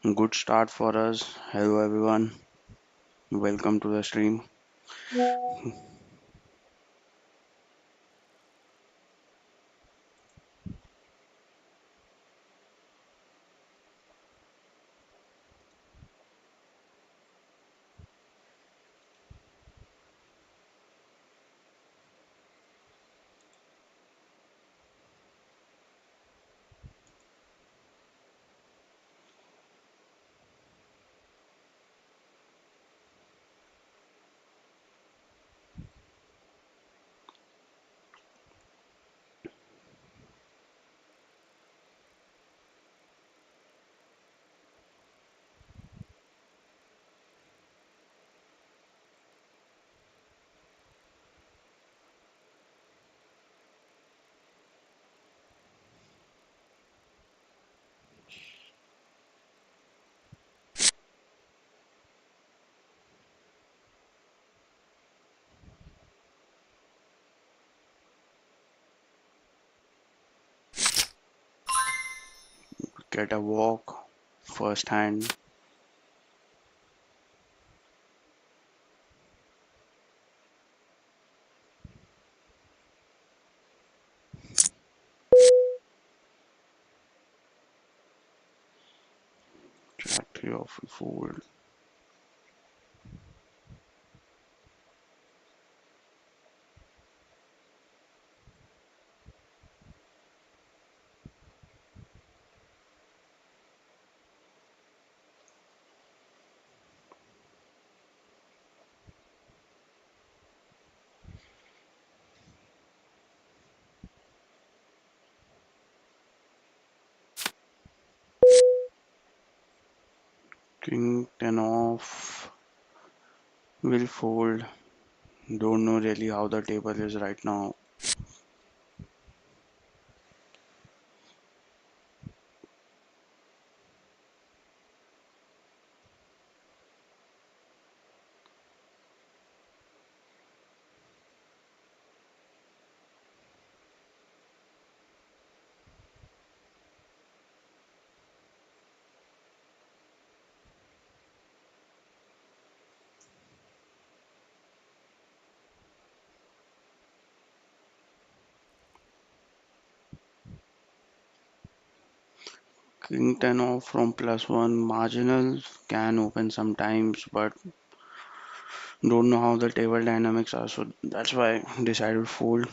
Good start for us. Hello everyone. Welcome to the stream. Get a walk first hand. Jack 3 off fold. King 10 off will fold. Don't know really how the table is right now. King 10 off from +1 marginal can open sometimes, but don't know how the table dynamics are, so that's why I decided to fold.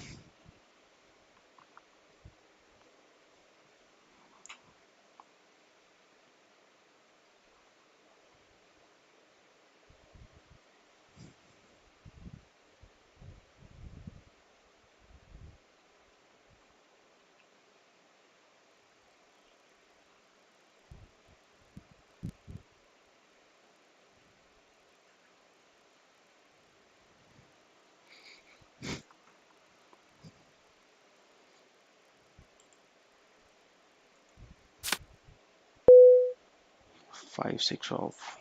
5-6 off.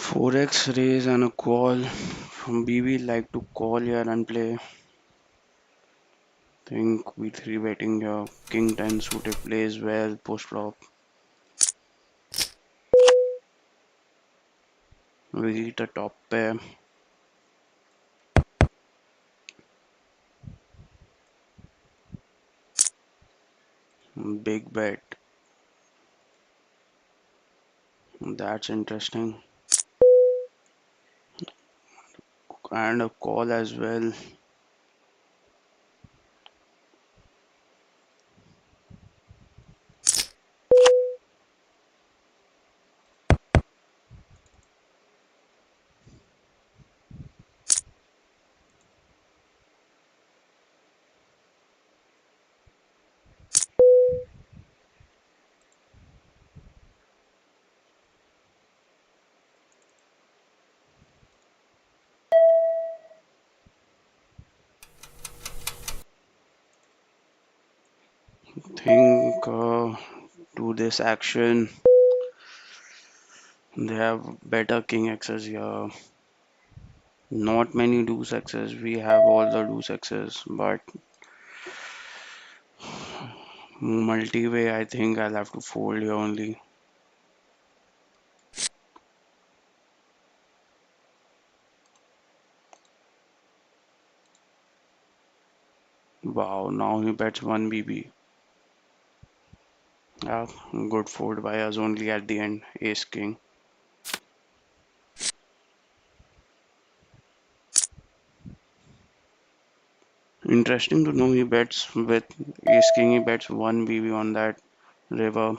4x raise and a call. From BB like to call here and play. Think we 3 betting here. King 10 suited plays well post flop. We hit a top pair. Big bet. That's interesting. And a call as well. Think to this action. They have better king X's here. Not many deuce X's. We have all the deuce X's, but multi-way I think I'll have to fold here only. Wow, now he bets 1 BB. Yeah, good fold by us only at the end. Ace king. Interesting to know he bets with Ace King. He bets 1 BB on that river.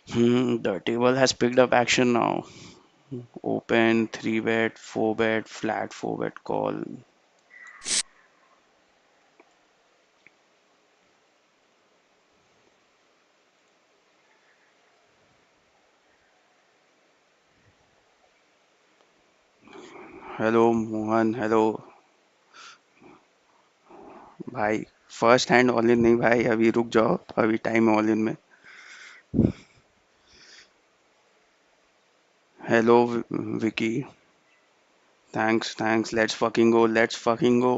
The table has picked up action now. Open, 3 bet, 4 bet, flat 4 bet call. Hello Mohan hello भाई first hand all in नहीं भाई अभी रुक जाओ अभी time है all in में hello Vicky thanks let's fucking go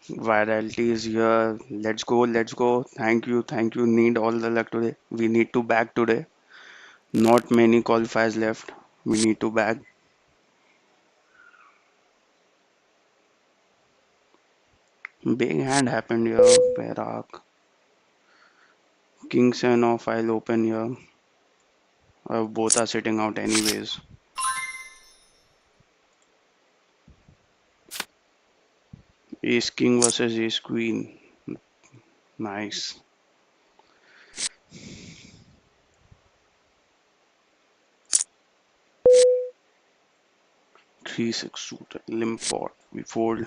virality is here let's go thank you need all the luck today we need to back today not many qualifiers left we need to back big hand happened here Perak King 7 off I'll open here both are sitting out anyways Ace King versus Ace Queen. Nice. 3-6 suited. Limp pot. We fold.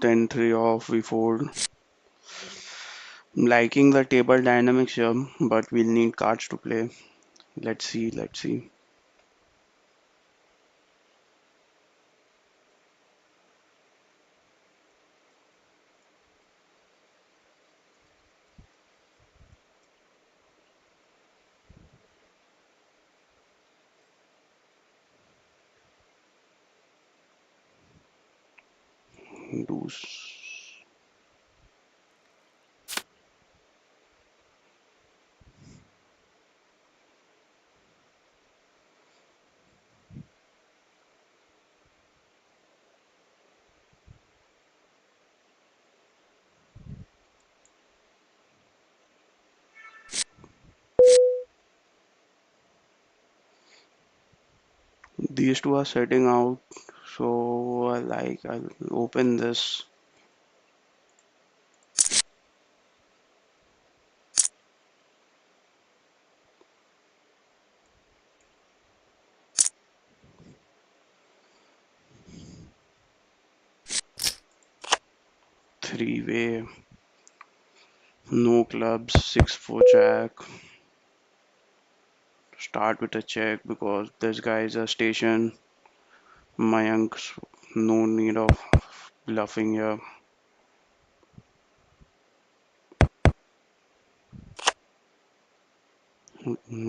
Ten three off. We fold. I'm liking the table dynamics here, but we'll need cards to play. Let's see. Deuce. These two are setting out, so I'll open this. Three way. No clubs. 6-4 jack. Start with a check because this guy is a station. Mayank's no need of bluffing here.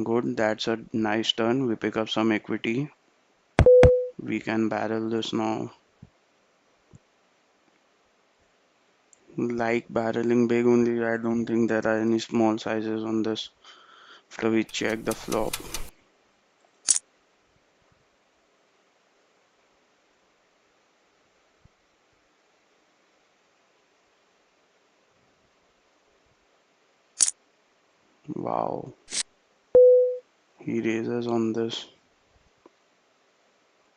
Good, that's a nice turn. We pick up some equity. We can barrel this now. Like barreling big only, I don't think there are any small sizes on this. After we check the flop. Wow, he raises on this.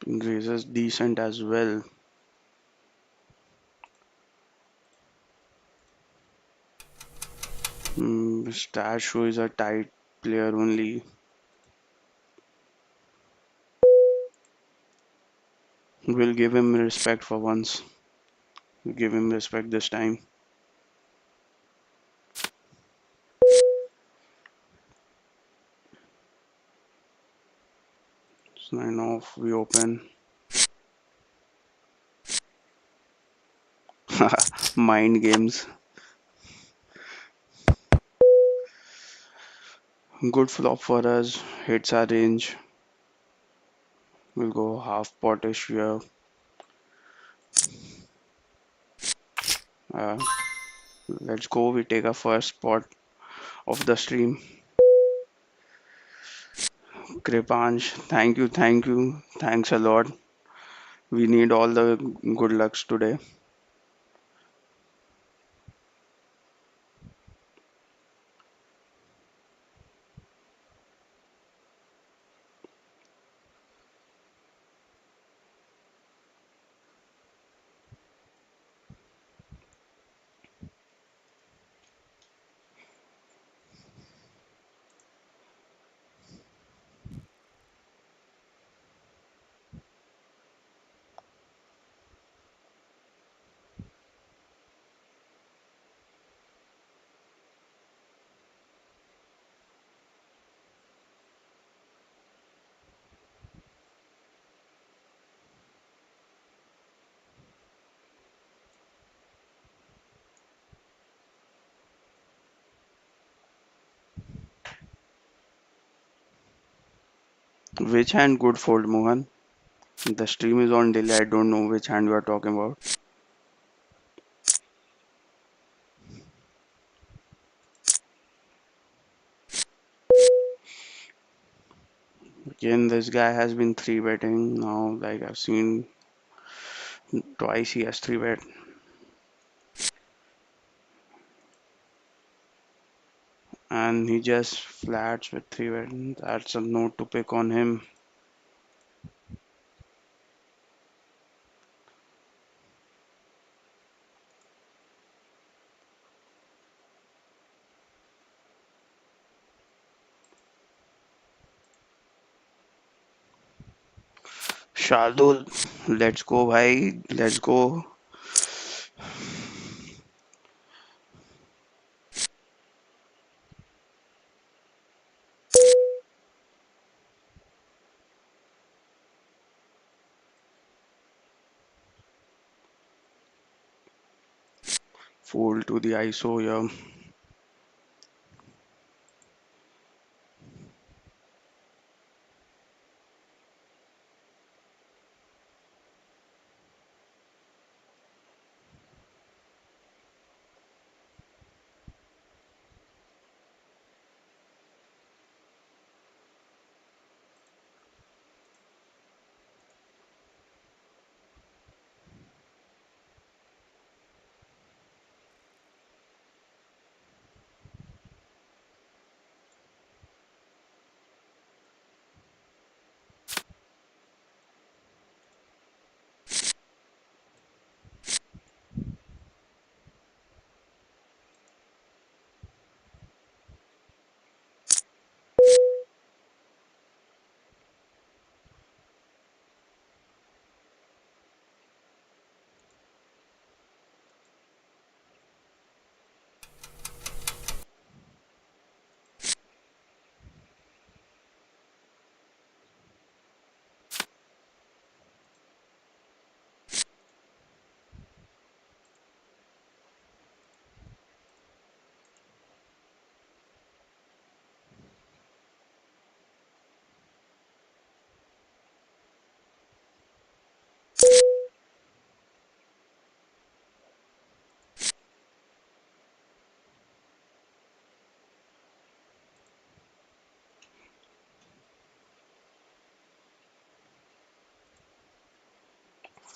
Raises decent as well. Stat show is a tight player only. We'll give him respect for once. We'll give him respect this time. So 9 off, we open. Mind games. Good flop for us. Hits our range. We'll go half potish here. Uh, let's go. We take our first spot of the stream. Kripansh, thank you, thank you. Thanks a lot. We need all the good lucks today. Which hand good fold, Mohan? The stream is on delay. I don't know which hand you are talking about. Again, this guy has been three betting now. Like I've seen twice he has three bet, and he just flats with three bet. That's a note to pick on him. Shardul, let's go, bhai. Let's go. Fold to the ISO here.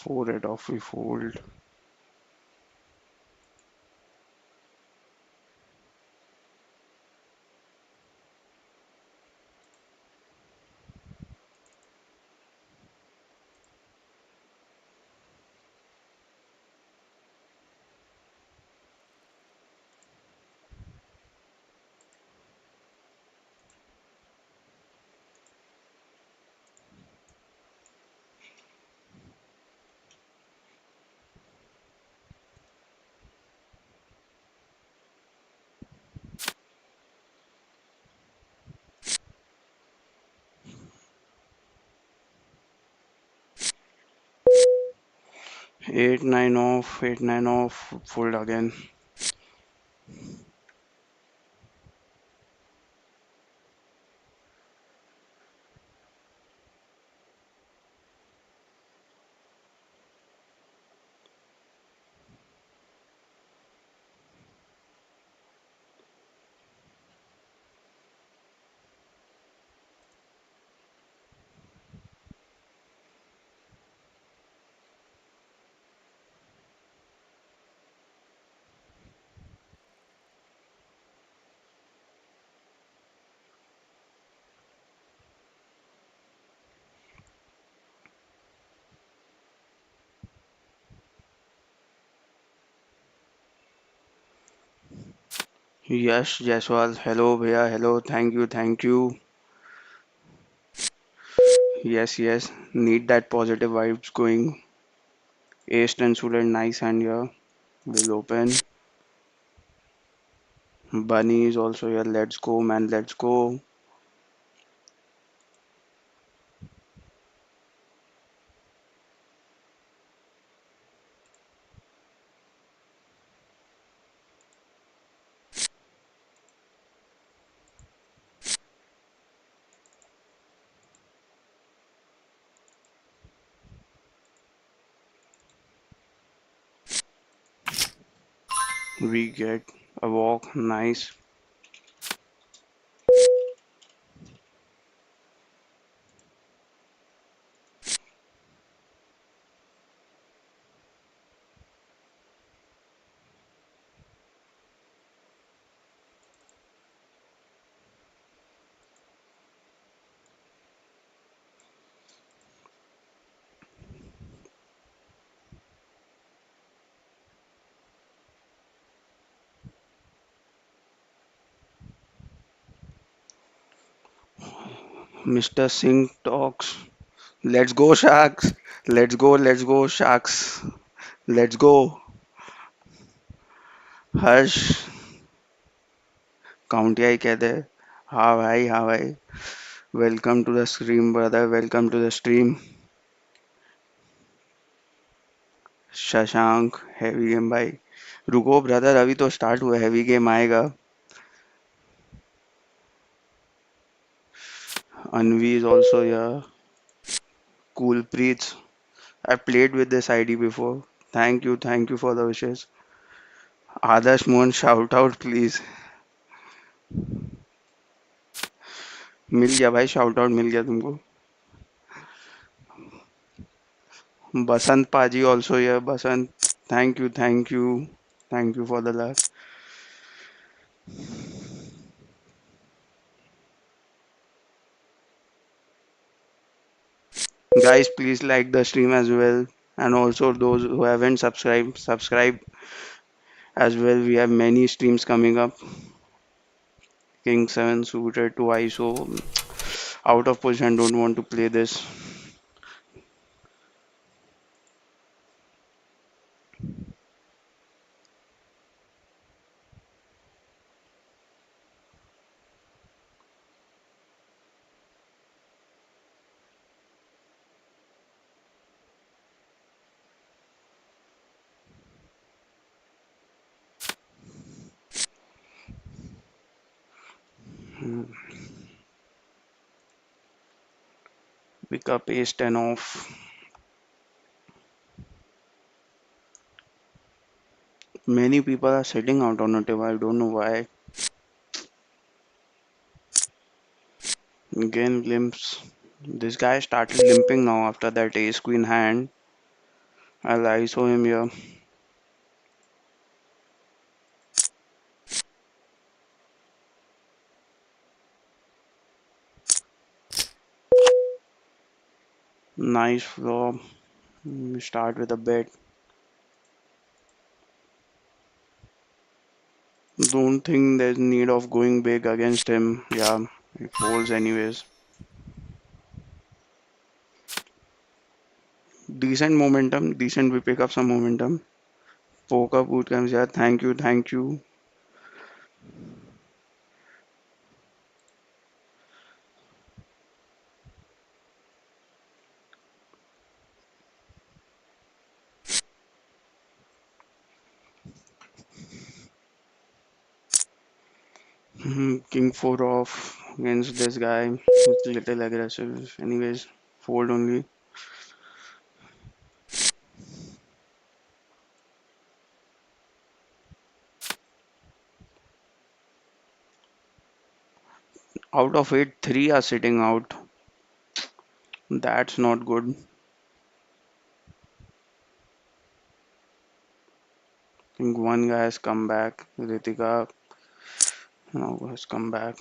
4 red off, we fold. 8 9 off, 8 9 off, fold again. Yes, Jaiswal. Hello, bhaiya. Hello. Thank you. Yes, yes. Need that positive vibes going. Ace 10 suited, nice hand here. Will open. Bunny is also here. Let's go, man. Let's go. We get a walk. Nice. Mr. Singh talks. Let's go, Sharks. Let's go, Sharks. Let's go. Harsh, काउंटिया ही कहते हैं. हाँ भाई, हाँ भाई. Welcome to the stream, brother. Welcome to the stream. Shashank, heavy game भाई. रुको brother, अभी तो स्टार्ट हुआ. हैवी गेम आएगा. Anvi is also here. Cool Preets. I played with this ID before. Thank you for the wishes. Adarsh Mohan, shout out please. मिल गया भाई, shout out मिल गया तुमको. बसंत पाजी also here. Basant, thank you for the love. Guys, please like the stream as well, and also those who haven't subscribed, subscribe as well. We have many streams coming up. King 7 suited to ISO. Out of position, don't want to play this. Pick up ace 10 off. Many people are sitting out on a table. I don't know why. Again, limps. This guy started limping now after that ace queen hand. I'll ISO him here. Nice flop. We start with a bet. Don't think there's need of going big against him. Yeah, he folds anyways. Decent momentum. Decent. We pick up some momentum. Poker bootcamps. Yeah, thank you. King 4 off against this guy. It's a little aggressive. Anyways, fold only. Out of it, three are sitting out. That's not good. I think one guy has come back. Ritika now has come back.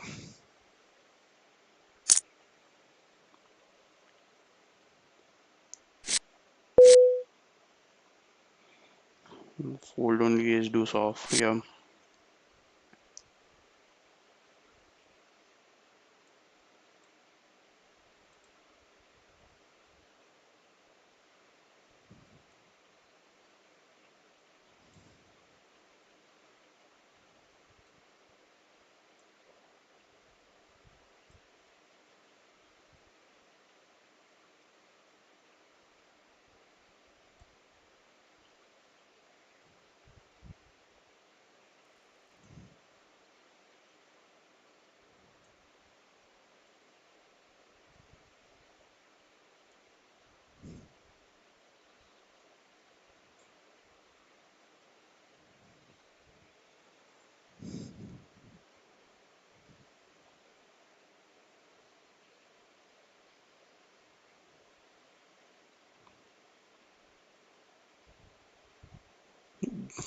Fold only is deuce off. Yeah.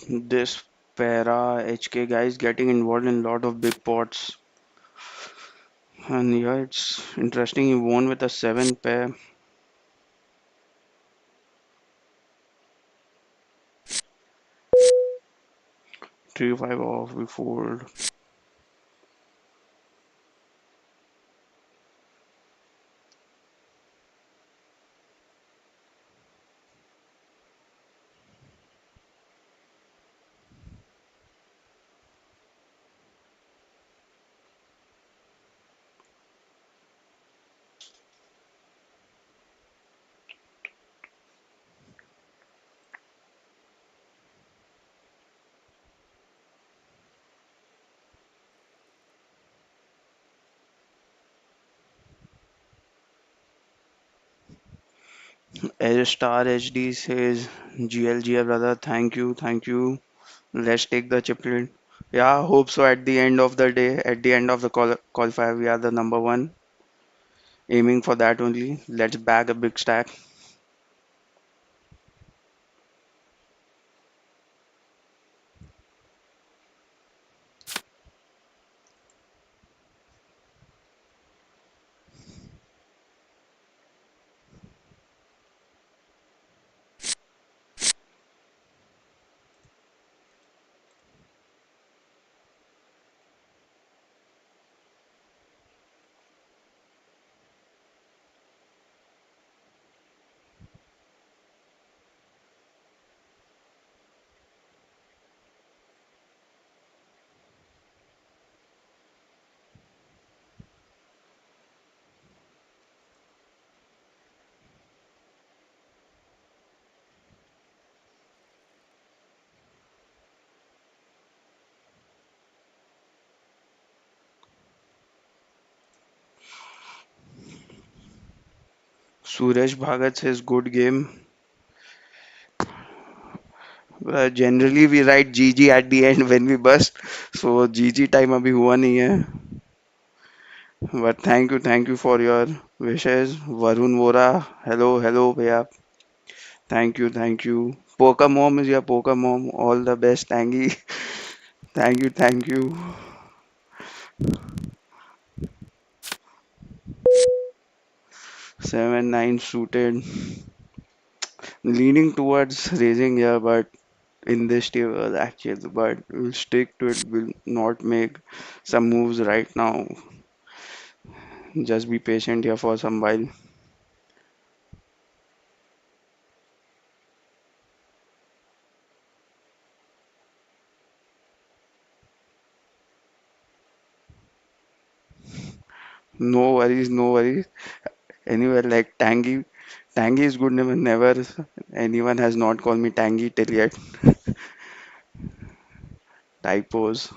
This para HK guy is getting involved in a lot of big pots. And yeah, it's interesting. He won with a 7 pair. 3-5 off. We fold. L star HD says GLGA brother, thank you, thank you. Let's take the chiplet. Yeah, hope so. At the end of the day, at the end of the qualifier, we are the number one. Aiming for that only. Let's bag a big stack. Suresh Bhagat says good game. Generally we write GG at the end when we bust. So GG time अभी हुआ नहीं है. But thank you for your wishes. Varun Vora, hello, hello, भैया. Thank you, thank you. Poker mom is your poker mom. All the best, Tangy. Thank you, thank you. 7-9 suited. Leaning towards raising here, but in this table, actually, but we'll stick to it. We'll not make some moves right now. Just be patient here for some while. No worries, no worries. Anyway, like Tangy, Tangy is good name. Never anyone has not called me Tangy till yet. Typos.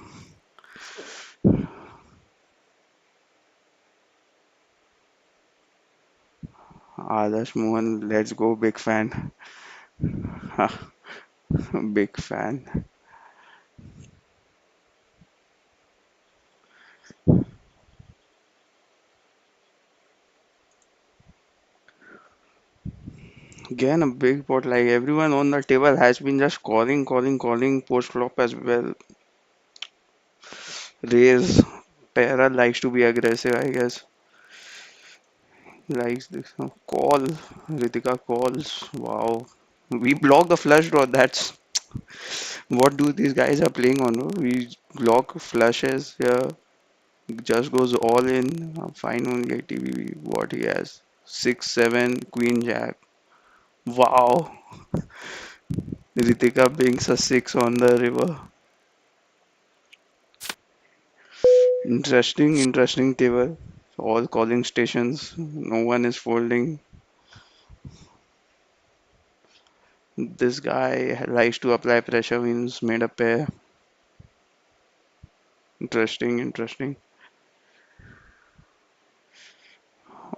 Adarsh Mohan, let's go, big fan. Big fan. Again, a big pot. Like everyone on the table has been just calling post flop as well. Raise. Para likes to be aggressive, I guess. Likes this. Call. Ritika calls. Wow. We block the flush draw. That's what do these guys are playing on. No? We block flushes. Yeah. Just goes all in. Fine only ATV. What he has. 6, 7, Queen Jack. Wow. Ritika brings a 6 on the river. Interesting table. All calling stations. No one is folding. This guy likes to apply pressure wins, made a pair. Interesting.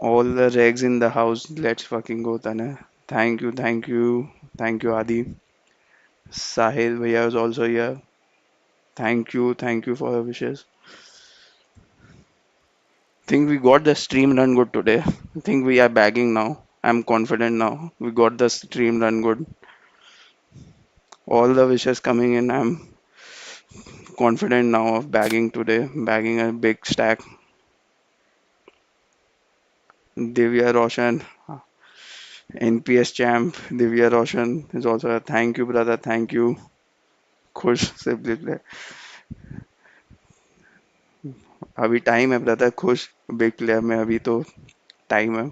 All the regs in the house. Let's fucking go, Tanay. Thank you, Adi. Sahil Bhaiya is also here. Thank you for your wishes. Think we got the stream run good today. I think we are bagging now. I'm confident now. We got the stream run good. All the wishes coming in. I'm confident now of bagging today. Bagging a big stack. Divya Roshan, NPS champ. Divya Roshan is also a thank you, brother. Thank you. खुश से play. अभी time है brother खुश big player में अभी तो time है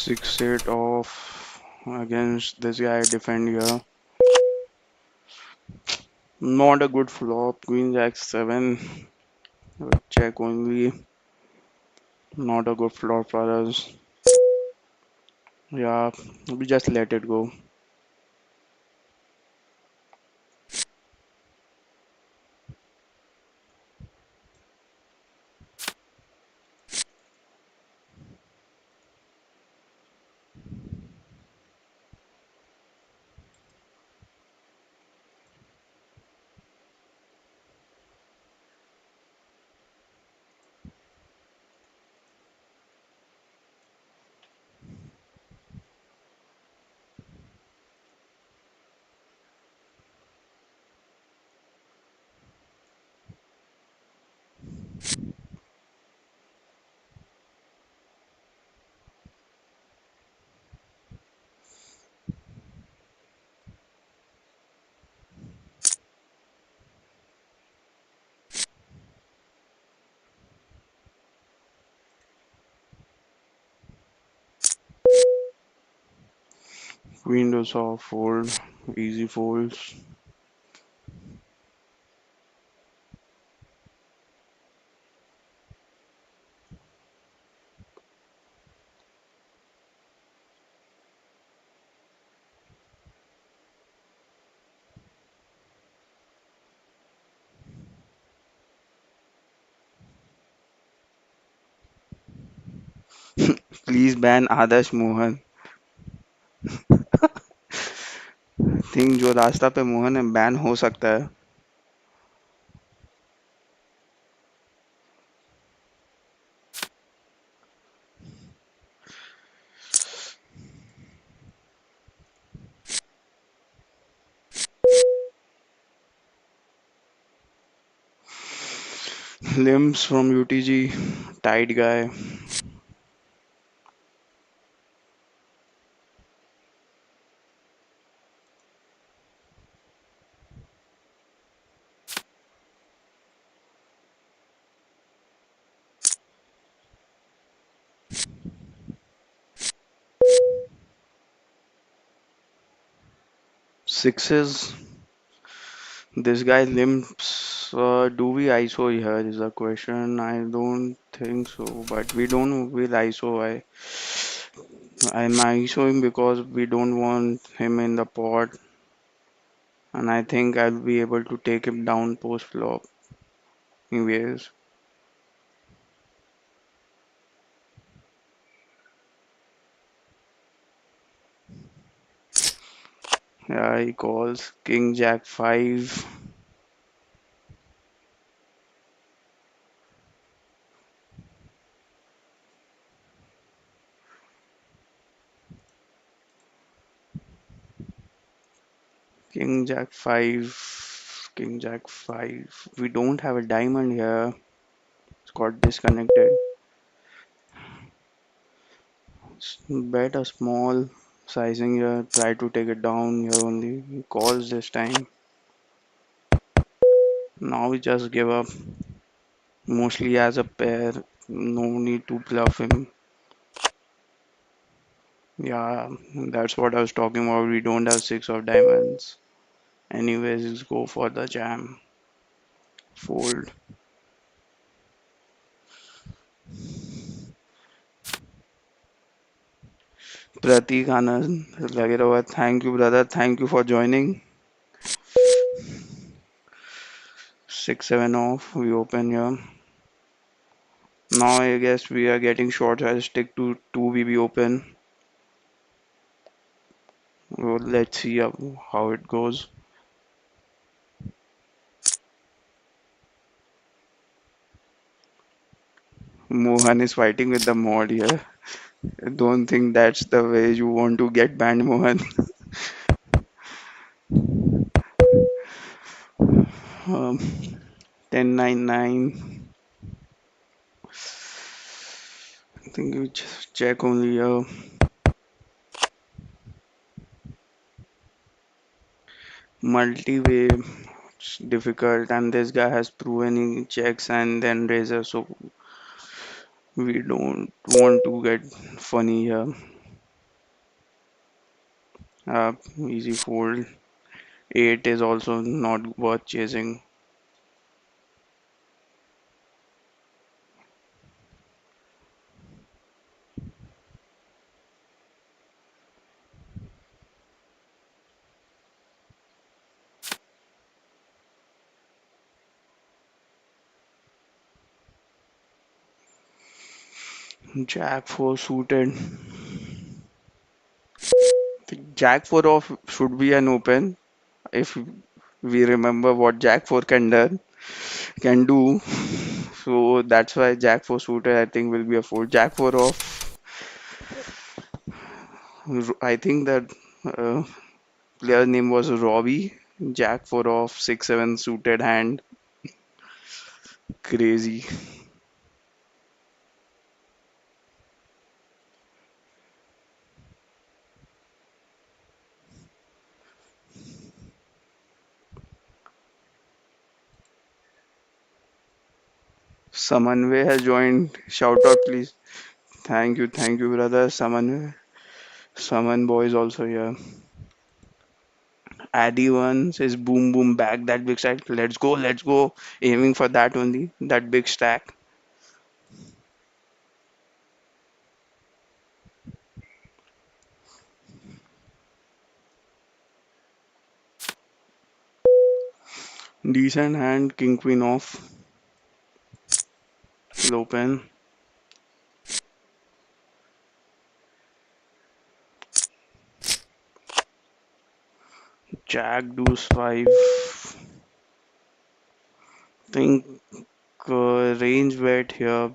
six eight off against this guy defend here. Not a good flop. Queen Jack 7. Check only. Not a good flop for us. Yeah, we just let it go. Queen does off fold. Easy folds. Please ban Adarsh Mohan. Think जो रास्ता पे मोहन है ban हो सकता है limbs from UTG tight guy Sixes. This guy limps. Do we ISO here is the question. I don't think so, but we don't will ISO. I'm ISOing because we don't want him in the pot, and I think I'll be able to take him down post flop. Anyways, yeah, he calls King Jack 5, King Jack 5, King Jack 5. We don't have a diamond here. It's got disconnected. Bet a small sizing here. Try to take it down here only. He calls this time. Now we just give up. Mostly as a pair. No need to bluff him. Yeah, that's what I was talking about. We don't have six of diamonds. Anyways, let's go for the jam. Fold. Pratik Anand, लगे रहो. Thank you, brother. Thank you for joining. 6-7 off. We open here. Now I guess we are getting short. I'll stick to 2 BB open. Well, let's see how it goes. Mohan is fighting with the mod here. I don't think that's the way you want to get banned, Mohan. um, 10-9-9. I think you just check only here. Multi-way. It's difficult, and this guy has proven he checks and then raises, so we don't want to get funny here. Easy fold. 8 is also not worth chasing. Jack 4 suited. Jack 4 off should be an open if we remember what Jack 4 can do. So that's why Jack 4 suited I think will be a fold. Jack 4 off. I think that player name was Robbie. Jack 4 off 6-7 suited hand. Crazy. Samanve has joined. Shout out please. Thank you brother. Saman boy is also here. Addy one says boom boom back that big stack. Let's go. Aiming for that only. That big stack. Decent hand, king queen off. Will open. Jack deuce five. Think range bet here.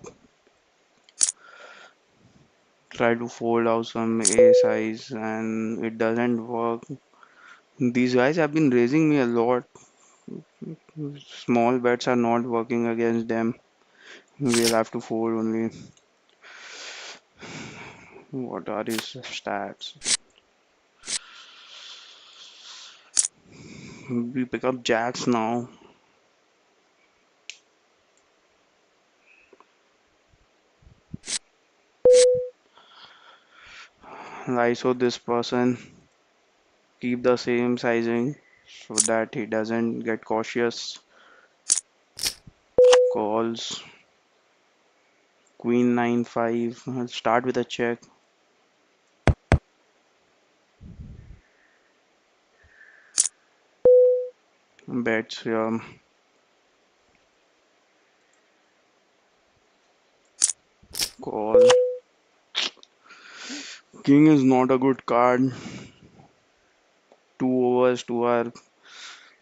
Try to fold out some A size and it doesn't work. These guys have been raising me a lot. Small bets are not working against them. We'll have to fold only. What are his stats? We pick up jacks now. I saw this person. Keep the same sizing so that he doesn't get cautious. Calls. Queen 9 5. Start with a check. Bets. Call. King is not a good card. 2 overs to our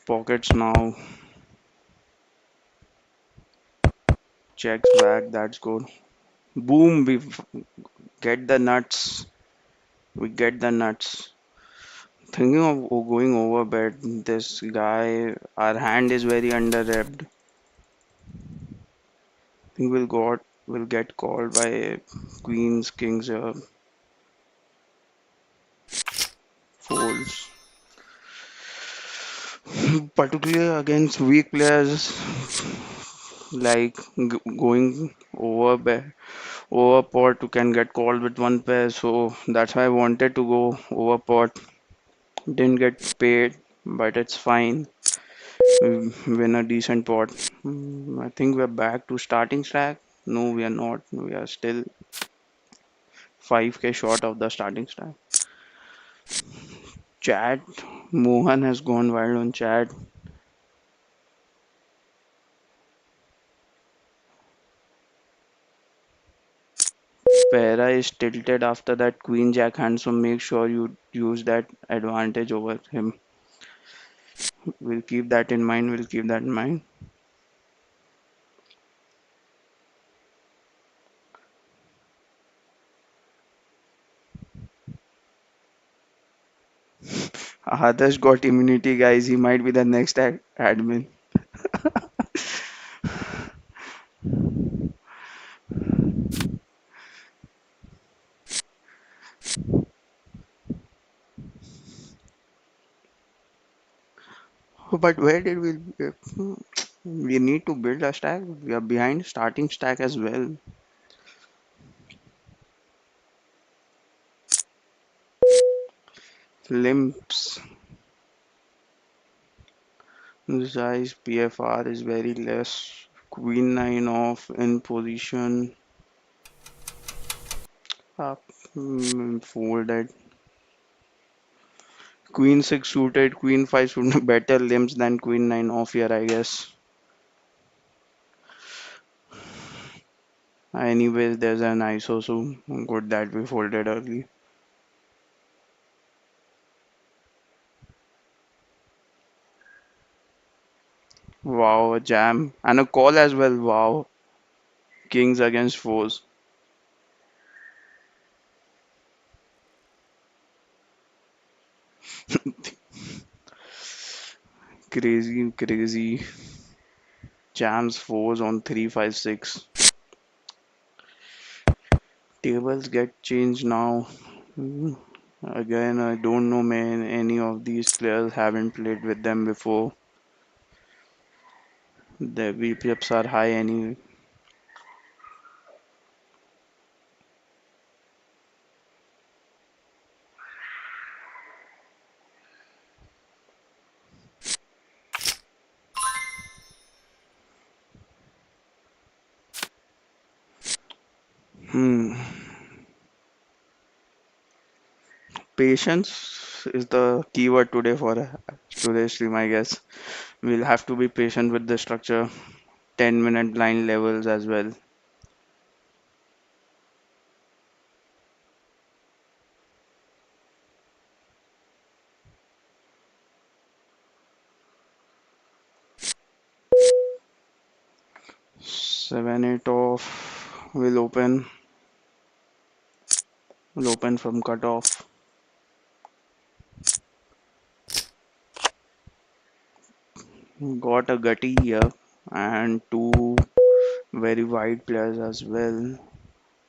pockets now. Checks back. That's good. Boom. We get the nuts. We get the nuts. Thinking of going over bet. This guy. Our hand is very under repped. Think will get called by queens, kings, folds. Particularly against weak players, like going over pot, you can get called with one pair. So that's why I wanted to go over pot. Didn't get paid, but it's fine. We win a decent pot. I think we're back to starting stack. No, we are not. We are still 5k short of the starting stack. Chat. Mohan has gone wild on chat. Para is tilted after that queen jack hand, so make sure you use that advantage over him. We'll keep that in mind. We'll keep that in mind. Adarsh got immunity, guys. He might be the next admin. But where did we? We need to build a stack. We are behind starting stack as well. Limps. Size PFR is very less. Queen 9 off in position. Up. Folded. Queen 6 suited, Queen 5 suited, better limbs than Queen 9 off here, I guess. Anyways, there's an ISO, so good that we folded early. Wow, a jam. And a call as well. Wow. Kings against fours. Crazy, crazy. Jams fours on 3 5 6. Tables get changed now. Hmm. Again, I don't know, man. Any of these players haven't played with them before. The VPFs are high anyway. Hmm. Patience is the keyword today for today's stream, I guess. We'll have to be patient with the structure. 10-minute blind levels as well. Seven, eight off. Will open from cutoff. Got a gutty here and two very wide players as well.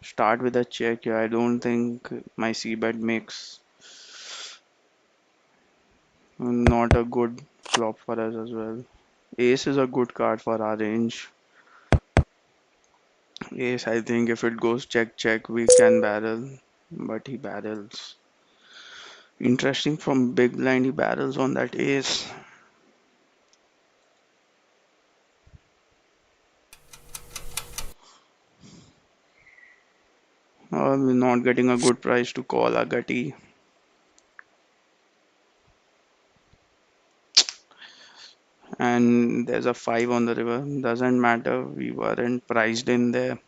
Start with a check here. I don't think my c bet makes not a good flop for us as well. Ace is a good card for our range. Ace, I think if it goes check check, we can barrel, but he barrels. Interesting from big blind he barrels on that ace. We're not getting a good price to call a gutty. And there's a 5 on the river. Doesn't matter. We weren't priced in there.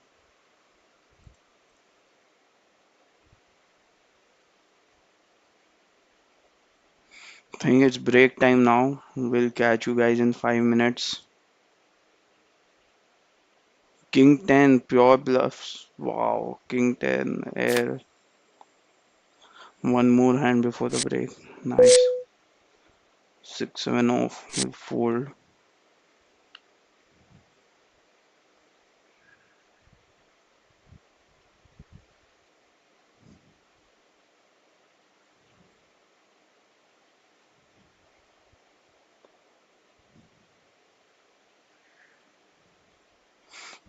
Think it's break time now. We'll catch you guys in 5 minutes. King 10, pure bluffs. Wow. King 10, air. One more hand before the break. Nice. 6, 7 off. We'll fold.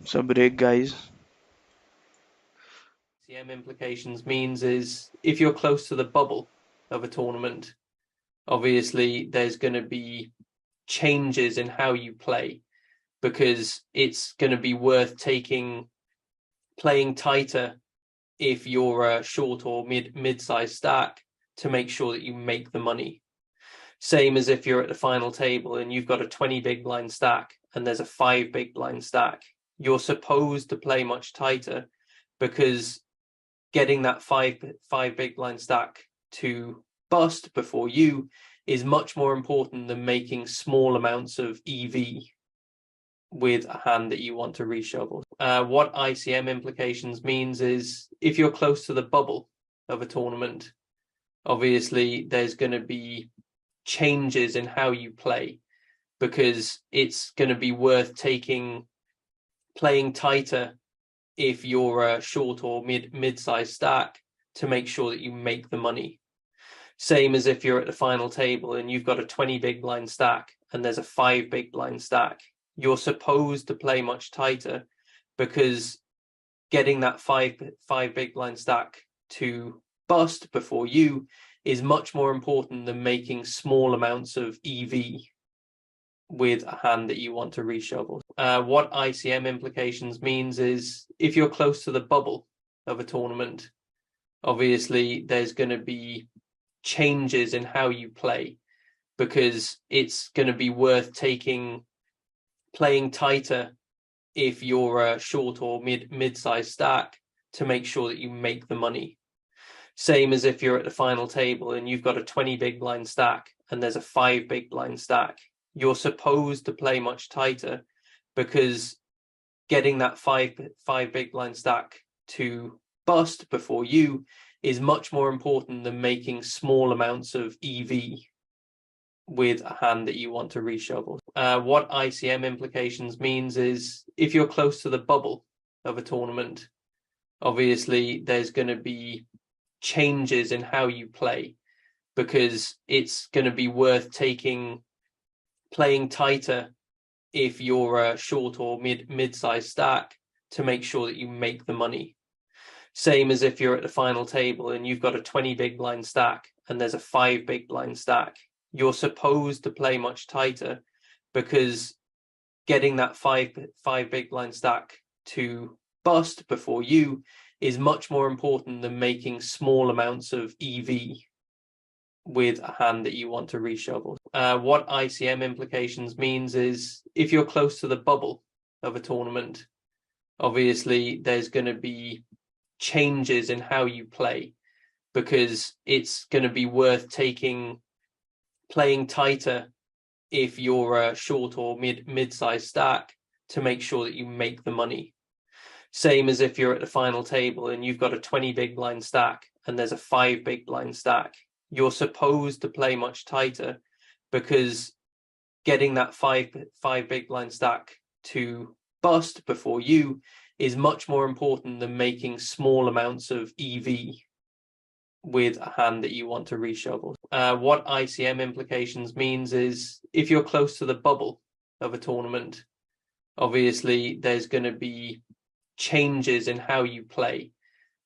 So break, guys. CM implications means is if you're close to the bubble of a tournament, obviously there's going to be changes in how you play because it's going to be worth playing tighter if you're a short or mid-sized stack to make sure that you make the money. Same as if you're at the final table and you've got a 20 big blind stack and there's a 5 big blind stack. You're supposed to play much tighter because getting that five big blind stack to bust before you is much more important than making small amounts of EV with a hand that you want to reshuffle. What ICM implications means is if you're close to the bubble of a tournament, obviously there's going to be changes in how you play because it's going to be worth playing tighter if you're a short or mid-sized stack to make sure that you make the money. Same as if you're at the final table and you've got a 20 big blind stack and there's a 5 big blind stack. You're supposed to play much tighter because getting that five big blind stack to bust before you is much more important than making small amounts of EV with a hand that you want to reshuffle. What ICM implications means is if you're close to the bubble of a tournament, obviously there's going to be changes in how you play because it's going to be worth playing tighter if you're a short or mid-sized stack to make sure that you make the money. Same as if you're at the final table and you've got a 20 big blind stack and there's a 5 big blind stack. You're supposed to play much tighter because getting that five big blind stack to bust before you is much more important than making small amounts of EV with a hand that you want to reshuffle. What ICM implications means is if you're close to the bubble of a tournament, obviously there's going to be changes in how you play because it's going to be worth playing tighter if you're a short or mid-sized stack to make sure that you make the money. Same as if you're at the final table and you've got a 20 big blind stack and there's a 5 big blind stack. You're supposed to play much tighter because getting that five big blind stack to bust before you is much more important than making small amounts of EV with a hand that you want to reshuffle. What ICM implications means is if you're close to the bubble of a tournament, obviously there's going to be changes in how you play because it's going to be worth playing tighter if you're a short or mid-sized stack to make sure that you make the money. Same as if you're at the final table and you've got a 20 big blind stack and there's a 5 big blind stack. You're supposed to play much tighter because getting that five big blind stack to bust before you is much more important than making small amounts of EV with a hand that you want to reshuffle. What ICM implications means is if you're close to the bubble of a tournament, obviously there's going to be changes in how you play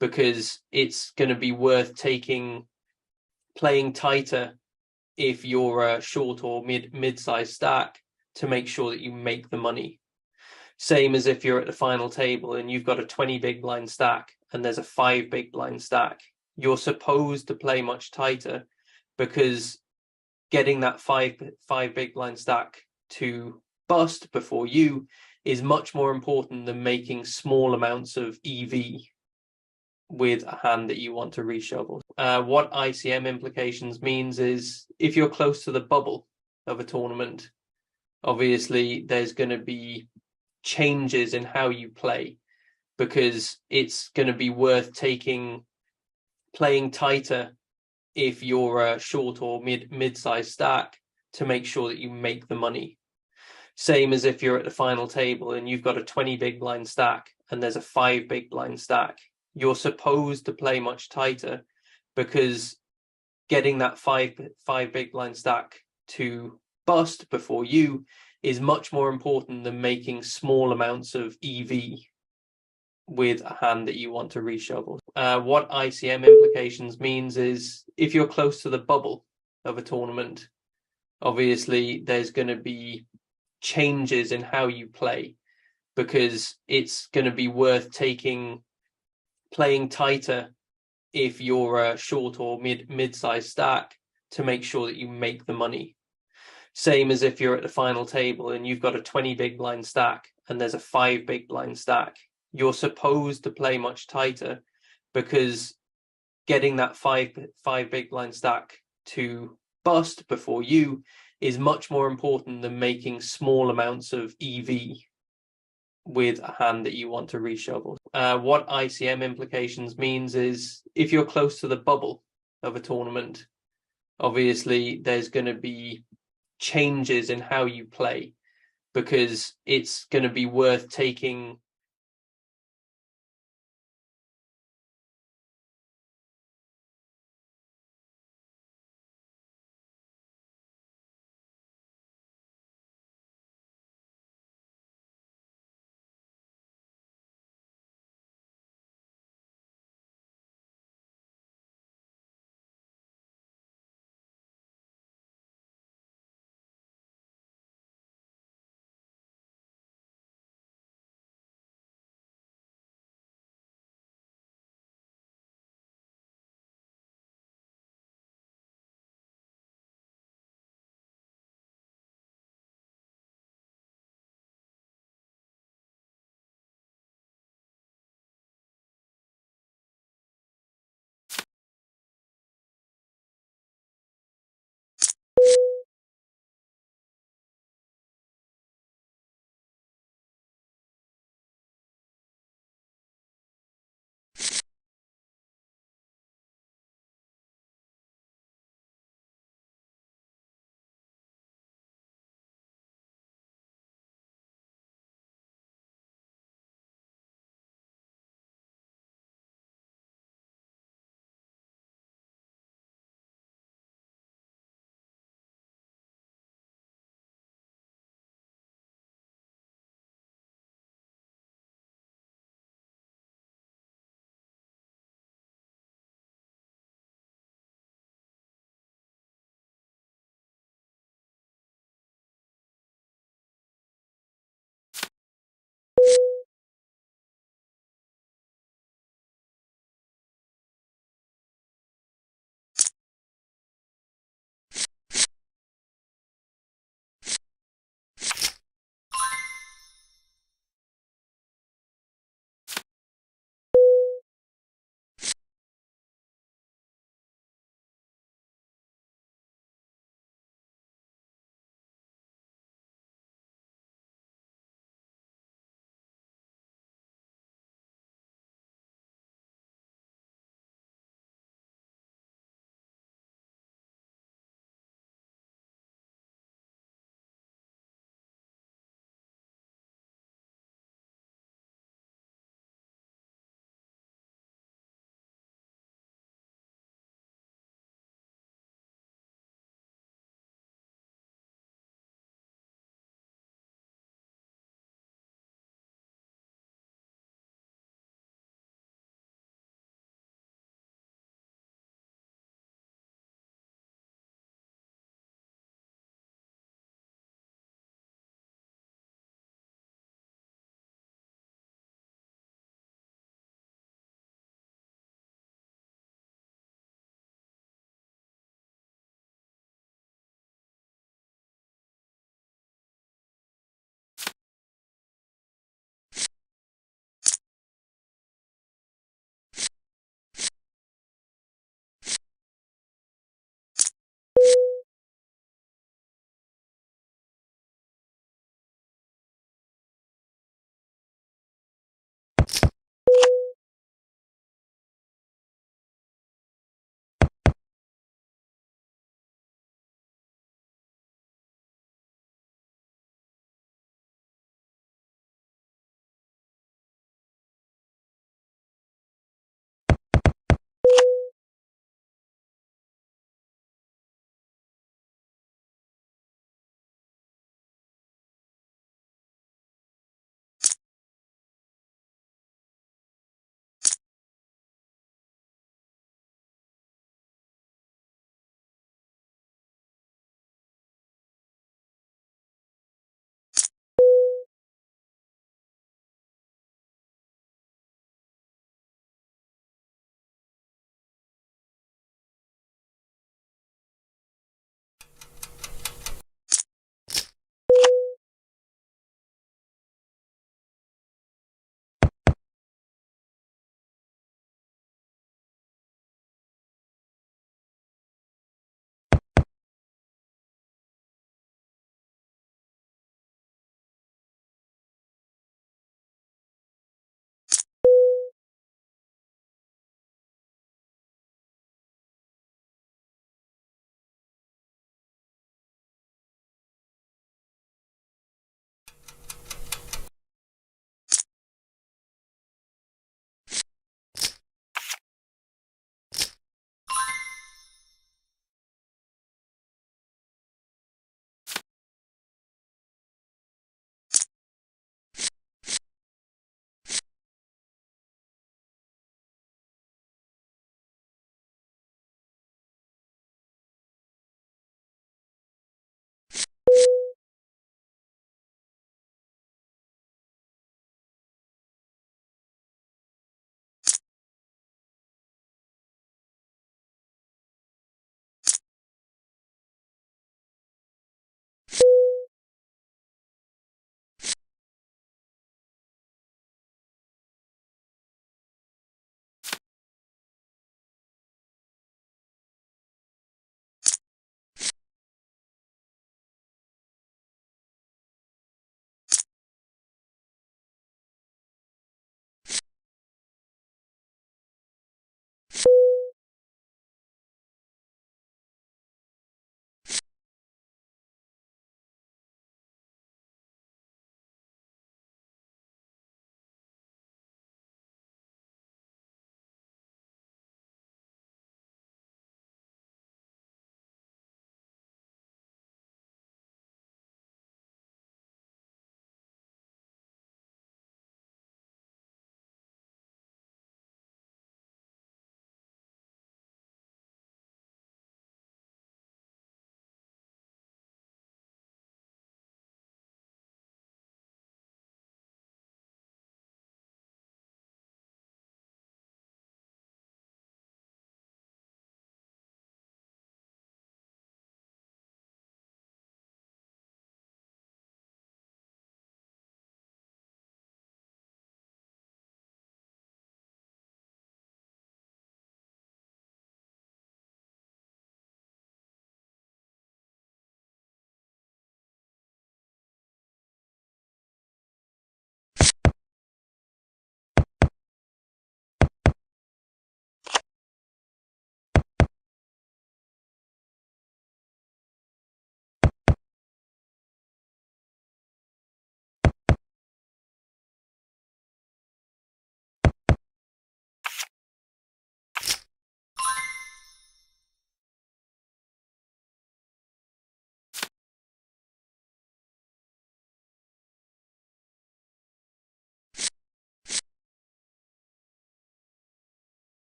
because it's going to be worth playing tighter if you're a short or mid-sized stack to make sure that you make the money. Same as if you're at the final table and you've got a 20 big blind stack and there's a 5 big blind stack. You're supposed to play much tighter because getting that five big blind stack to bust before you is much more important than making small amounts of EV with a hand that you want to reshuffle. What ICM implications means is if you're close to the bubble of a tournament, obviously there's going to be changes in how you play because it's going to be worth playing tighter if you're a short or mid-sized stack to make sure that you make the money. Same as if you're at the final table and you've got a 20 big blind stack and there's a 5 big blind stack. You're supposed to play much tighter because getting that five big blind stack to bust before you is much more important than making small amounts of EV with a hand that you want to reshuffle. What ICM implications means is if you're close to the bubble of a tournament, obviously there's going to be changes in how you play because it's going to be worth playing tighter if you're a short or mid-sized stack to make sure that you make the money. Same as if you're at the final table and you've got a 20 big blind stack and there's a 5 big blind stack. You're supposed to play much tighter because getting that five big blind stack to bust before you is much more important than making small amounts of EV with a hand that you want to reshuffle. What ICM implications means is if you're close to the bubble of a tournament, obviously there's going to be changes in how you play because it's going to be worth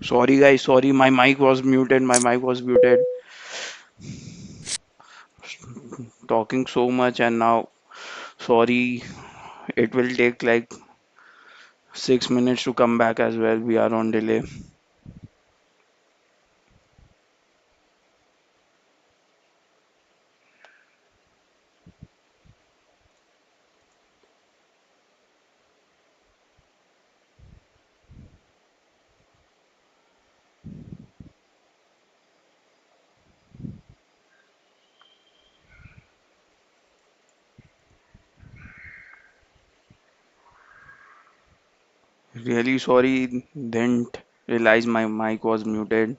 Sorry guys, sorry, my mic was muted. My mic was muted. Talking so much and now sorry, it will take like 6 minutes to come back as well. We are on delay. Really sorry, didn't realize my mic was muted.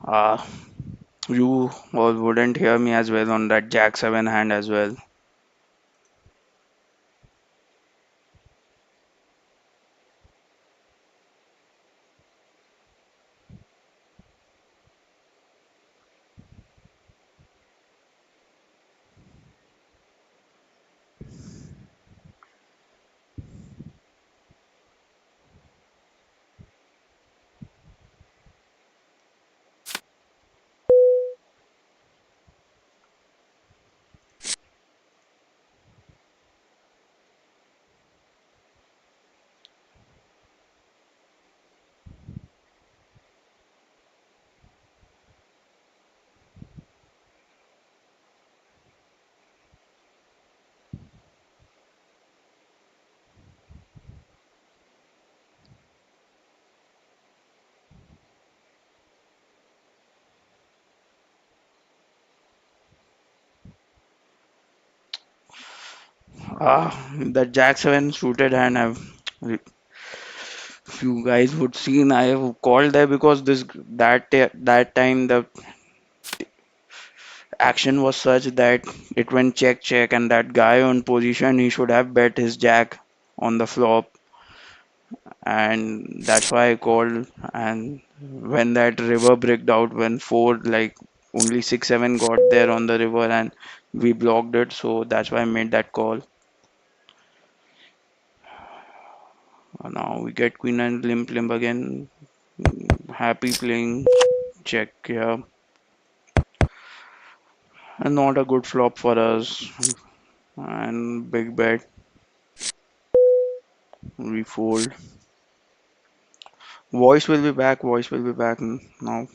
Ah, you all wouldn't hear me as well on that Jack 7 hand as well. The Jack 7 suited hand I've if you guys would seen I have called there because that time the action was such that it went check check and that guy on position he should have bet his jack on the flop and that's why I called and when that river bricked out when four like only 6 7 got there on the river and we blocked it so that's why I made that call. Now we get queen and limp limp again. Happy playing check here and not a good flop for us and big bet we fold. Voice will be back now.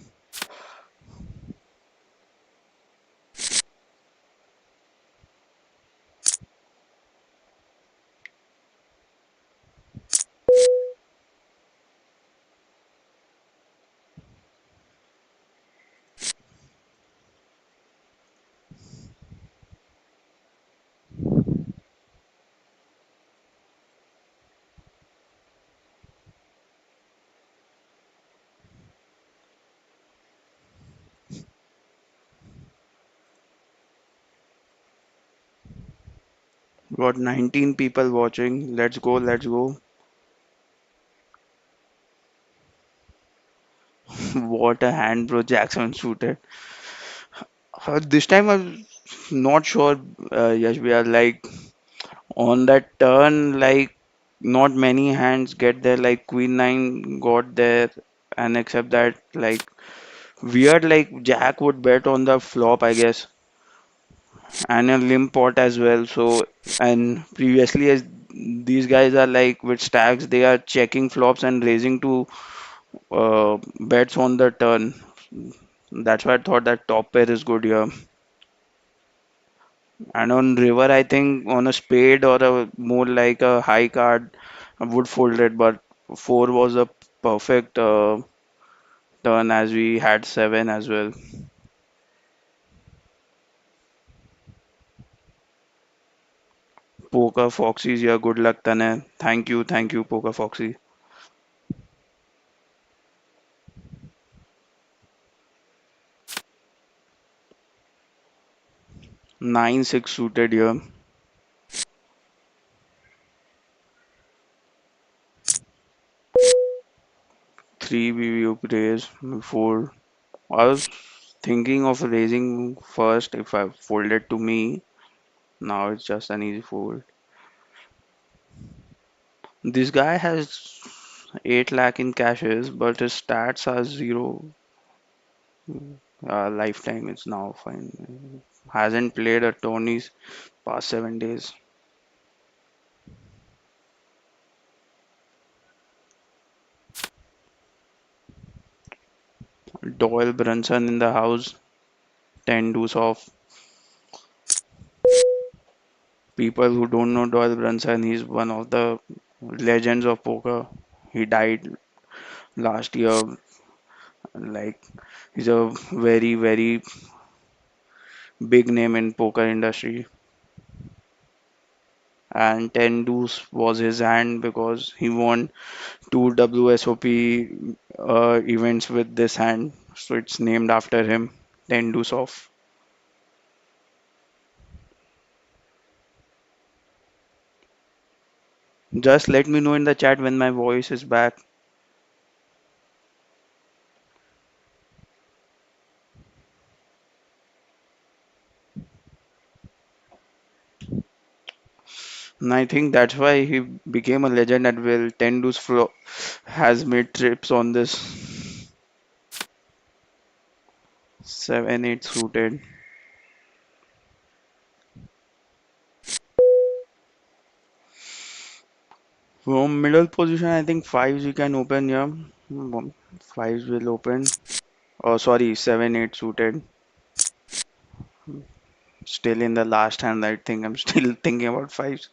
Got 19 people watching. Let's go, let's go. What a hand, bro. Jackson suited. This time I'm not sure. Yes, we are like on that turn, like not many hands get there. Like Queen 9 got there, and except that, like weird, like Jack would bet on the flop, I guess, and a limp pot as well. So, and previously, as these guys are like with stacks, they are checking flops and raising to bets on the turn. That's why I thought that top pair is good here. And on river, I think on a spade or a more like a high card, I would fold it. But four was a perfect turn as we had seven as well. Poker Foxy's here. Good luck, Tanay. Thank you, Poker Foxy. 9 6 suited here. 3 BBU raise. Fold. I was thinking of raising first if I folded to me. Now it's just an easy fold. This guy has 8 lakh in cashes, but his stats are zero. Lifetime is now fine. Hasn't played a tourneys past 7 days. Doyle Brunson in the house. 10 deuce off. People who don't know Doyle Brunson, he's one of the legends of poker. He died last year. Like, he's a very, very big name in poker industry. And 10 deuce was his hand because he won two WSOP events with this hand. So it's named after him. 10 deuce off. Just let me know in the chat when my voice is back. And I think that's why he became a legend at will. 10 deuce has made trips on this. 7 8 suited. From middle position, I think fives you can open here. Fives will open. Oh, sorry, 7 8 suited. Still in the last hand, I think I'm still thinking about fives.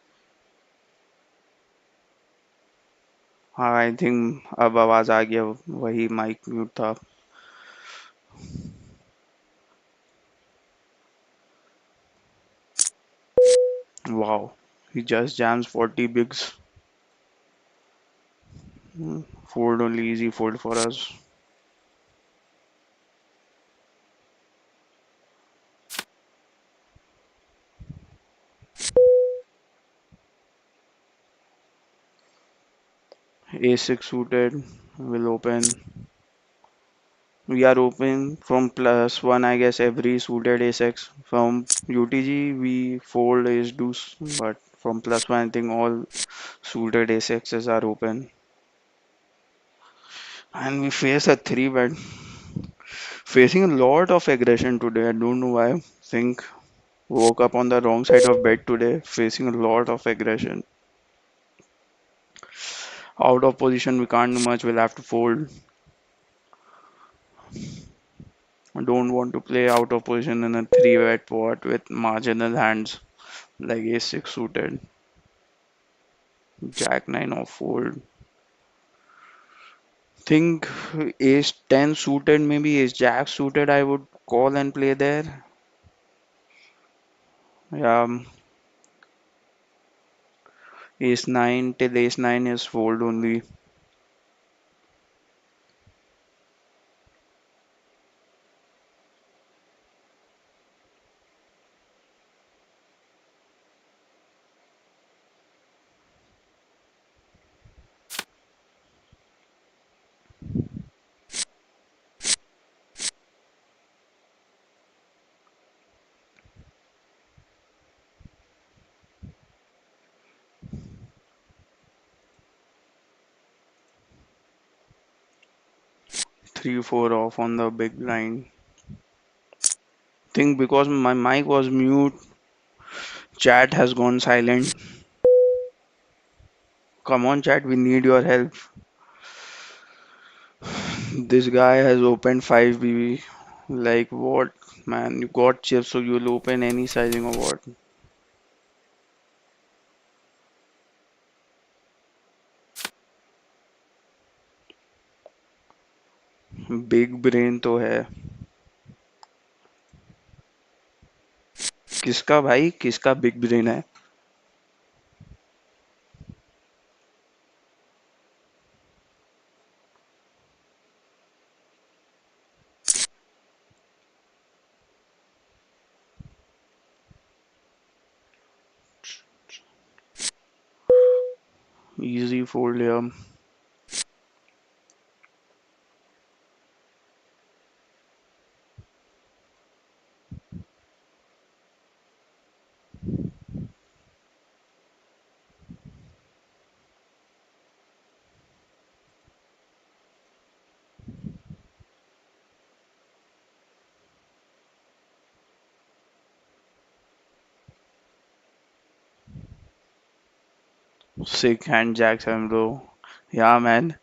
हाँ I think अब आवाज आ गया वही mic mute था. Wow, he just jams 40 bigs. Fold only, easy fold for us. A6 suited will open. We are open from plus one, I guess, every suited A6. From UTG, we fold ace deuce, but from plus one, I think all suited A6s are open. And we face a three bet. Facing a lot of aggression today. I don't know why. Think woke up on the wrong side of bed today. Facing a lot of aggression. Out of position, we can't do much. We'll have to fold. I don't want to play out of position in a three bet pot with marginal hands like ace6 suited. Jack 9 off fold. Think ace 10 suited, maybe ace jack suited, I would call and play there. Yeah, ace 9 till ace 9 is fold only. 3 4 off on the big blind. Think because my mic was mute, chat has gone silent. Come on, chat, we need your help. This guy has opened 5 BB. Like what, man? You got chips, so you'll open any sizing or what? Big brain तो है. किसका भाई, किसका big brain है? Easy fold लिया. Sick hand Jack 7, bro. Yeah, man.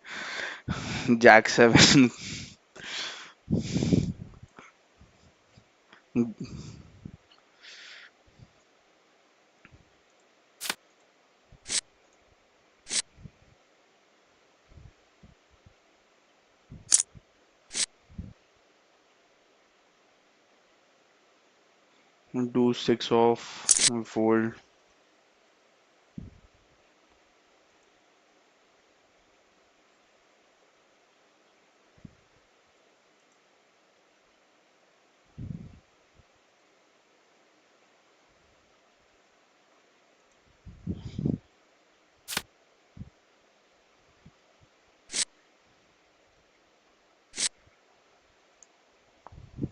Jack 7. Do 6 off. Fold.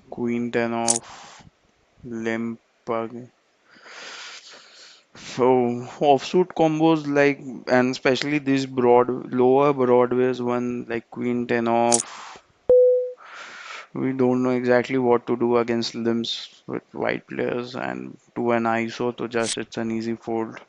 Queen 10 off. Limp. So offsuit combos like, and especially these lower broadways one like Queen 10 off. We don't know exactly what to do against limbs with white players, and to an ISO to just it's an easy fold.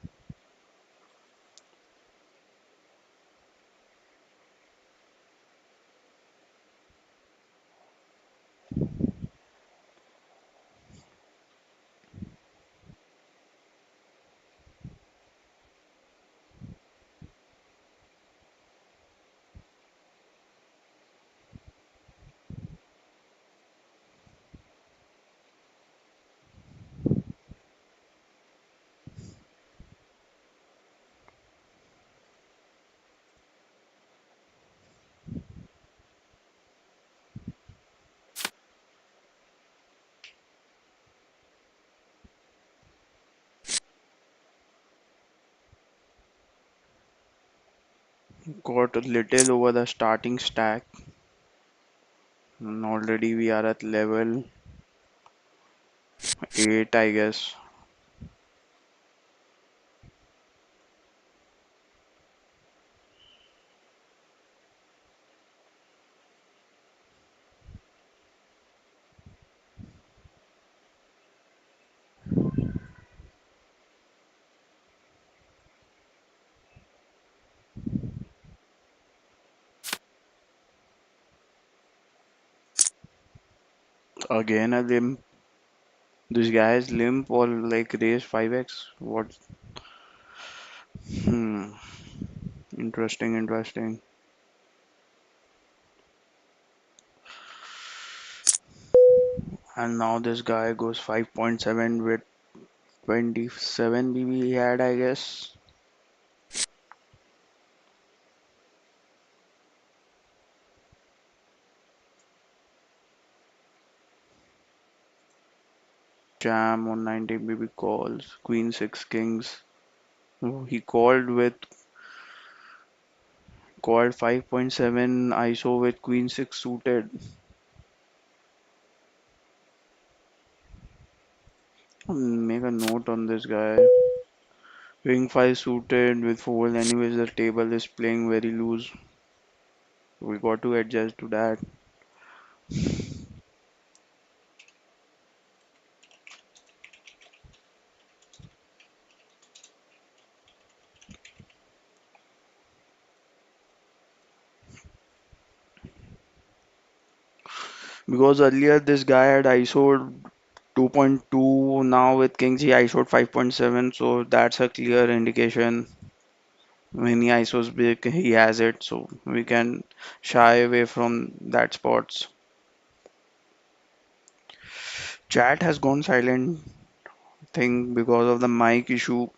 Got a little over the starting stack, and already we are at level 8, I guess. Again a limp. This guy is limp or like raise 5x. What? Hmm. Interesting, interesting. And now this guy goes 5.7 with 27 BB he had, I guess. Jam on 90 BB calls. Queen 6 kings. Oh, he called 5.7 ISO with Queen 6 suited. Make a note on this guy. King 5 suited with fold. Anyways, the table is playing very loose. We got to adjust to that. Because earlier this guy had ISO 2.2, now with Kings he ISO 5.7, so that's a clear indication when he ISOs big he has it, so we can shy away from that spots. Chat has gone silent thing because of the mic issue.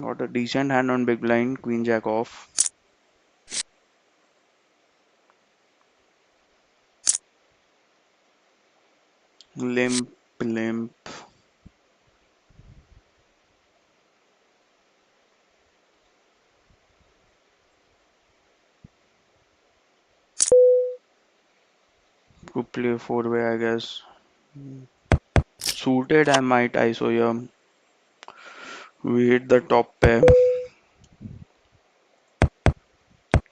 Got a decent hand on big blind, Queen Jack off. Limp, limp. Could play four way, I guess. Suited, I might ISO here. We hit the top pair.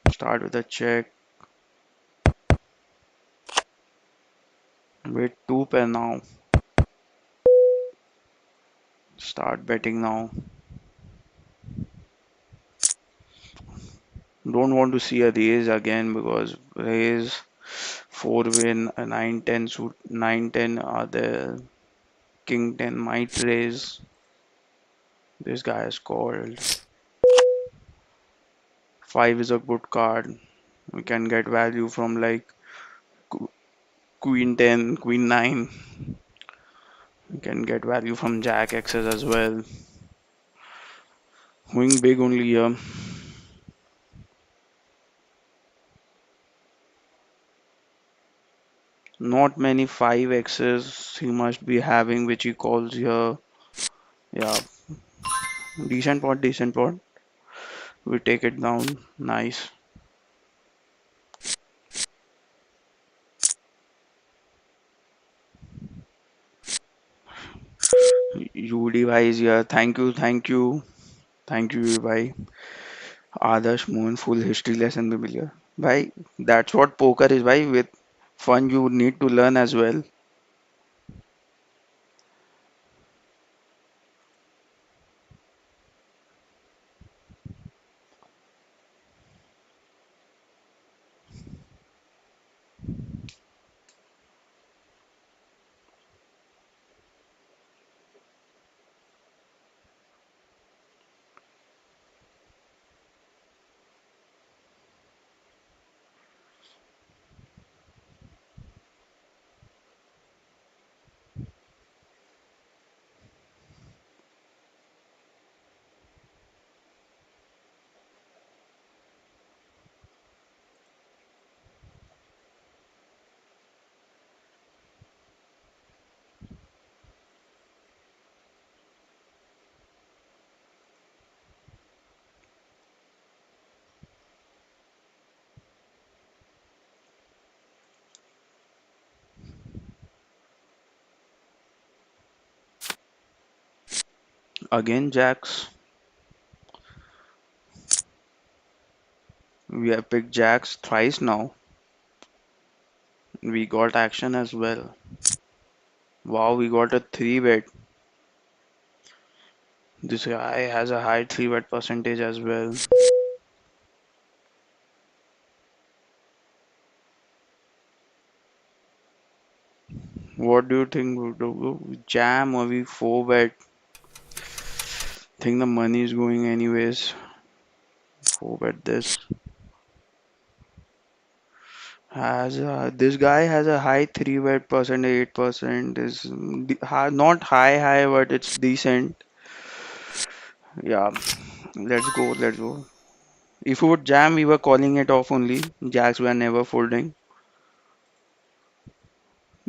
Start with a check. With 2 pair now. Start betting now. Don't want to see a raise again because raise 4 win, a 9-10 suit, 9-10 are there. King 10 might raise. This guy is called. 5 is a good card. We can get value from like Queen 10, Queen 9. We can get value from Jack X's as well. Going big only here. Not many 5X's he must be having, which he calls here. Yeah, decent pot, decent pot. We take it down. Nice. UD is here. Thank you, thank you. Thank you, bhai. Adarsh Mohan, full history lesson में मिल गया. Bhai, that's what poker is, bhai. With fun, you need to learn as well. Again, Jacks. We have picked Jacks thrice now. We got action as well. Wow, we got a 3 bet. This guy has a high 3 bet percentage as well. What do you think? We jam or we 4 bet? Think the money is going anyways. 4 bet this. This guy has a high 3 bet percent, 8% is not high, but it's decent. Yeah, let's go, let's go. If we would jam, we were calling it off only. Jacks were never folding.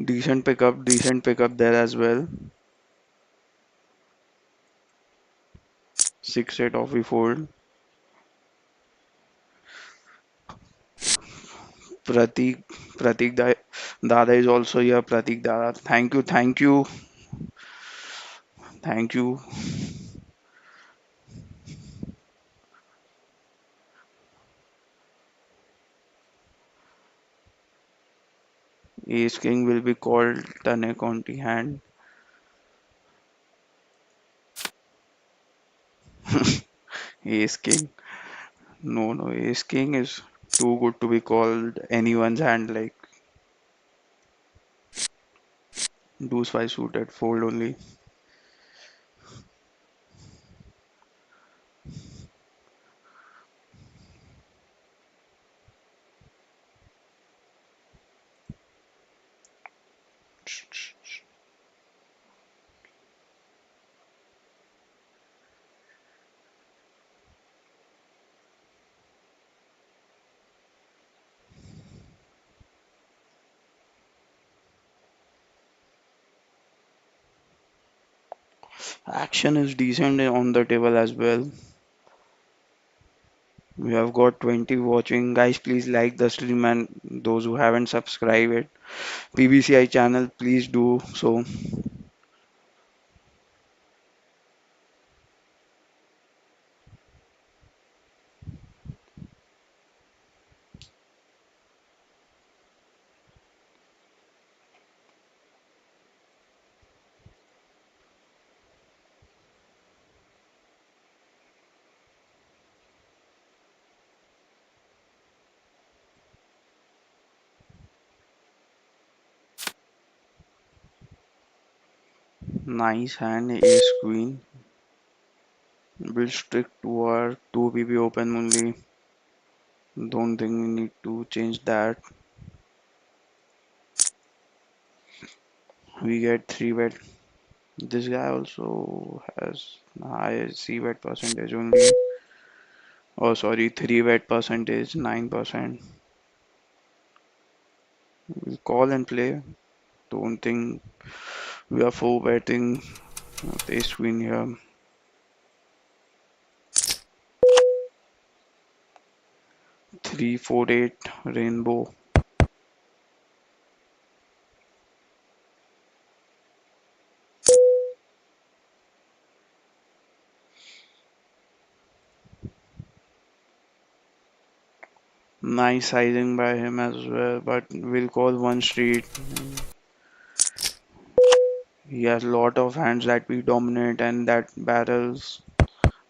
Decent pickup there as well. 6-8 off we fold. Pratik, Dada is also here. Pratik Dada, thank you. Ace King will be called Tanay County hand. Ace King. No, no, Ace King is too good to be called anyone's hand like deuce five suited fold only. Action is decent on the table as well. We have got 20 watching. Guys, please like the stream and those who haven't subscribed it. PBCI channel, please do so. Nice hand, ace queen. We'll stick to our 2 PP open only. Don't think we need to change that. We get 3 bet. This guy also has high C bet percentage only. Oh, sorry, 3 bet percentage, 9%. We call and play. Don't think we are 4 betting with ace queen here. 3 4 8 rainbow. Nice sizing by him as well, but we'll call one street. He has a lot of hands that we dominate and that barrels.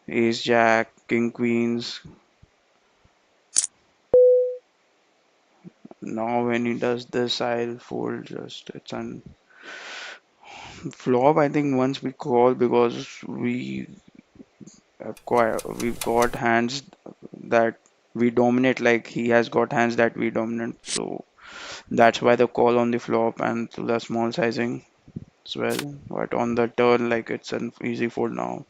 Ace jack, king queens. Now when he does this, I'll fold just. It's an flop. I think once we call because we've got hands that we dominate. Like he has got hands that we dominate. So that's why the call on the flop and to the small sizing as well. But on the turn, like it's an easy fold now.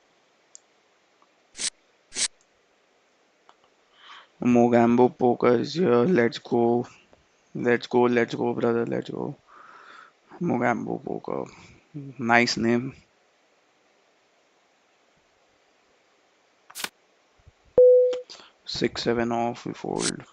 Mogambo poker is here. Let's go. Let's go. Let's go, brother. Let's go. Mogambo poker. Nice name. 6 7 off. We fold.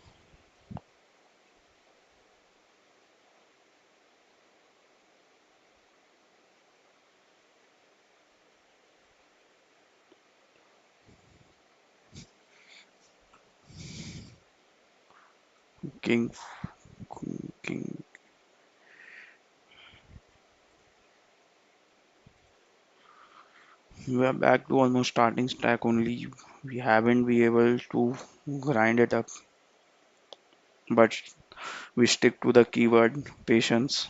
King. King. We are back to almost starting stack only. We haven't been able to grind it up, but we stick to the keyword patience.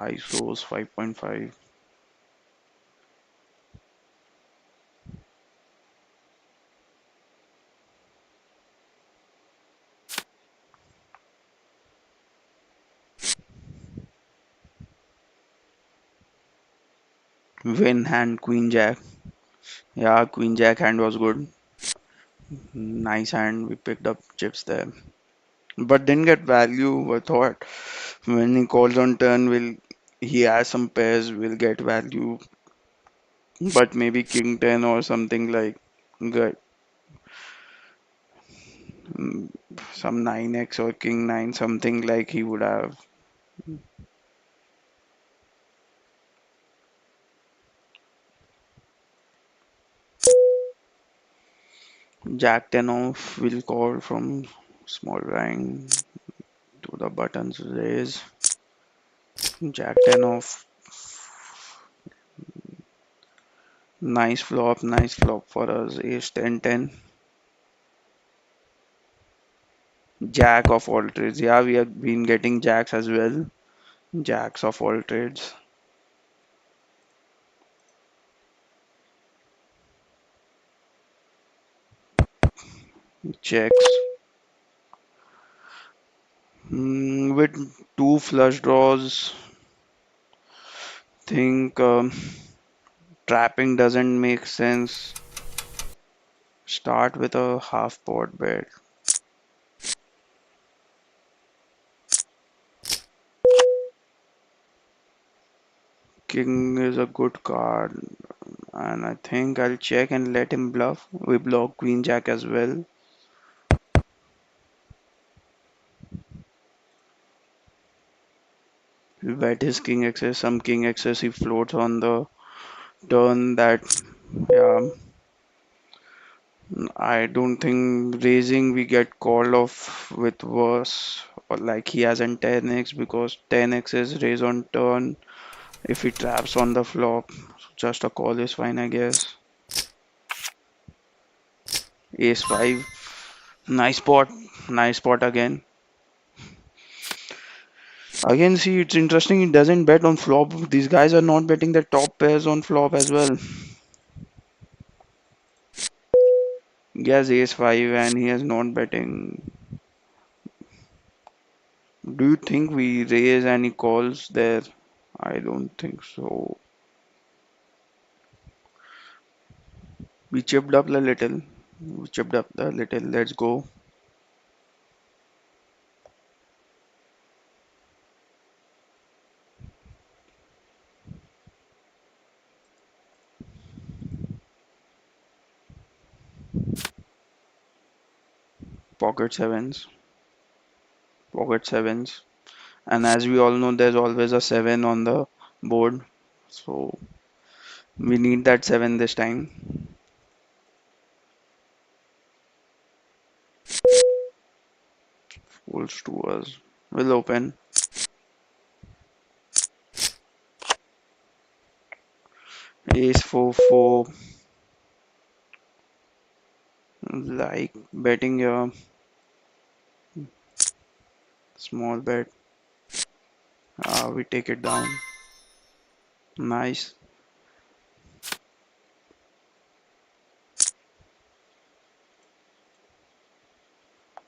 ISOs 5.5. Win hand queen jack. Yeah, queen jack hand was good. Nice hand. We picked up chips there, but didn't get value. I thought when he calls on turn, will he has some pairs will get value, but maybe king 10 or something like good. mm, some 9x or king 9, something like he would have. Jack 10 off will call from small blind to the buttons raise. Jack 10 off. Nice flop for us. Ace 10 10. Jack of all trades. Yeah, we have been getting jacks as well. Jacks of all trades. Checks. With two flush draws, think trapping doesn't make sense. Start with a half pot bet. king is a good card, and I think I'll check and let him bluff. We block queen jack as well. We bet his king excess, some king excess he floats on the turn that, yeah, I don't think raising we get called off with worse, or like he has an 10x because 10x is raise on turn if he traps on the flop. Just a call is fine, I guess. Ace 5. Nice spot. Nice spot again. Again, see, it's interesting. He doesn't bet on flop. These guys are not betting their top pairs on flop as well. He has ace 5 and he is not betting. Do you think we raise any calls there? I don't think so. We chipped up a little. We chipped up a little. Let's go. Pocket sevens. Pocket sevens. And as we all know, there's always a 7 on the board. So we need that 7 this time. Folds to us. We'll open. Ace 4 4. Like betting a small bet. We take it down. Nice.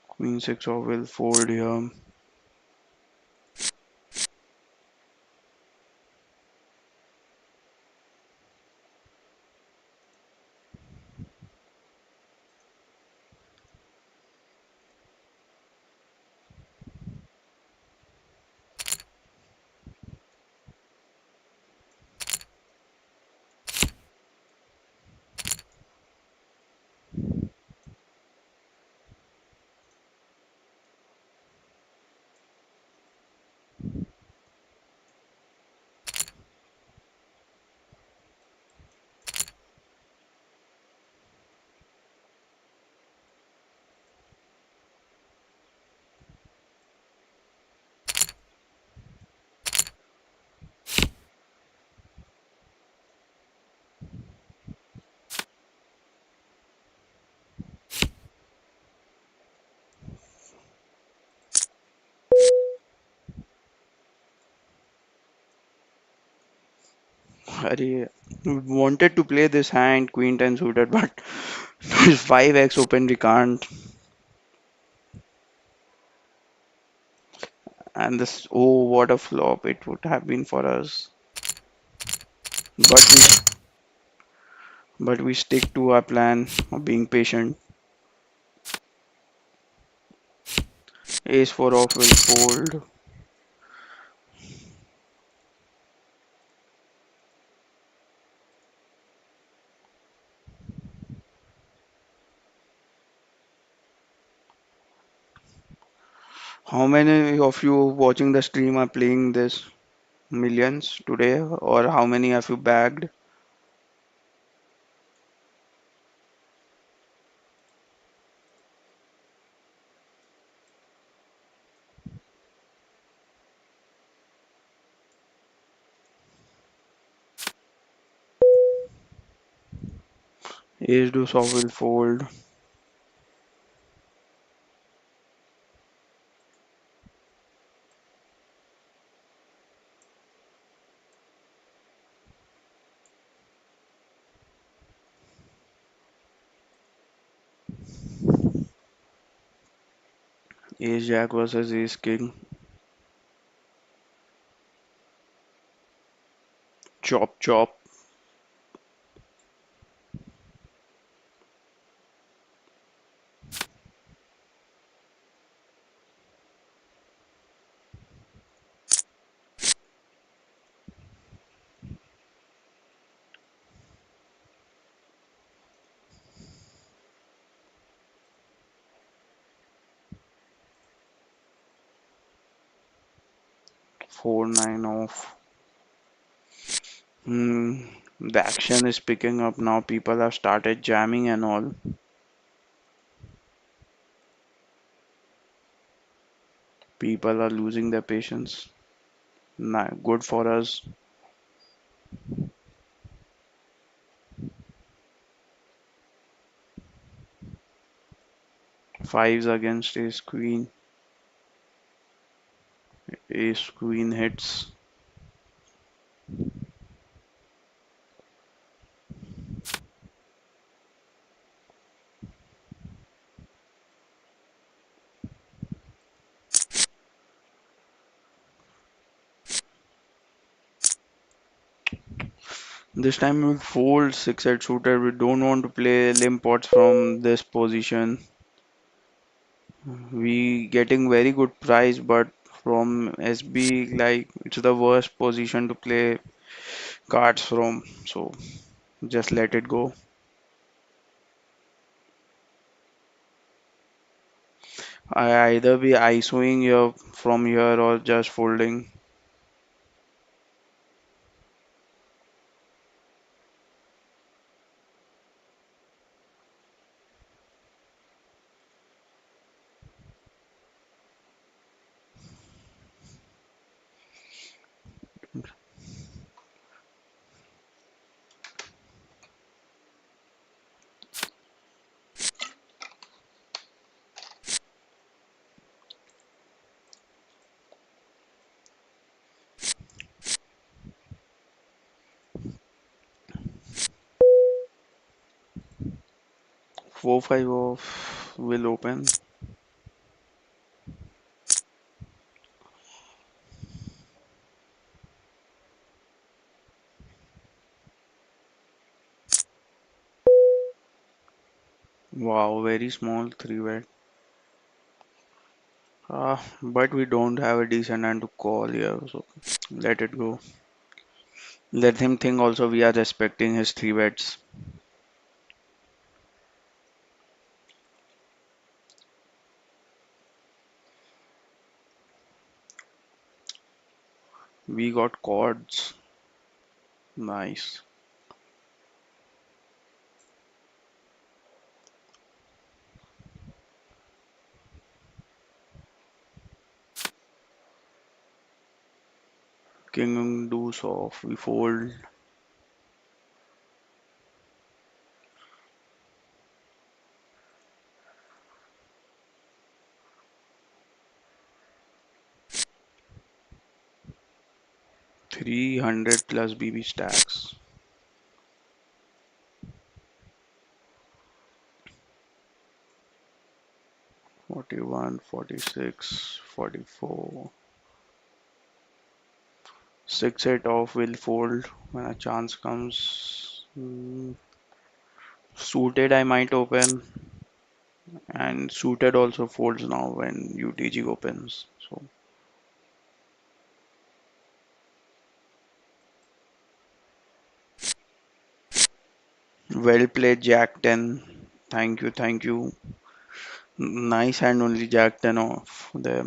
Queen 6 off will fold here. I wanted to play this hand, Queen 10 suited, but 5x open we can't. And this, oh, what a flop it would have been for us. But we stick to our plan of being patient. Ace 4 off will fold. How many of you watching the stream are playing this millions today, or how many have you bagged? Ace deuce off will fold. Ace jack versus ace king. Chop chop. 4-9 off. Hmm. The action is picking up now. People have started jamming and all. People are losing their patience. Nah, good for us. Fives against ace queen. Ace queen hits. This time we fold 6-8 suited. We don't want to play limp pots from this position. We getting very good price, but from SB, like it's the worst position to play cards from. So just let it go. I either be ISOing here from here or just folding. Four five off will open. 'Wow, very small 3 bet. But we don't have a decent hand to call here, so let it go. Let him think also we are respecting his 3 bets. We got chords. Nice. King deuce off. We fold. 300 plus BB stacks. 41, 46, 44. 6-8 off will fold when a chance comes. Suited I might open, and suited also folds now when UTG opens. So well played, Jack 10. Thank you, thank you. Nice hand, only Jack 10 off there.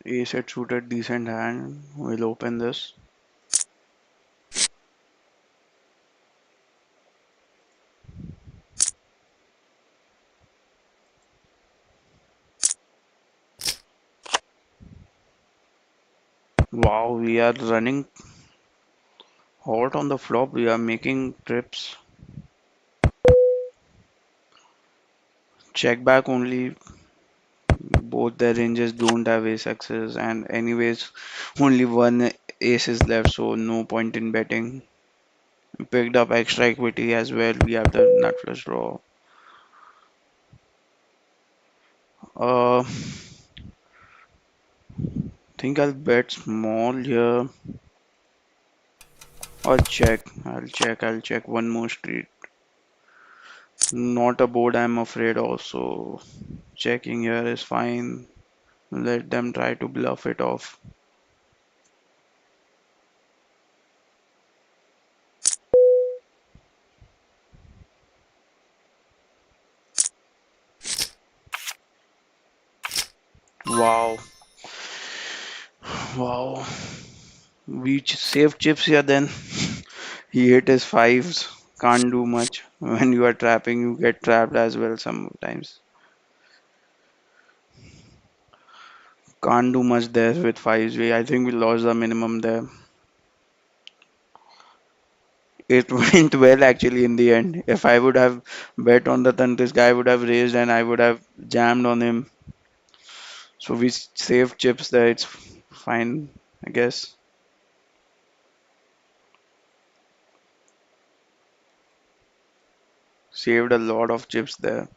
Ace 8 suited, decent hand. We'll open this. Wow, we are running hot on the flop. We are making trips. check back only. Both their ranges don't have ace X's, and anyways, only one ace is left, so no point in betting. Picked up extra equity as well. We have the nut flush draw. Uh, think I'll bet small here or check. I'll check one more street. Not a board, I'm afraid. Also, checking here is fine. Let them try to bluff it off. Wow, wow. We save chips here then. He hit his fives. Can't do much. When you are trapping, you get trapped as well sometimes. Can't do much there with fives. I think we lost the minimum there. It went well actually in the end. If I would have bet on the turn, this guy would have raised and I would have jammed on him. So we saved chips there. It's fine, I guess. Saved a lot of chips there.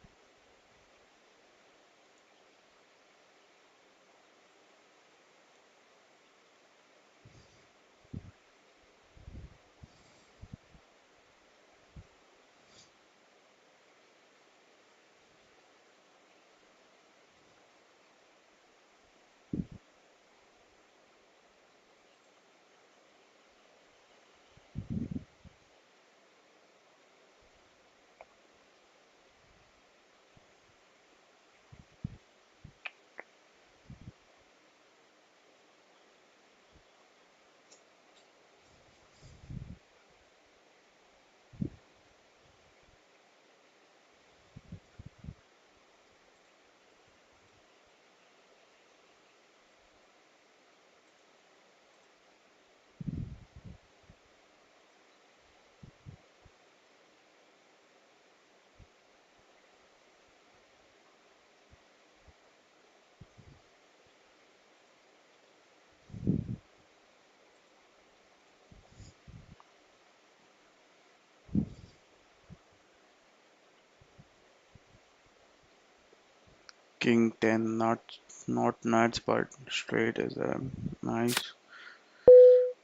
King 10, not nuts, but straight is a nice.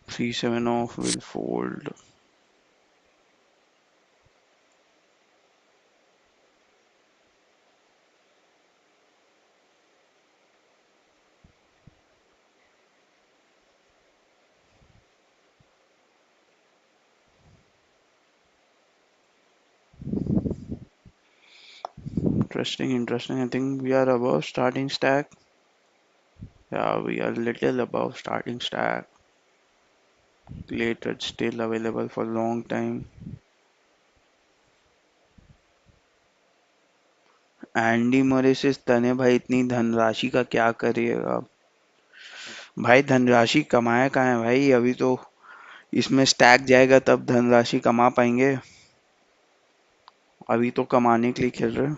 3-7 off will fold. Interesting, interesting. I think we are above starting stack. Yeah, we are little above starting stack. Later, still available for long time. Andy Morris तने भाई इतनी धनराशि का क्या करिएगा भाई धनराशि कमाया कहाँ है भाई अभी तो इसमें स्टैक जाएगा तब धनराशि कमा पाएंगे अभी तो कमाने के लिए खेल रहे हैं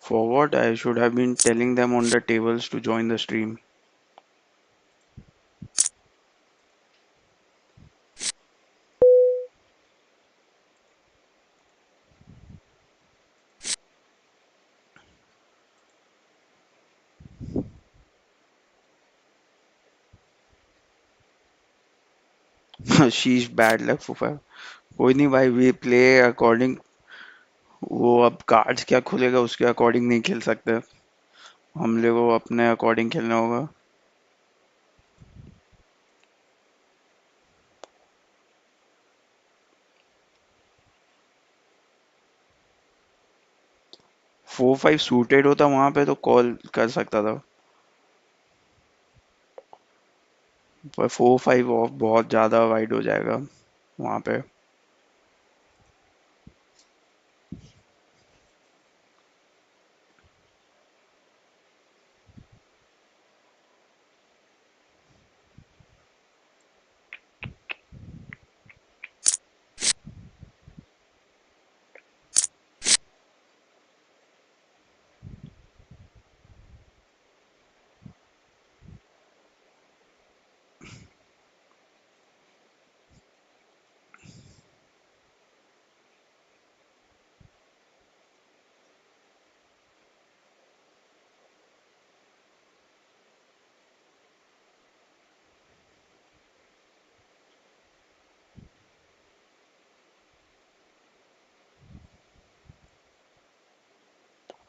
For what I should have been telling them on the tables to join the stream. She's bad luck फूफा कोई नहीं भाई वी प्ले अकॉर्डिंग वो अब कार्ड्स क्या खुलेगा उसके अकॉर्डिंग नहीं खेल सकते हम लोग को अपने अकॉर्डिंग खेलना होगा 4-5 सूटेड होता वहां पे तो कॉल कर सकता था, पर 4-5 ऑफ बहुत ज्यादा वाइड हो जाएगा वहां पे।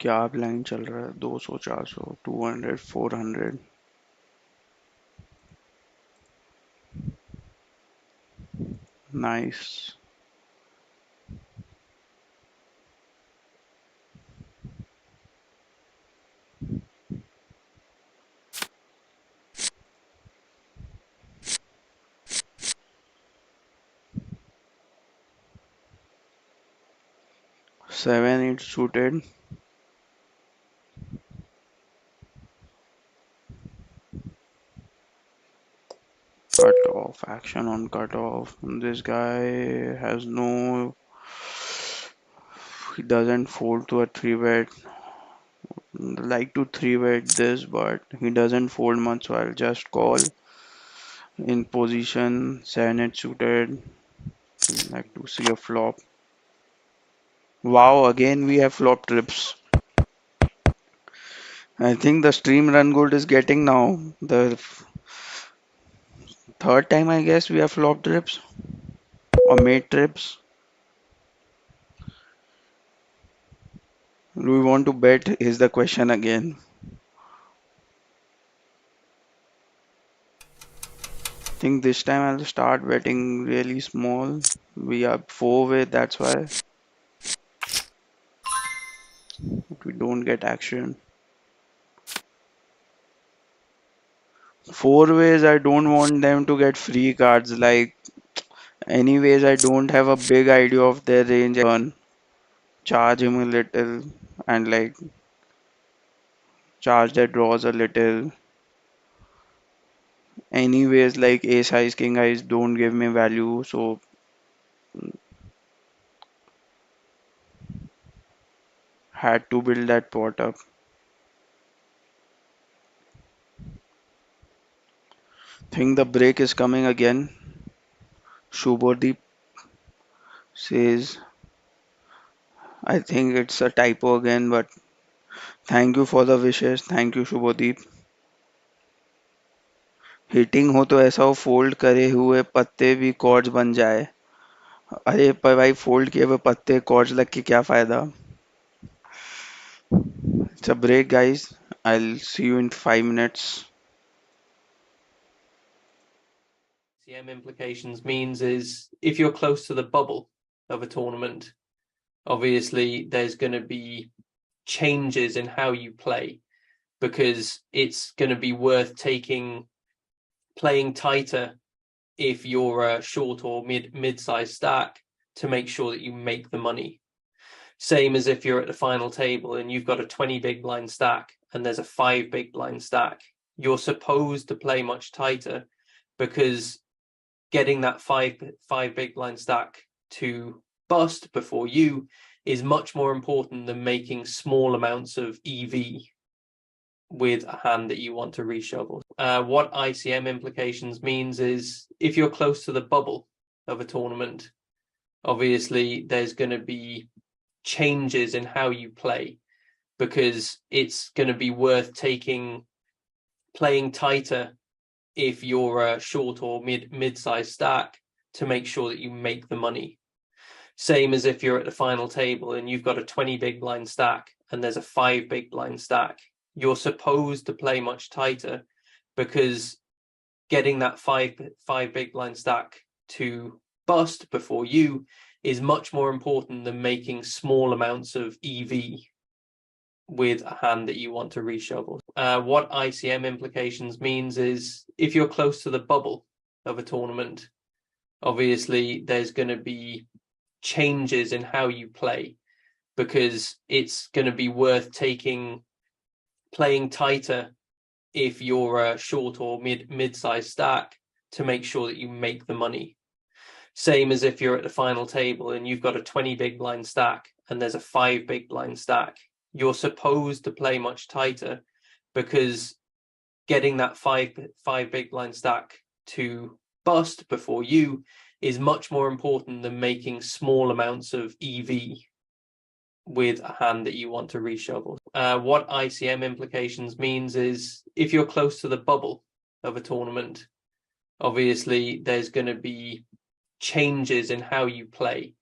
क्या लाइन चल रहा है? 200, 400, 200, 400। Nice. 7-8 suited. Cut off. Action on cut off. This guy has no. He doesn't fold to a 3-bet. Like to 3-bet this, but he doesn't fold much, so I'll just call in position. 7-8 suited. Like to see a flop. Wow, again we have flop trips. I think the stream run good is getting now. The third time I guess we have flop trips or made trips. Do we want to bet is the question again. I think this time I'll start betting really small. We are 4-way, that's why we don't get action. 4-ways, I don't want them to get free cards. Like, anyways, I don't have a big idea of their range. Burn, charge him a little, and like charge their draws a little. Anyways, like ace highs, king highs don't give me value, so had to build that pot up. Think the break is coming again. Shubhodeep says, I think it's a typo again, but thank you for the wishes. Thank you, Shubhodeep. Hitting हो तो ऐसा हो fold करे हुए पत्ते भी chords बन जाए। अरे पर भाई फोल्ड किए हुए पत्ते कॉर्ड्स लग के क्या फायदा? It's a break guys, I will see you in 5 minutes. CM implications means is if you're close to the bubble of a tournament, obviously there's going to be changes in how you play because it's going to be worth playing tighter if you're a short or mid-sized stack to make sure that you make the money. Same as if you're at the final table and you've got a 20 big blind stack and there's a 5 big blind stack. You're supposed to play much tighter because getting that five big blind stack to bust before you is much more important than making small amounts of EV with a hand that you want to reshuffle. What ICM implications means is if you're close to the bubble of a tournament, obviously there's going to be changes in how you play because it's going to be worth playing tighter if you're a short or mid-sized stack to make sure that you make the money. Same as if you're at the final table and you've got a 20 big blind stack and there's a 5 big blind stack. You're supposed to play much tighter because getting that five big blind stack to bust before you is much more important than making small amounts of EV with a hand that you want to reshuffle. What ICM implications means is if you're close to the bubble of a tournament, obviously there's going to be changes in how you play because it's going to be worth playing tighter if you're a short or mid-sized stack to make sure that you make the money. Same as if you're at the final table and you've got a 20 big blind stack and there's a 5 big blind stack. You're supposed to play much tighter because getting that five big blind stack to bust before you is much more important than making small amounts of EV with a hand that you want to reshuffle. What ICM implications means is if you're close to the bubble of a tournament, obviously there's going to be changes in how you play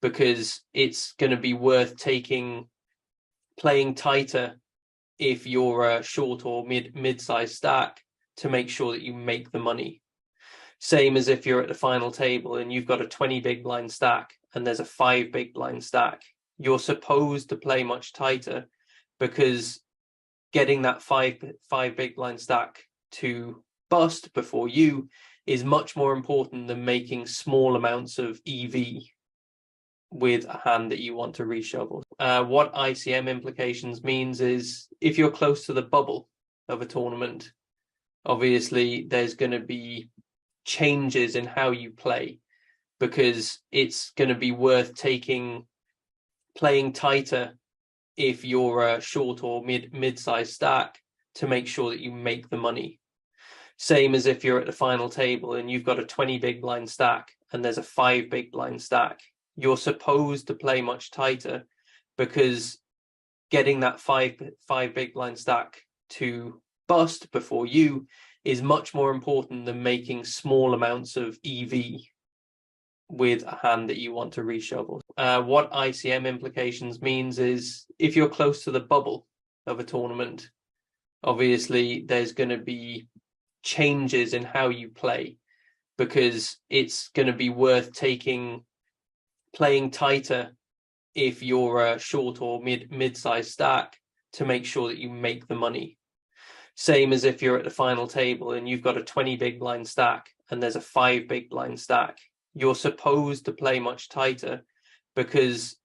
because it's going to be worth playing tighter if you're a short or mid-sized stack to make sure that you make the money. Same as if you're at the final table and you've got a 20 big blind stack and there's a 5 big blind stack. You're supposed to play much tighter because getting that five big blind stack to bust before you is much more important than making small amounts of EV with a hand that you want to reshuffle. What ICM implications means is if you're close to the bubble of a tournament, obviously there's going to be changes in how you play because it's going to be worth playing tighter if you're a short or mid-sized stack to make sure that you make the money. Same as if you're at the final table and you've got a 20 big blind stack and there's a 5 big blind stack. You're supposed to play much tighter because getting that five big blind stack to bust before you is much more important than making small amounts of EV with a hand that you want to reshuffle. What ICM implications means is if you're close to the bubble of a tournament, obviously there's going to be changes in how you play because it's going to be worth playing tighter if you're a short or mid-sized stack to make sure that you make the money. Same as if you're at the final table and you've got a 20 big blind stack and there's a 5 big blind stack. You're supposed to play much tighter because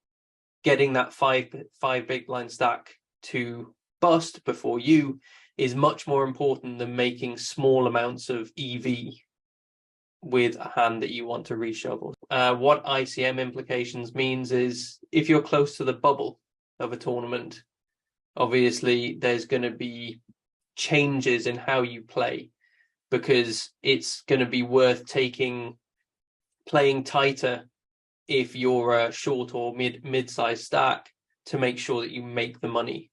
getting that five big blind stack to bust before you is much more important than making small amounts of EV with a hand that you want to reshuffle. What ICM implications means is if you're close to the bubble of a tournament, obviously there's going to be changes in how you play because it's going to be worth playing tighter if you're a short or mid-sized stack to make sure that you make the money.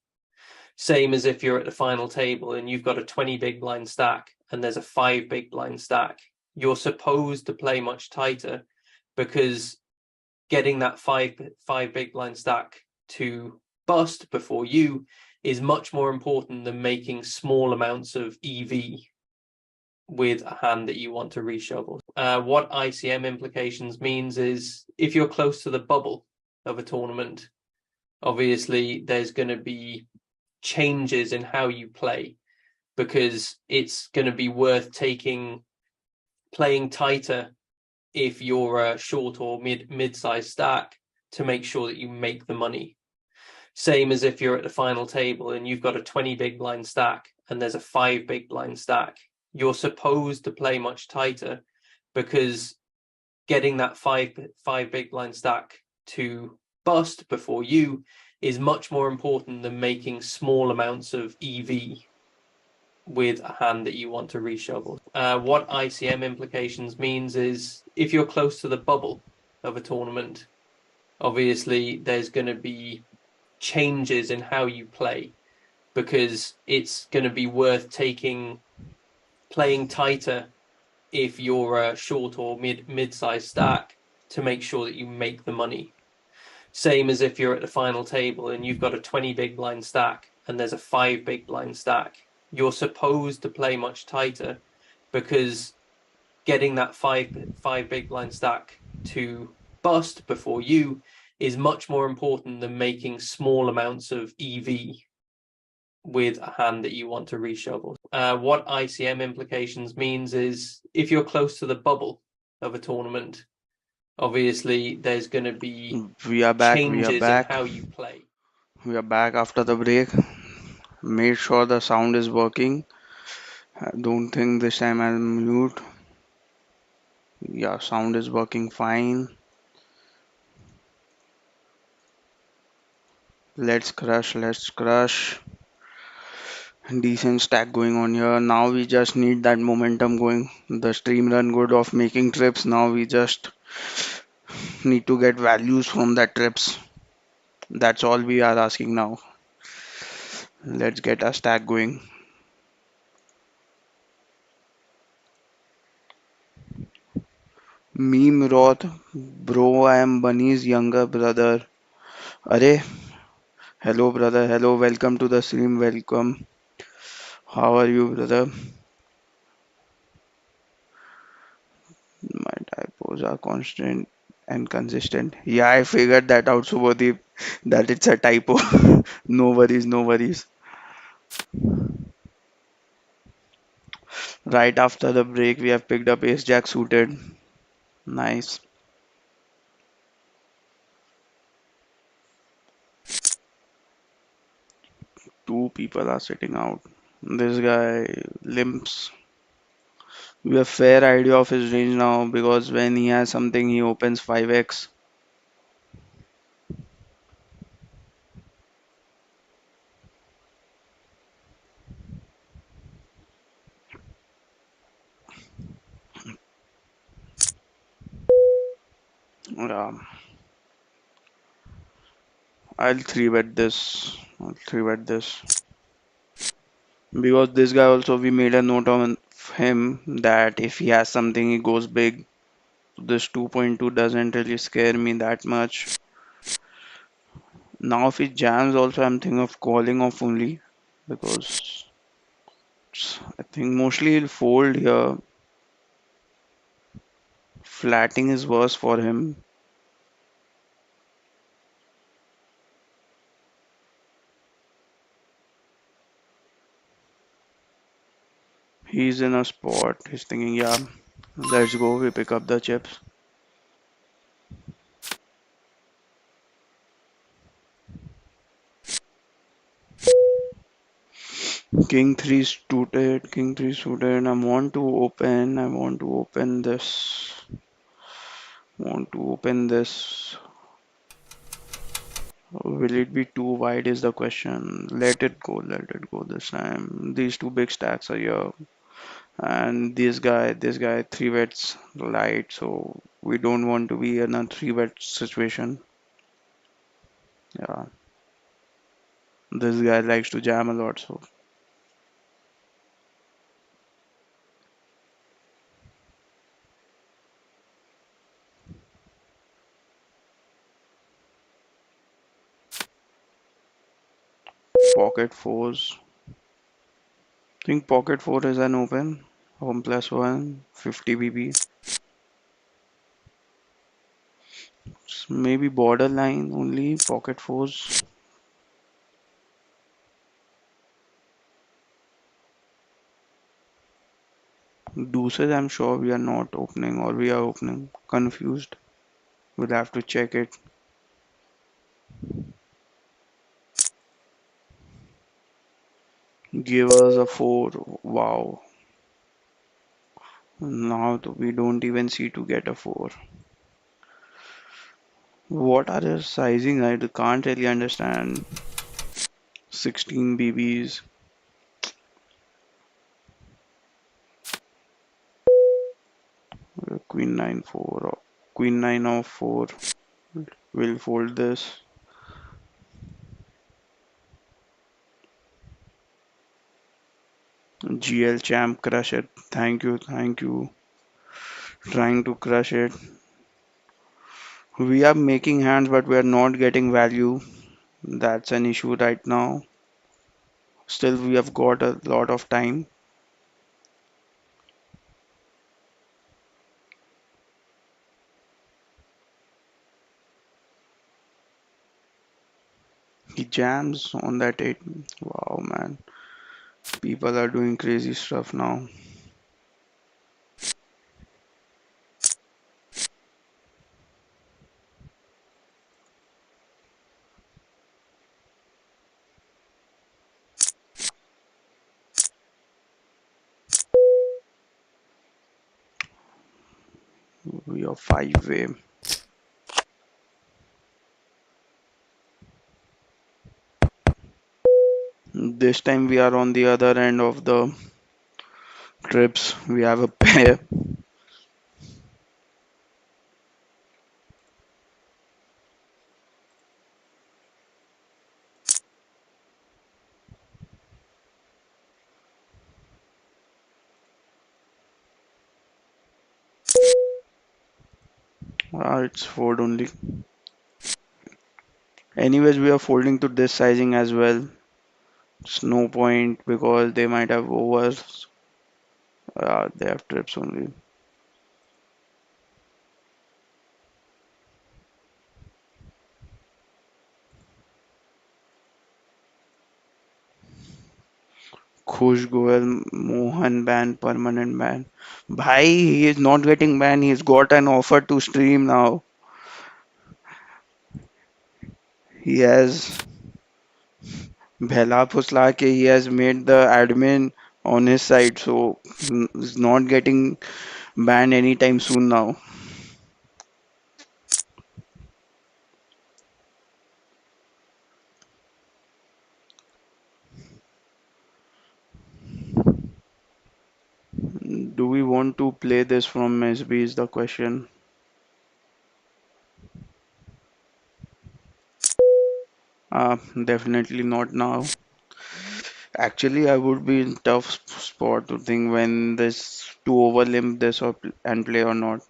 Same as if you're at the final table and you've got a 20 big blind stack and there's a 5 big blind stack. You're supposed to play much tighter because getting that five big blind stack to bust before you is much more important than making small amounts of EV with a hand that you want to reshuffle. What ICM implications means is if you're close to the bubble of a tournament, obviously there's going to be changes in how you play because it's going to be worth playing tighter if you're a short or mid-sized stack to make sure that you make the money. Same as if you're at the final table and you've got a 20 big blind stack and there's a 5 big blind stack. You're supposed to play much tighter because getting that five big blind stack to bust before you is much more important than making small amounts of EV with a hand that you want to reshuffle. What ICM implications means is if you're close to the bubble of a tournament, obviously there's going to be changes in how you play because it's going to be worth playing tighter if you're a short or mid-sized stack to make sure that you make the money. Same as if you're at the final table and you've got a 20 big blind stack and there's a 5 big blind stack. You're supposed to play much tighter because getting that five big blind stack to bust before you is much more important than making small amounts of EV with a hand that you want to reshuffle. What ICM implications means is if you're close to the bubble of a tournament, obviously there's going to be We are back. We are changes in back. how you play. We are back after the break. Made sure the sound is working. I don't think this time I'll mute. Yeah, sound is working fine. Let's crush. Let's crush. Decent stack going on here. Now we just need that momentum going. The stream run good of making trips. Now we just need to get values from that trips. That's all we are asking now. Let's get a stack going. Meme Roth, bro, I am Bunny's younger brother. Arey, hello brother, hello, welcome to the stream, welcome. How are you, brother? My typos are constant and consistent. Yeah, I figured that out, Subhadeep, that it's a typo. No worries, no worries. Right after the break, we have picked up Ace Jack suited. Nice. Two people are sitting out. This guy limps. We have fair idea of his range now because when he has something, he opens 5x. Yeah, I'll three bet this. I'll three bet this because this guy also we made a note on him that if he has something, he goes big. This 2.2 doesn't really scare me that much. Now if he jams, also I'm thinking of calling off only because I think mostly he'll fold here. Flatting is worse for him. He's in a spot. He's thinking, yeah, let's go. We pick up the chips. King 3 suited. King 3 suited. I want to open. I want to open this. Want to open this. Will it be too wide is the question. Let it go. Let it go this time. These two big stacks are here. And this guy, three bets light. So we don't want to be in a three bet situation. Yeah. This guy likes to jam a lot. So pocket fours. Think pocket four is an open. Home plus one. 50 BB. Maybe borderline only. Pocket fours. Deuces, I'm sure we are not opening or we are opening. Confused. We'll have to check it. Give us a four. Wow. Now we don't even see to get a four. What are the sizing? I can't really understand. 16 BBs. Queen 9 4. Queen 9 of 4. We'll fold this. GL champ, crush it. Thank you, thank you. Trying to crush it. We are making hands, but we are not getting value. That's an issue right now. Still, we have got a lot of time. He jams on that 8. Wow, man. People are doing crazy stuff now. We are five-way. This time we are on the other end of the trips. We have a pair. It's fold only. Anyways, we are folding to this sizing as well. It's no point because they might have overs. They have trips only. Khush Goel Mohan ban, permanent ban. Bhai, he is not getting banned. He's got an offer to stream now. He has Bhela Phusla ke he has made the admin on his side, so he's not getting banned anytime soon now. Do we want to play this from SB is the question. Definitely not now. Actually, I would be in tough spot to think when this to overlimp this and play or not.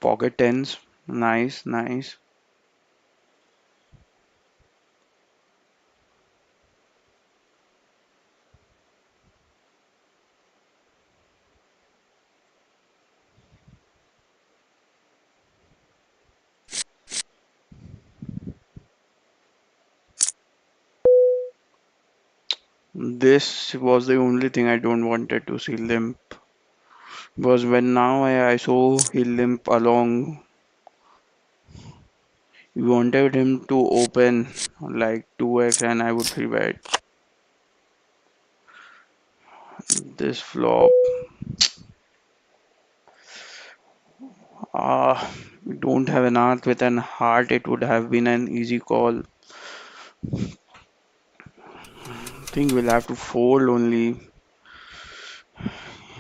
Pocket tens, nice, nice. This was the only thing I don't wanted to see limp. Was when now I saw he limp along. We wanted him to open like 2x and I would 3 bet. This flop. We don't have an heart with an heart. It would have been an easy call. I think we'll have to fold only.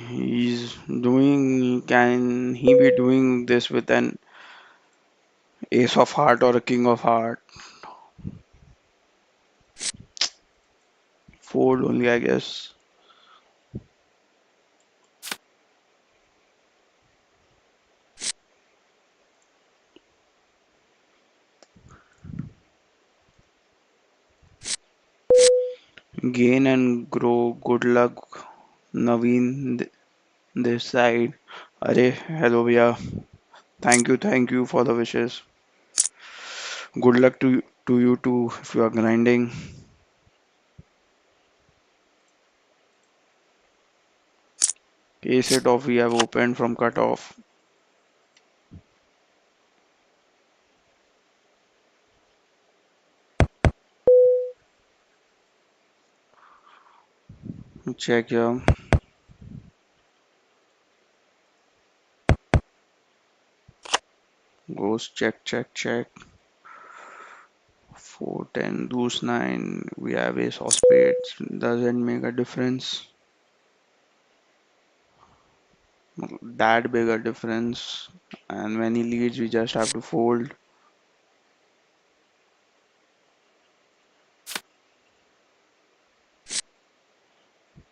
He's doing. Can he be doing this with an ace of heart or a king of heart? Fold only, I guess. Gain and grow. Good luck, Naveen. This side. Arey, hello, भैया. Thank you for the wishes. Good luck to you too if you are grinding. Ace it off we have opened from cutoff. Check here. Goes check, check, check. 4, 10, deuce 9. We have ace of spades. Doesn't make a difference. That big a difference. And when he leads, we just have to fold.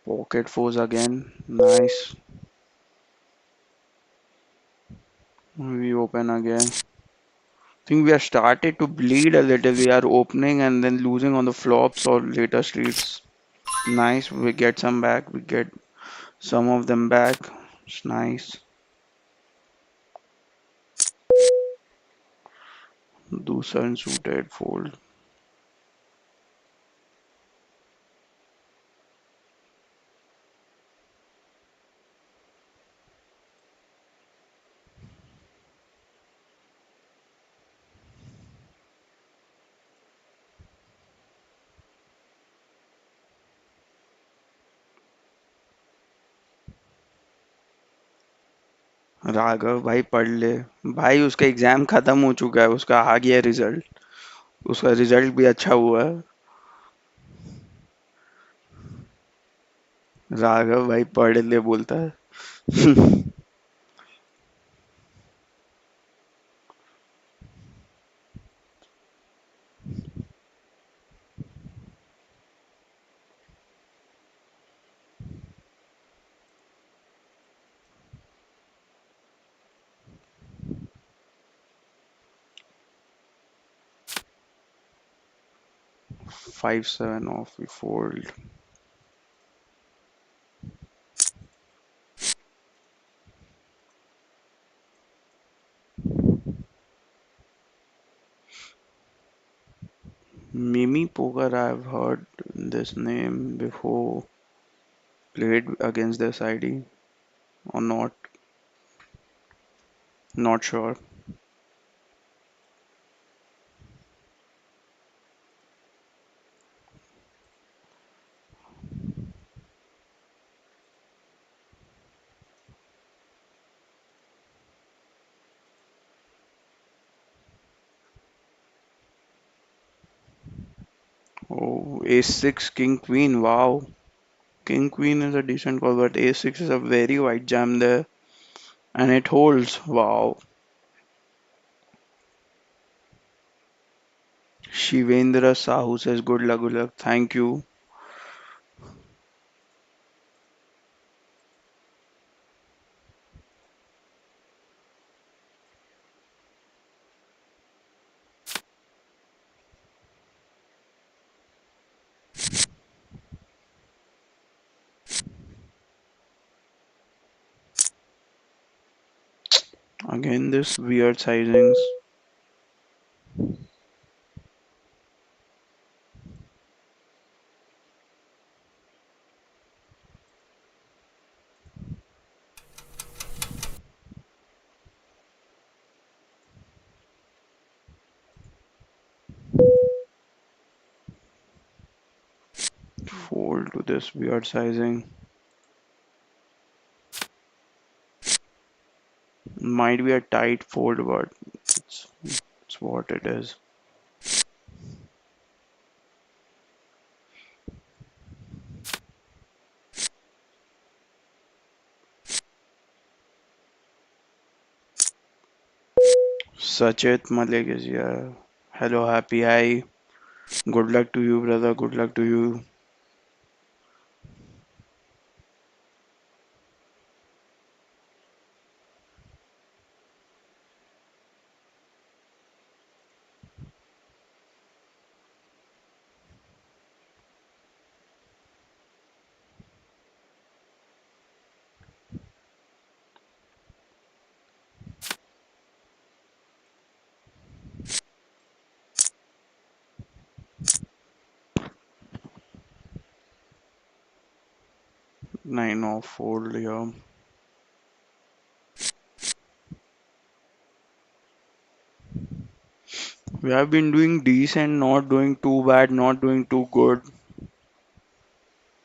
Pocket fours again. Nice. We open again. Think we are started to bleed a little. We are opening and then losing on the flops or later streets. Nice. We get some back. We get some of them back. It's nice. Deuce unsuited fold. Raghav भाई पढ़ ले। भाई उसका exam खत्म हो चुका है, उसका आ गया रिजल्ट। उसका रिजल्ट भी अच्छा हुआ है। राघव भाई पढ़ ले बोलता है। 5-7 off we fold. Mimi Poker, I've heard this name before. Played against this ID or not? Not sure. Oh, Ace 6, King Queen. Wow. King Queen is a decent call, but Ace 6 is a very wide jam there. And it holds. Wow. Shivendra Sahu says good luck, good luck. Thank you. Again, this weird sizings. Fold to this weird sizing. Might be a tight fold, but it's, it's what it is. Sachit Malik is here. Hello, happy hi. Good luck to you, brother. Good luck to you. 9 off fold here. We have been doing decent, not doing too bad, not doing too good.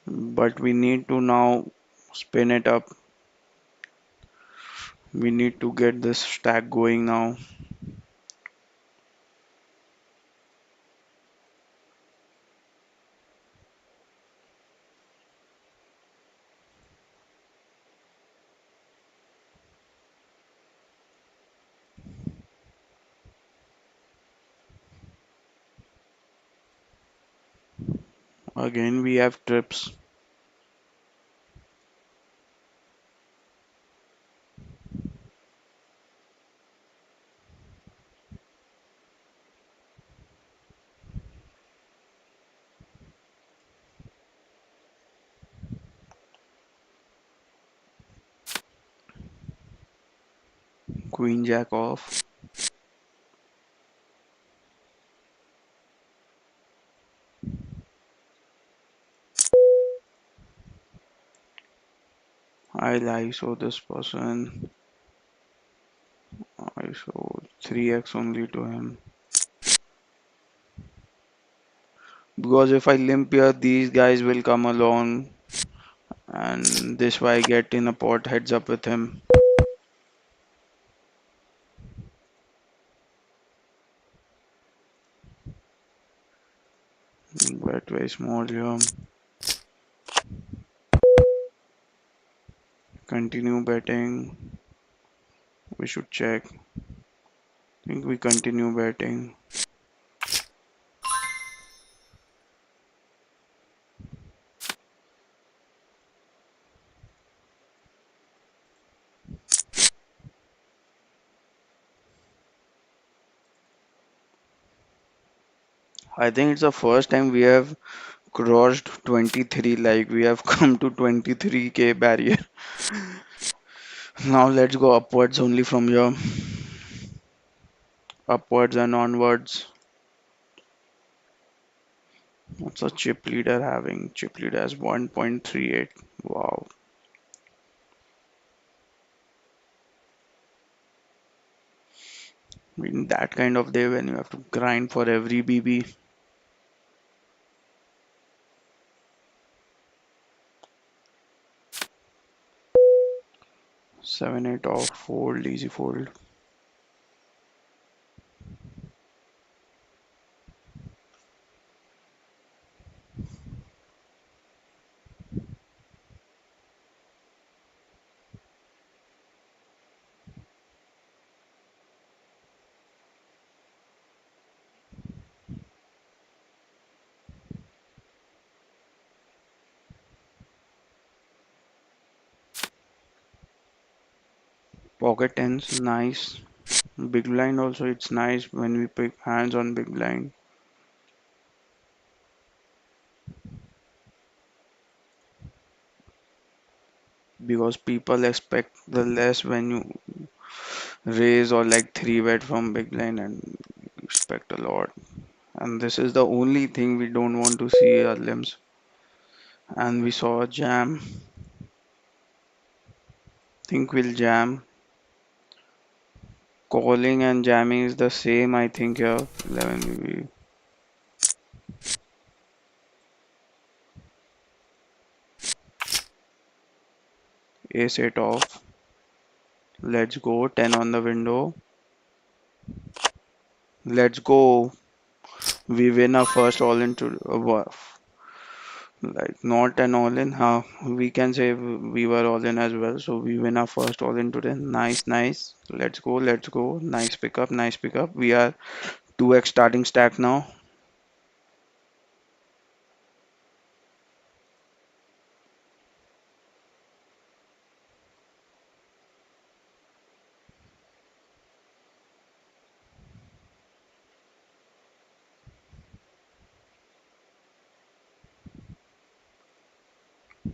But we need to now spin it up. We need to get this stack going now. Again, we have trips. Queen Jack off. I'll ISO this person. ISO 3x only to him. Because if I limp here, these guys will come along, and this why I get in a pot heads up with him. Bet very small here. Continue betting. We should check. Think we continue betting. I think it's the first time we have crossed 23, like we have come to 23k barrier. Now let's go upwards only from here. Upwards and onwards. What's a chip leader having? Chip leader has 1.38. Wow. In that kind of day when you have to grind for every BB. 7-8 off, fold, easy fold. Pocket tens, nice. Big blind also, it's nice when we pick hands on big blind. Because people expect the less when you raise or like 3 bet from big blind and expect a lot. And this is the only thing we don't want to see our limbs. And we saw a jam. Think we'll jam. Calling and jamming is the same, I think here. 11 maybe. Ace 8 off. Let's go. 10 on the window. Let's go. We win our first all into like not an all in. How we can say we were all in as well. So we win our first all in today. Nice, nice. Let's go. Let's go. Nice pickup. Nice pickup. We are 2x starting stack now.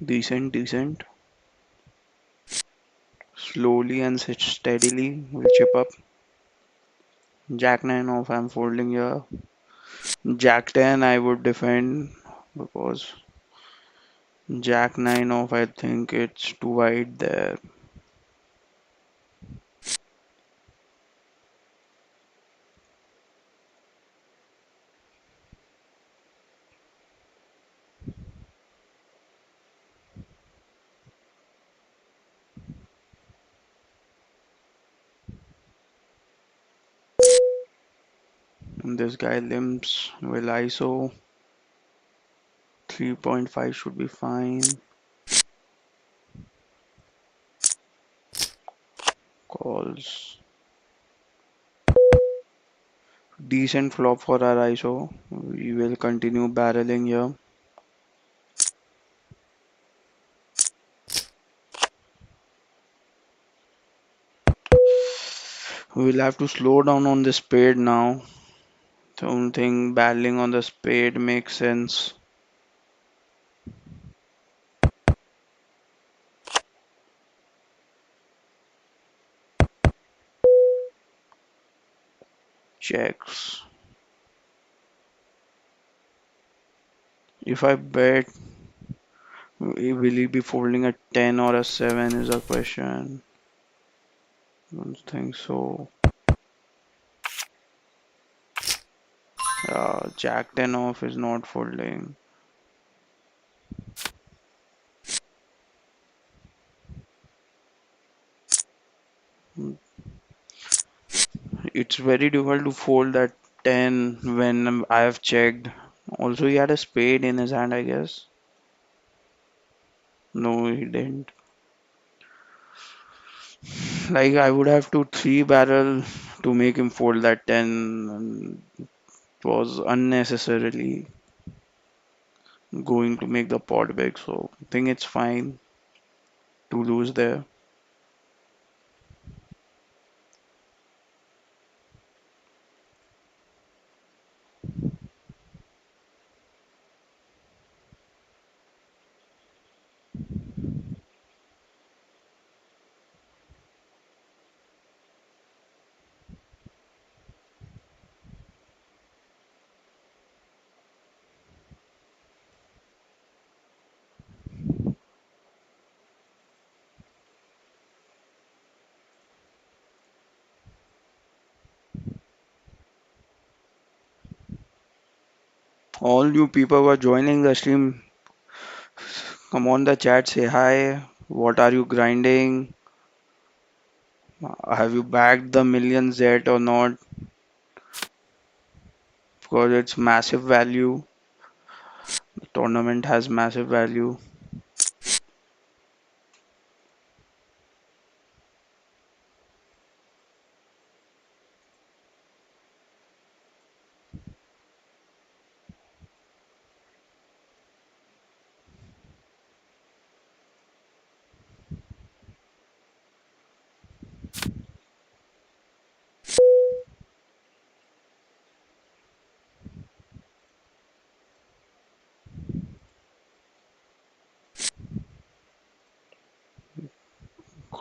Decent, decent. Slowly and steadily we'll chip up. Jack 9 off. I'm folding here. Jack 10 I would defend because Jack 9 off I think it's too wide there. And this guy limps will ISO 3.5 should be fine. Calls. Decent flop for our ISO. We will continue barreling here. We'll have to slow down on the spade now. Don't think barreling on the spade makes sense. checks. If I bet, will he be folding a 10 or a 7 is a question. Don't think so. Jack 10 off is not folding. It's very difficult to fold that 10 when I have checked. Also, he had a spade in his hand, I guess. No, he didn't. Like, I would have to three barrel to make him fold that 10. And it was unnecessarily going to make the pot big. So, I think it's fine to lose there. All you people who are joining the stream, come on the chat, say hi. What are you grinding? Have you bagged the millions yet or not? Because it's massive value. The tournament has massive value.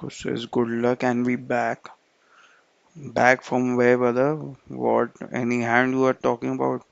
Says good luck and we back. Back from where, brother? What? Any hand you are talking about?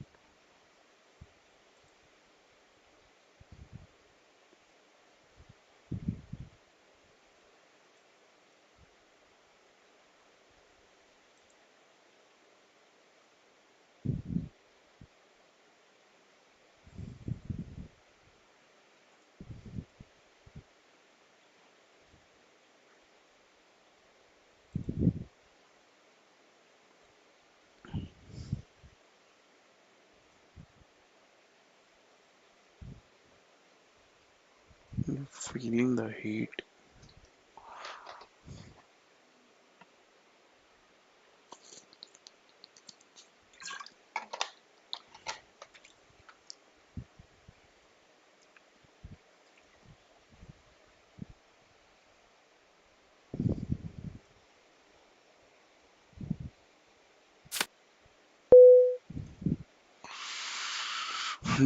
Feeling the heat.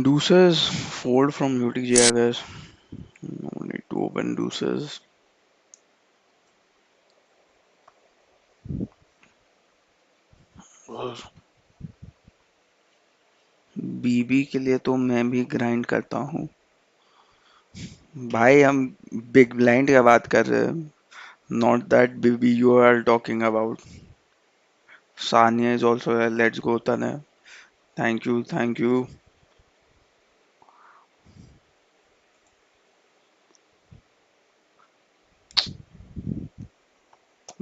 Deuces fold from UTG, I guess. No need to open deuces. बीबी के लिए तो मैं भी grind करता हूँ भाई हम big blind का बात कर रहे हैं नॉट दैट बीबी you are talking about Sania is also let's go तने thank you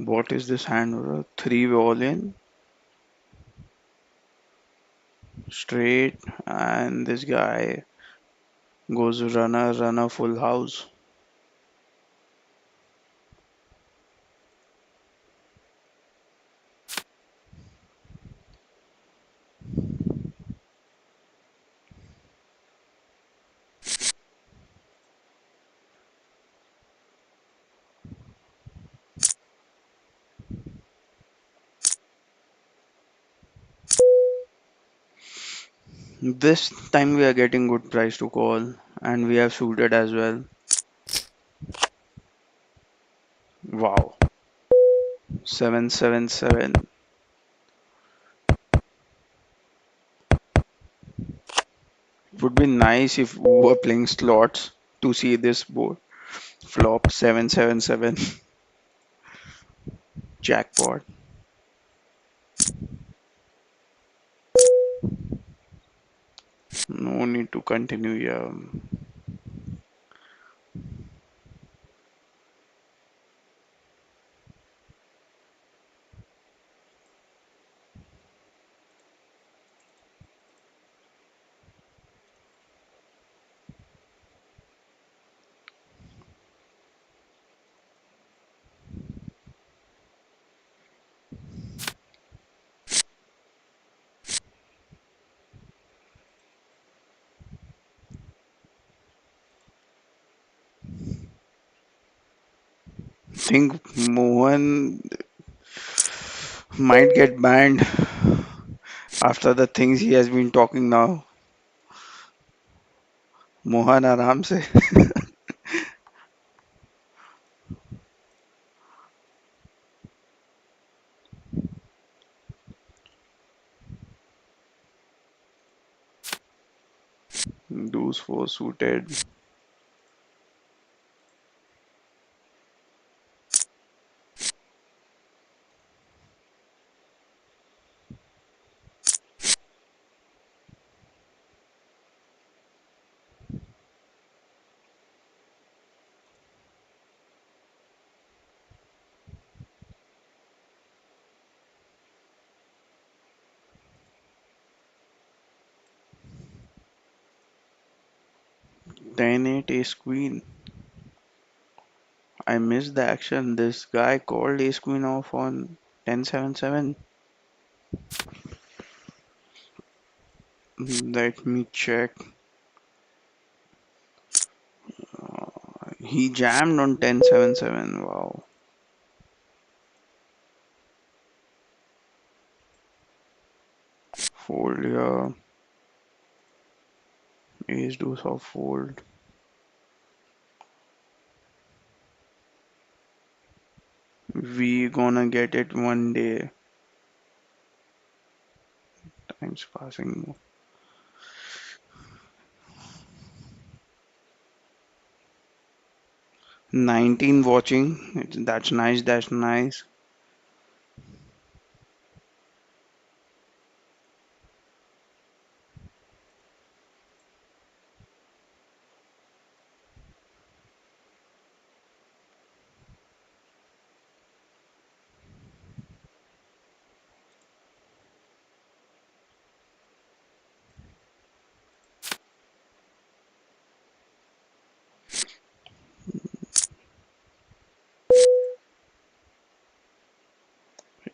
what is this hand three all in straight and this guy goes runner full house. This time we are getting good price to call and we have suited as well. Wow, 777. would be nice if we were playing slots to see this board flop 777 jackpot. No need to continue here. Think Mohan might get banned after the things he has been talking now. Mohan आराम से deuce four suited. Ten eight ace queen. I missed the action. This guy called ace queen off on 1077. Let me check. He jammed on 1077. Wow. Fold here. Ace deuce off fold. We gonna get it one day. Time's passing. 19 watching. That's nice. That's nice.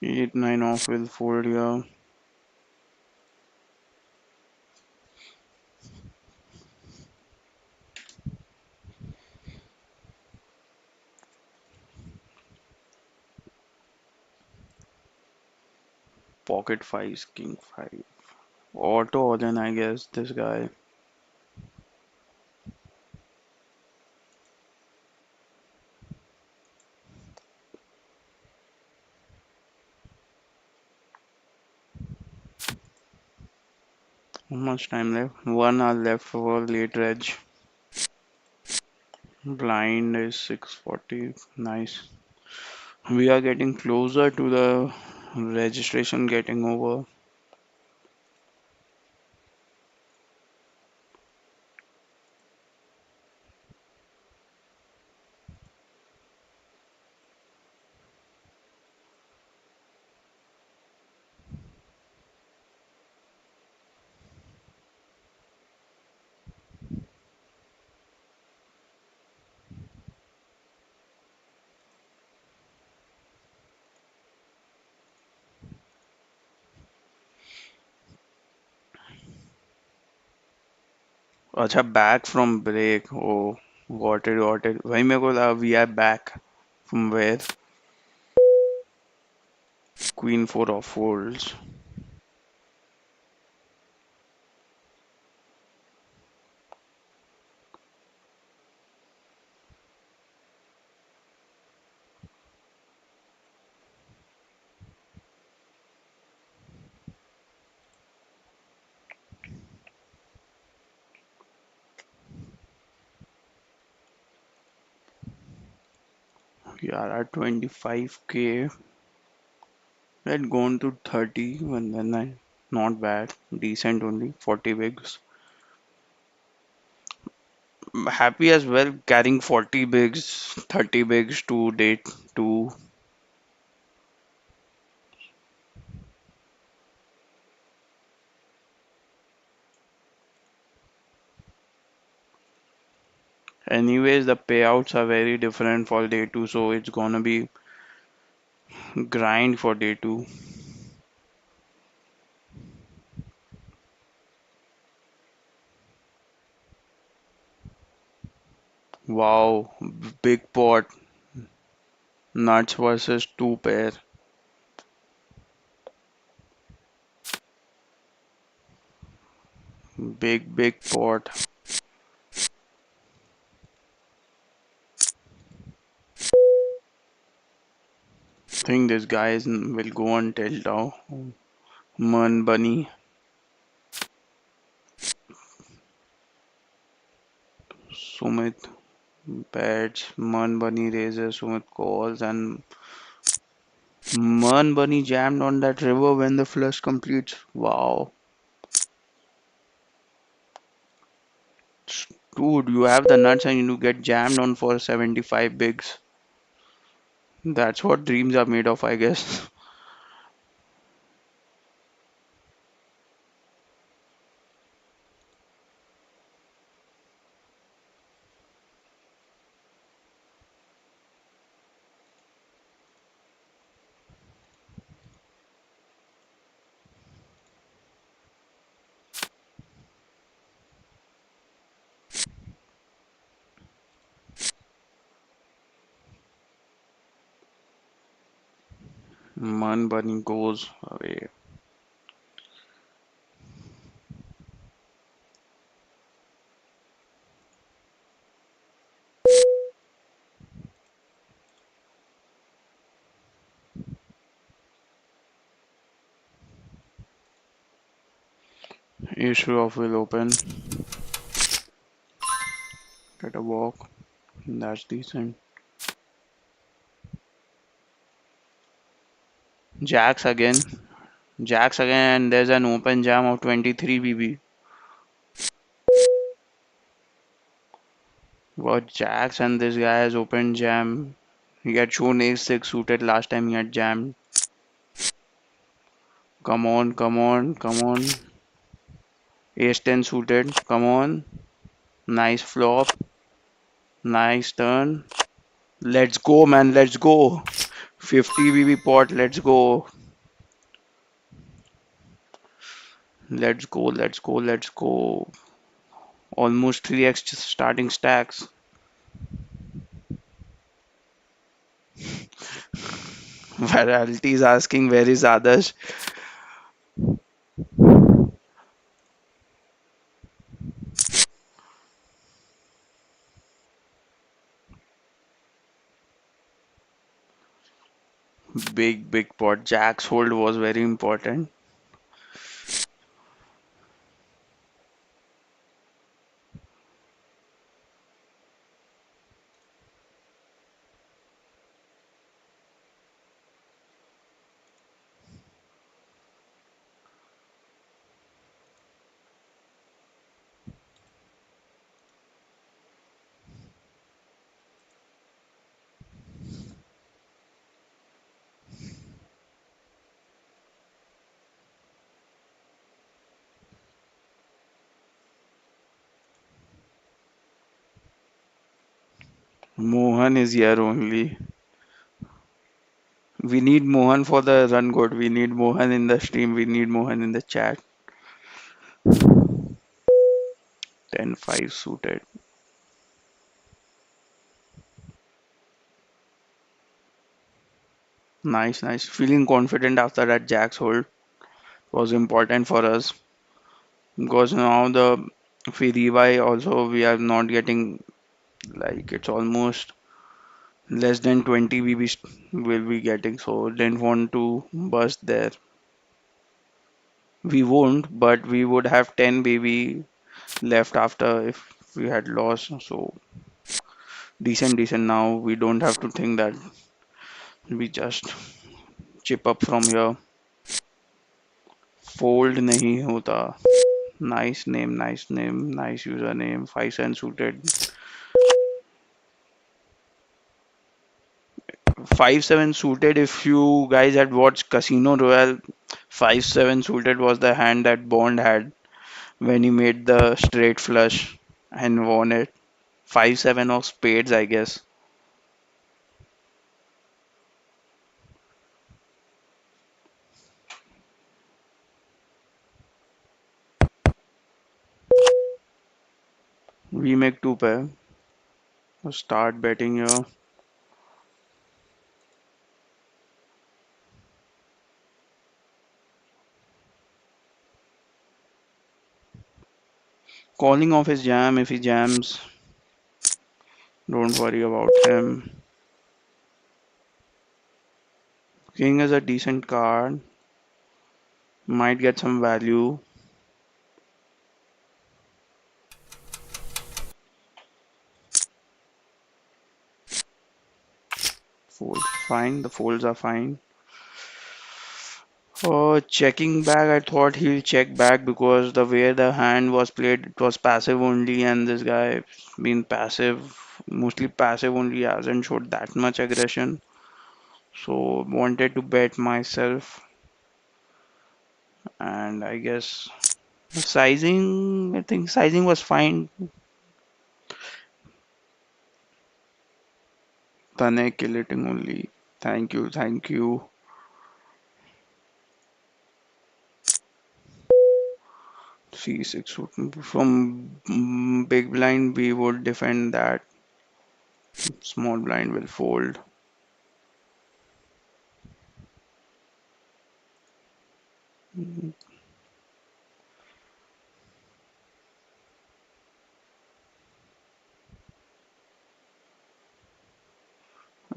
Eight nine off will fold here. Pocket fives, king five. Auto then I guess this guy. How much time left? 1 hour left for late reg. Blind is 640. Nice. We are getting closer to the registration getting over. अच्छा back from break. Oh, got it. वही मेरे को लगा we are back from where queen four of folds. We are at 25k. Let's go on to 30 and then not bad. Decent only. 40 bigs. Happy as well carrying 40 bigs, 30 bigs to date to. Anyways, the payouts are very different for day 2, so it's gonna be grind for day 2. Wow, big pot. Nuts versus two pair. Big pot. Think this guy will go on tilt now. Man Bunny. Sumit bets. Man Bunny raises. Sumit calls and Man Bunny jammed on that river when the flush completes. Wow. Dude, you have the nuts and you get jammed on for 75 bigs. That's what dreams are made of, I guess. Man Bunny goes away. Issue of will open. Get a walk. That's decent. Jacks again. Jacks again. There's an open jam of 23 BB. What Jacks and this guy has open jam. He had shown ace 6 suited last time he had jammed. Come on, come on, come on. Ace 10 suited. Come on. Nice flop. Nice turn. Let's go, man. Let's go. 50 BB pot. Let's go. Let's go. Let's go. Let's go. Almost 3x starting stacks. Virality is asking where is others. Big pot. Jack's hold was very important. Mohan is here only. We need Mohan for the run good. We need Mohan in the stream. We need Mohan in the chat. 10-5 suited. Nice, nice. Feeling confident after that Jack's hold was important for us because now the if we rebuy also we are not getting like it's almost less than 20 BB will be getting, so didn't want to bust there. We won't, but we would have 10 BB left after if we had lost. So decent now. We don't have to think that we just chip up from here. Fold नहीं होता. Nice name, nice username. 5-7 suited. 5-7 suited. If you guys had watched Casino Royale, 5-7 suited was the hand that Bond had when he made the straight flush and won it. 5-7 of spades, I guess. We make two pair. Start betting here. Calling off his jam. If he jams, don't worry about him. King is a decent card. Might get some value. Fold. Fine. The folds are fine. Oh, checking back. I thought he'll check back because the way the hand was played, it was passive only, and this guy been passive, mostly passive only, hasn't showed that much aggression. So wanted to bet myself, and I guess sizing. I think sizing was fine. Tanay killing only. Thank you, thank you. C6 from big blind, we would defend that. Small blind will fold. We'll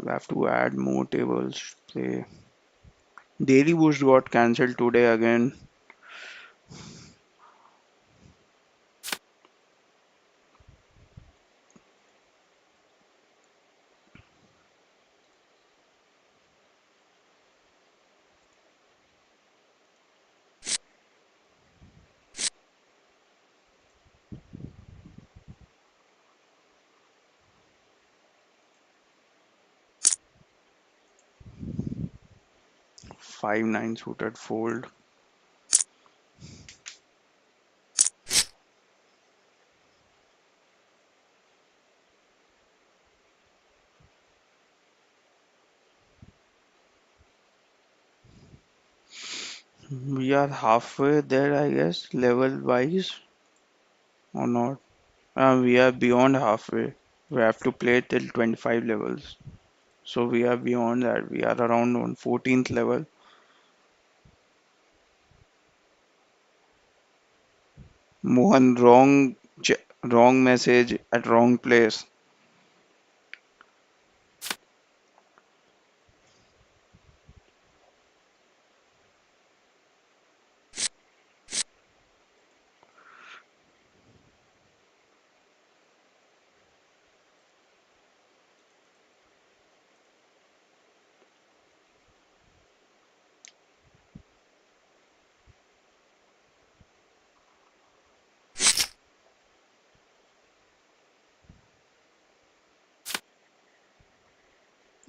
have to add more tables. Play. Daily boost got cancelled today again. 5-9 suited fold. We are halfway there, I guess, level wise, or not? We are beyond halfway. We have to play till 25 levels. So we are beyond that. We are around on 14th level. Mohan, wrong message at wrong place.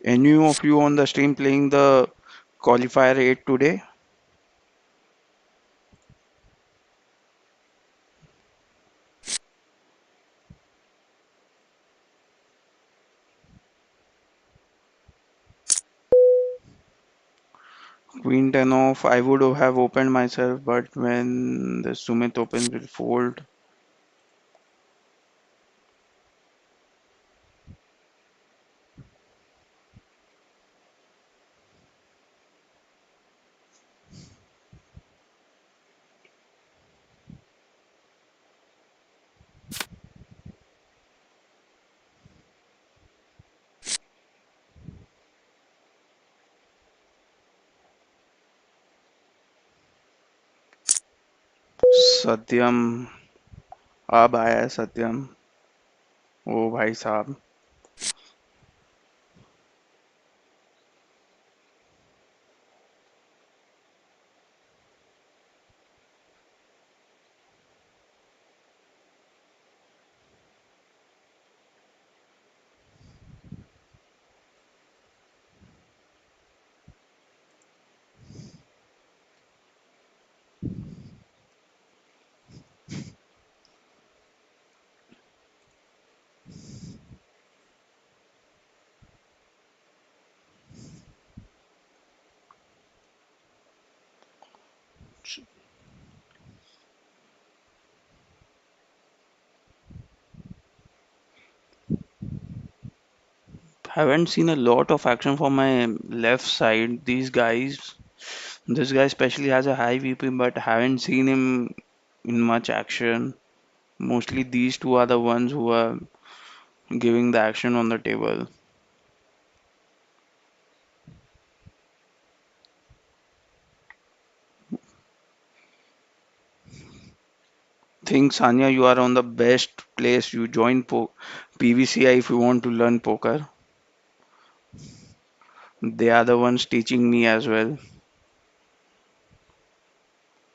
Any of you on the stream playing the qualifier 8 today? Queen 10 off. I would have opened myself, but when the Sumit opens, will fold. सत्यम अब आया है सत्यम ओ भाई साहब Haven't seen a lot of action from my left side. These guys, this guy especially has a high VP, but haven't seen him in much action. Mostly these two are the ones who are giving the action on the table. Think Sanya, you are on the best place. You join PVCI if you want to learn poker. They are the ones teaching me as well.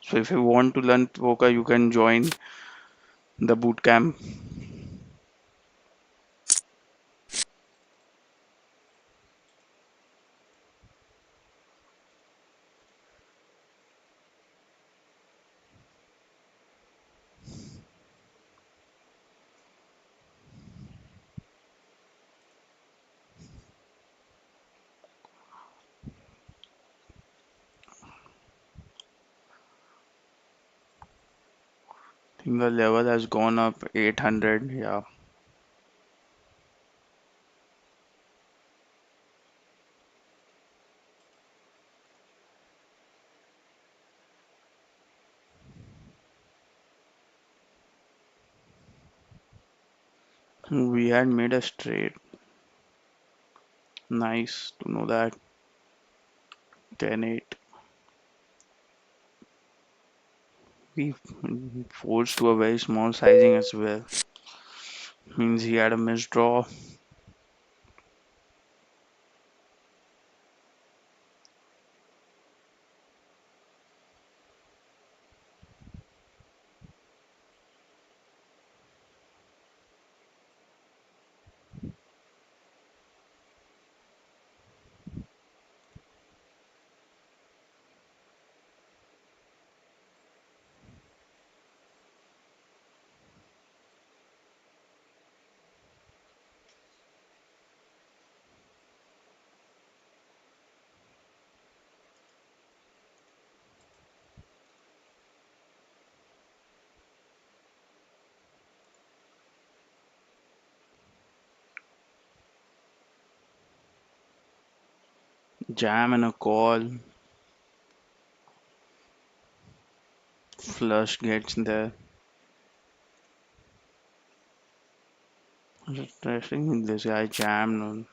So if you want to learn poker, you can join the boot camp. I think the level has gone up 800. Yeah, we had made a straight. Nice to know that. 10-8. We forced to a very small sizing as well. Means he had a missed draw. Jam and a call. Flush gets there. Interesting. This guy jammed.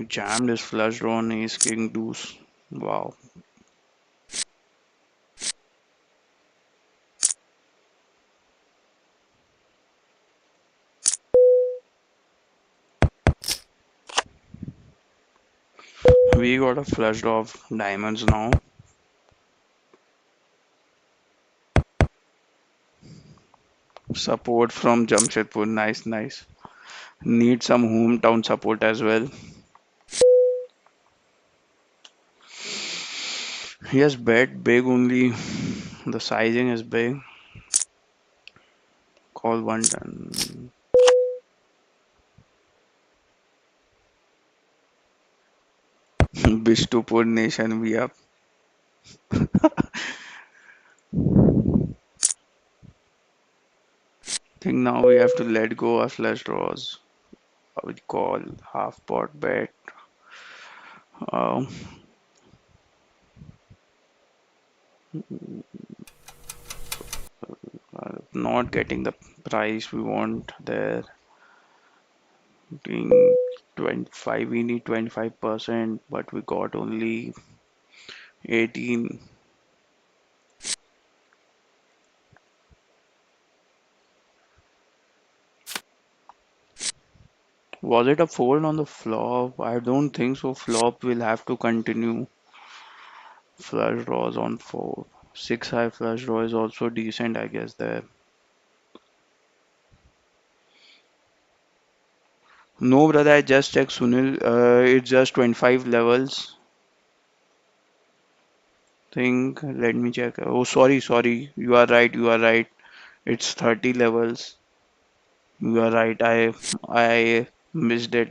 Jammed his flush draw on ace king deuce. Wow. We got a flush draw of diamonds now. Support from Jamshedpur. Nice, nice. Need some hometown support as well. He has bet big only. The sizing is big. Call one done. Bishtupur Nation, we up. Think now we have to let go of flush draws. I would call half pot bet. Um, not getting the price we want there. Being 25, we need 25%, but we got only 18. Was it a fold on the flop? I don't think so. Flop will have to continue. Flush draws on 4. 6 high flush draw is also decent, I guess, there. No, brother, I just checked Sunil. It's just 25 levels. Think, let me check. Oh, sorry, sorry. You are right, you are right. It's 30 levels. You are right. I missed it.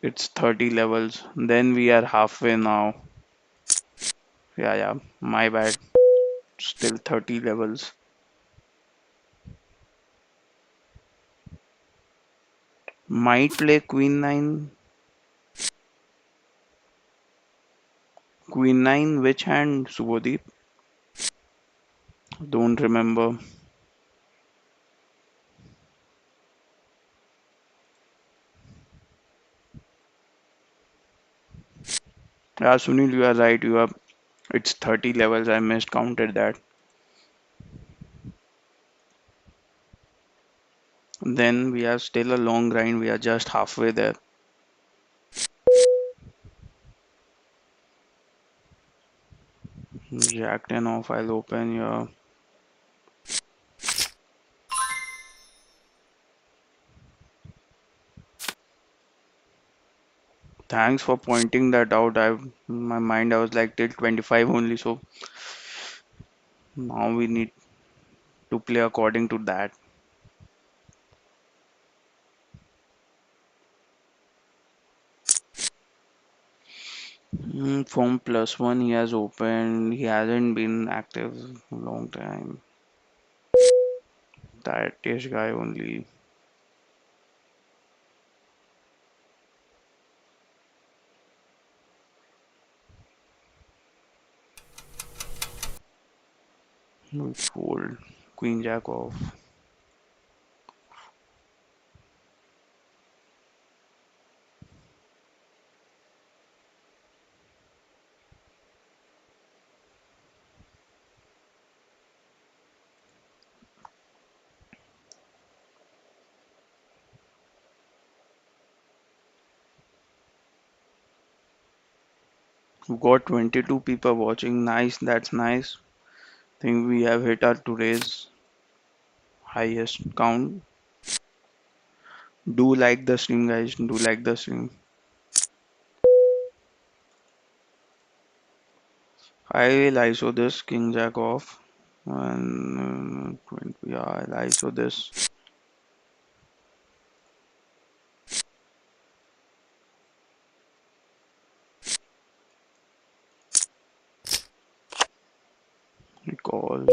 It's 30 levels. Then we are halfway now. Yeah, yeah. My bad. Still 30 levels. Might play queen 9. Queen 9, which hand, Subodhip? Don't remember. Yeah, Sunil, you are right. You are. It's 30 levels. I missed counted that. Then we are still a long grind. We are just halfway there. Jack 10 off. I'll open your. Thanks for pointing that out. In my mind, I was like till 25 only. So now we need to play according to that. From plus one, he has opened. He hasn't been active a long time. That is guy only. We fold. Queen Jack off. We've got 22 people watching. Nice. That's nice. Think we have hit our today's highest count. Do like the stream, guys. Do like the stream. I will ISO this King Jack off. And 20, yeah, I'll ISO this. He calls.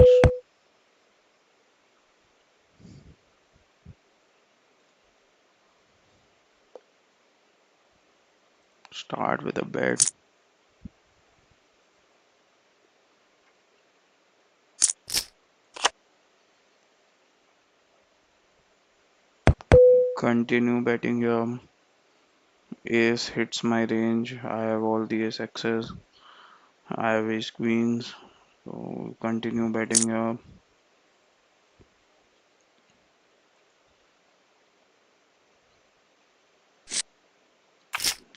Start with a bet. Continue betting here. Ace hits my range. I have all the ace X's. I have ace queens. So continue betting here.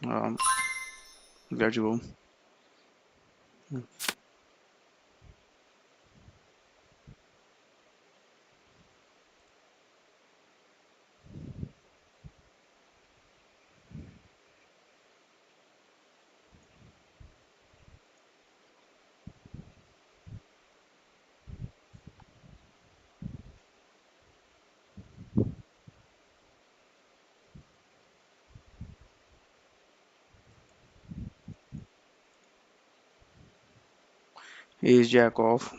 Um, let's go. Ace Jack off.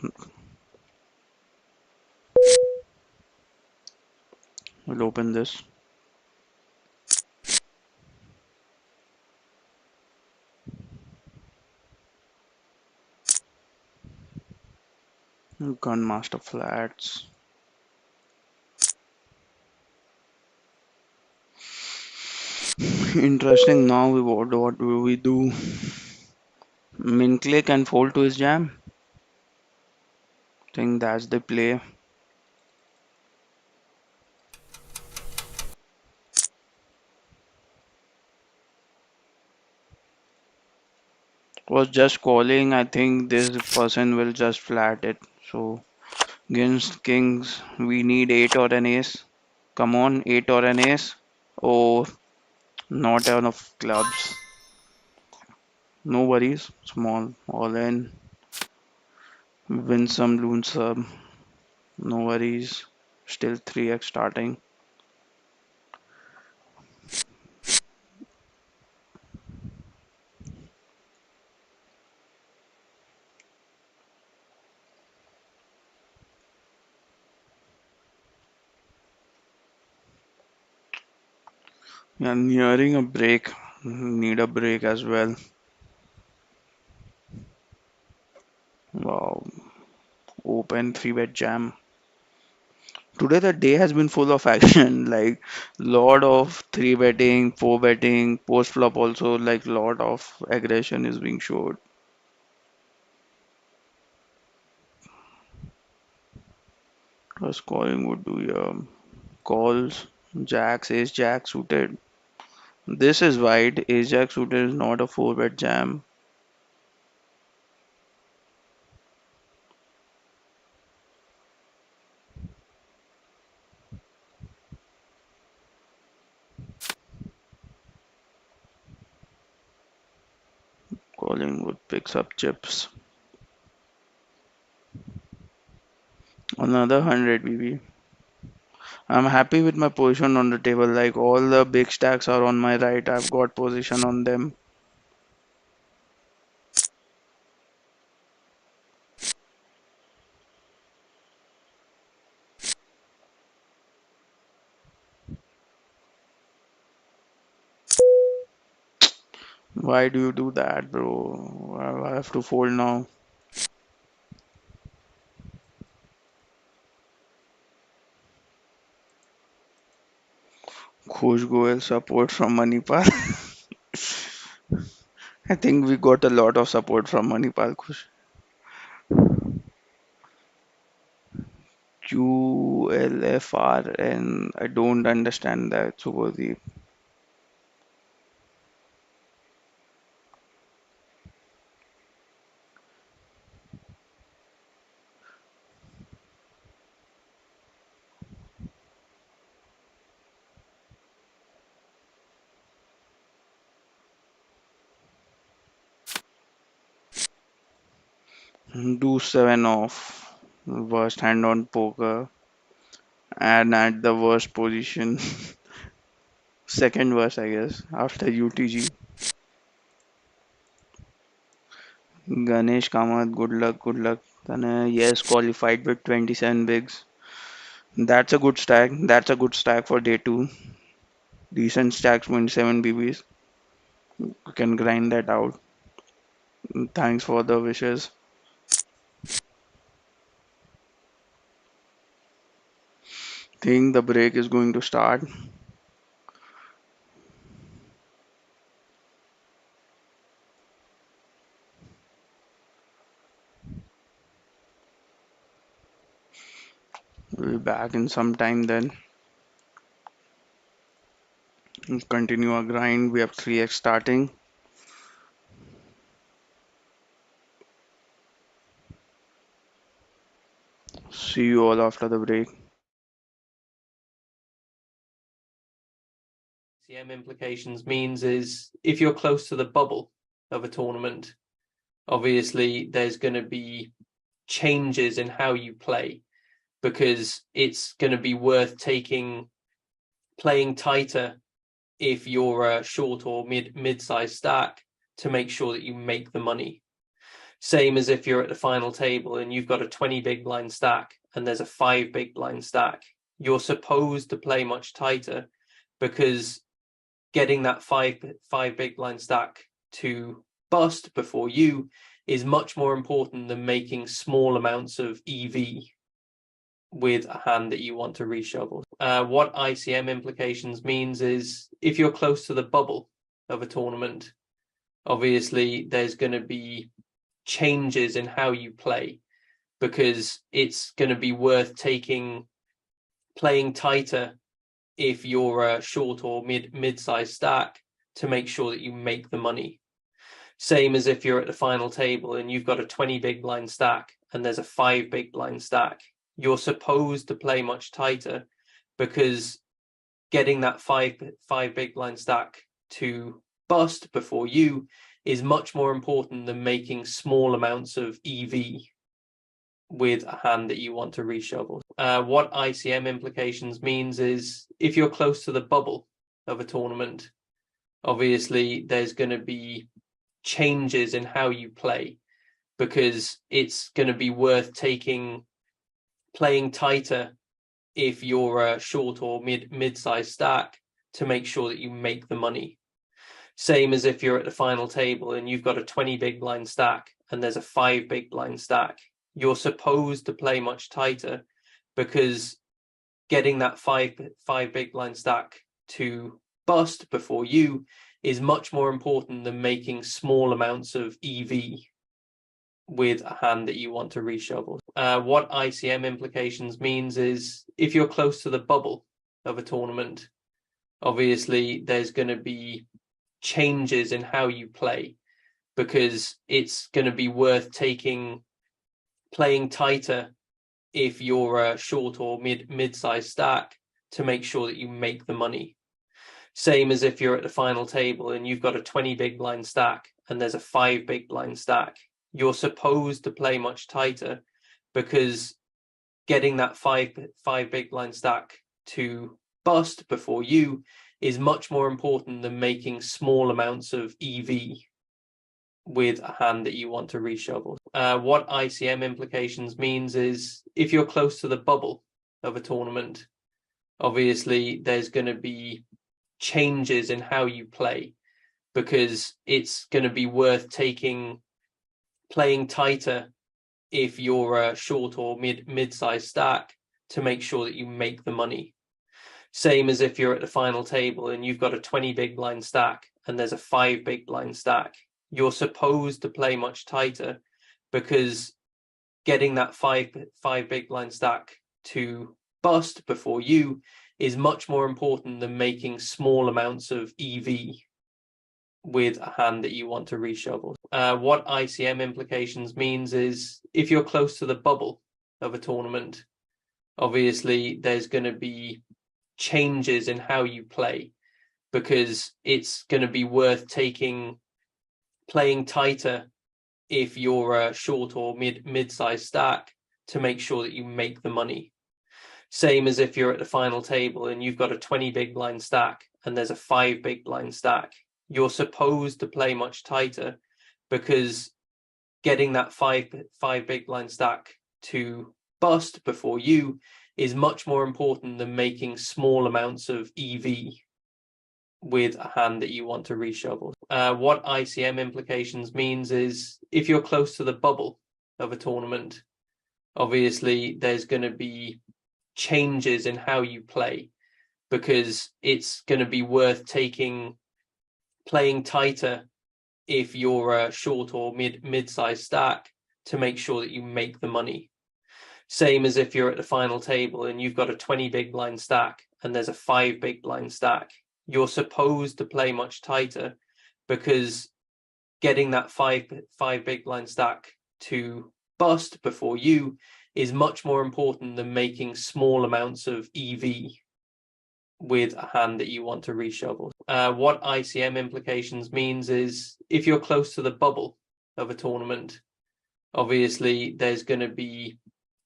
We'll open this. Gun master flats. Interesting. Now what do we do? Min click and fold to his jam. Think that's the play. Was just calling. I think this person will just flat it. So against kings, we need 8 or an ace. Come on, 8 or an ace. Oh, not enough clubs. No worries. Small, all in. Win some, lose some. No worries. Still 3x starting. Yeah, nearing a break. Need a break as well. Wow. Open 3-bet jam. Today the day has been full of action. Like lot of 3 betting, 4 betting, post flop also. Like lot of aggression is being showed. First calling would do calls. Jacks, ace jack suited. This is wide. Ace jack suited is not a 4-bet jam. Collingwood picks up chips. Another 100 BB. I'm happy with my position on the table. Like all the big stacks are on my right. I've got position on them. Why do you do that, bro? I have to fold now. Khush Goel support from Manipal. I think we got a lot of support from Manipal Khush. QLFR, and I don't understand that, Subodhi. Do 7 off. Worst hand on poker. And at the worst position. Second worst, I guess, after UTG. Ganesh Kamath, good luck, good luck. Tanay, yes, qualified with 27 bigs. That's a good stack. That's a good stack for day two. Decent stacks, 27 BBs. You can grind that out. Thanks for the wishes. Think the break is going to start. We'll be back in some time then. We'll continue our grind. We have 3x starting. See you all after the break. CM implications means is if you're close to the bubble of a tournament, obviously there's going to be changes in how you play because it's going to be worth playing tighter if you're a short or mid-sized stack to make sure that you make the money. Same as if you're at the final table and you've got a 20 big blind stack and there's a 5 big blind stack. You're supposed to play much tighter because getting that five big blind stack to bust before you is much more important than making small amounts of EV with a hand that you want to reshuffle. What ICM implications means is if you're close to the bubble of a tournament, obviously there's going to be changes in how you play because it's going to be worth playing tighter if you're a short or mid-sized stack to make sure that you make the money. Same as if you're at the final table and you've got a 20 big blind stack and there's a 5 big blind stack. You're supposed to play much tighter because getting that five big blind stack to bust before you is much more important than making small amounts of EV with a hand that you want to reshuffle. What ICM implications means is if you're close to the bubble of a tournament, obviously there's going to be changes in how you play because it's going to be worth playing tighter if you're a short or mid-sized stack to make sure that you make the money. Same as if you're at the final table and you've got a 20 big blind stack and there's a 5 big blind stack. You're supposed to play much tighter because getting that five big blind stack to bust before you is much more important than making small amounts of EV with a hand that you want to reshuffle. What ICM implications means is if you're close to the bubble of a tournament, obviously there's going to be changes in how you play because it's going to be worth playing tighter if you're a short or mid-sized stack to make sure that you make the money. Same as if you're at the final table and you've got a 20 big blind stack and there's a 5 big blind stack. You're supposed to play much tighter because getting that five big blind stack to bust before you is much more important than making small amounts of EV with a hand that you want to reshuffle. What ICM implications means is if you're close to the bubble of a tournament, obviously there's going to be changes in how you play because it's going to be worth playing tighter if you're a short or mid-sized stack to make sure that you make the money. Same as if you're at the final table and you've got a 20 big blind stack and there's a 5 big blind stack. You're supposed to play much tighter because getting that five big blind stack to bust before you is much more important than making small amounts of EV with a hand that you want to reshuffle. What ICM implications means is if you're close to the bubble of a tournament, obviously there's going to be changes in how you play because it's going to be worth playing tighter if you're a short or mid-sized stack to make sure that you make the money. Same as if you're at the final table and you've got a 20 big blind stack and there's a 5 big blind stack. You're supposed to play much tighter because getting that five big blind stack to bust before you is much more important than making small amounts of EV with a hand that you want to reshuffle. What ICM implications means is if you're close to the bubble of a tournament, obviously there's going to be changes in how you play because it's going to be worth playing tighter if you're a short or mid-sized stack to make sure that you make the money. Same as if you're at the final table and you've got a 20 big blind stack and there's a 5 big blind stack. You're supposed to play much tighter because getting that five big blind stack to bust before you is much more important than making small amounts of EV with a hand that you want to reshuffle. What ICM implications means is if you're close to the bubble of a tournament, obviously there's going to be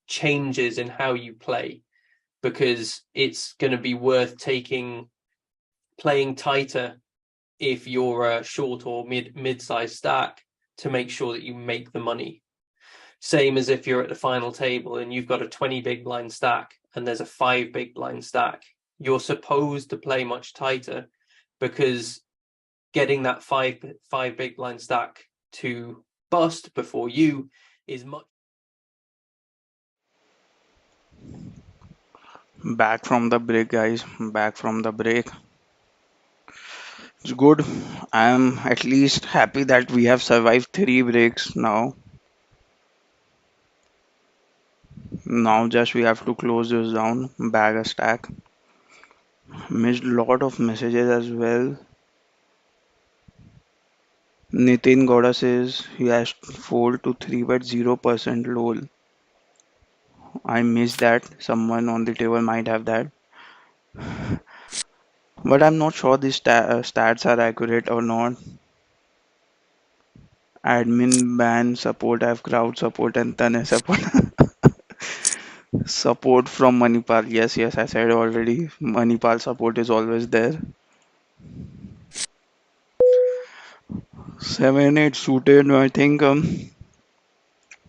changes in how you play because it's going to be worth playing tighter if you're a short or mid-sized stack to make sure that you make the money. Same as if you're at the final table and you've got a 20 big blind stack and there's a 5 big blind stack. You're supposed to play much tighter because getting that five big blind stack to bust before you is much. Back from the break, guys. Back from the break. It's good. I am at least happy that we have survived three breaks now. Now just we have to close this down. Bag a stack. Missed lot of messages as well. Nitin Goda says he has 4 to 3 but 0% lol. I missed that. Someone on the table might have that. But I'm not sure these stats are accurate or not. Admin ban support, I have crowd support and Tanay support. Support from Manipal. Yes, yes, I said already. Manipal support is always there. 7-8 suited, I think.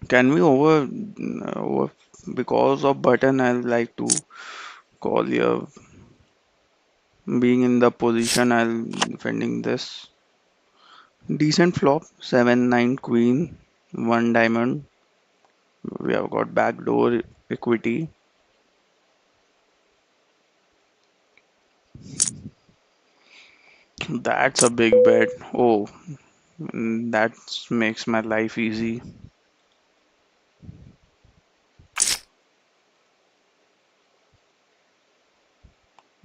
Can we because of button, I'd like to call you. Being in the position, I'll defending this. Decent flop, 7 9 queen, 1 diamond. We have got backdoor equity. That's a big bet. Oh, that makes my life easy.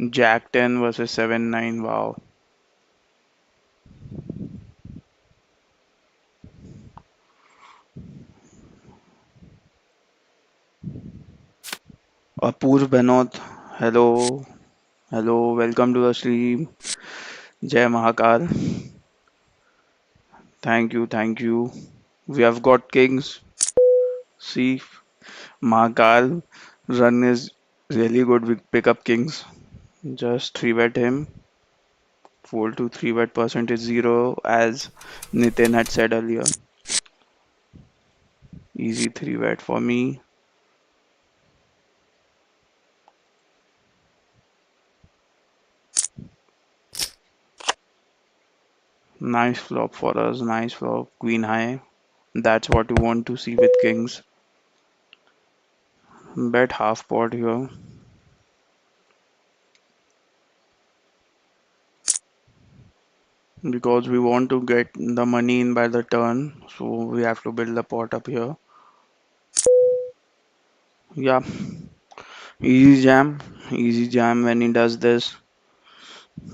Jack 10 versus 7 9. Wow. Apurv Banot, hello. Hello, welcome to the stream. Jai Mahakal. Thank you, thank you. We have got kings. See, Mahakal run is really good. We pick up kings. Just 3 bet him. Fold to 3 bet percent is 0 as Nitin had said earlier. Easy 3 bet for me. Nice flop for us. Nice flop. Queen high. That's what you want to see with kings. Bet half pot here because we want to get the money in by the turn. So we have to build the pot up here. Yeah, easy jam. Easy jam when he does this.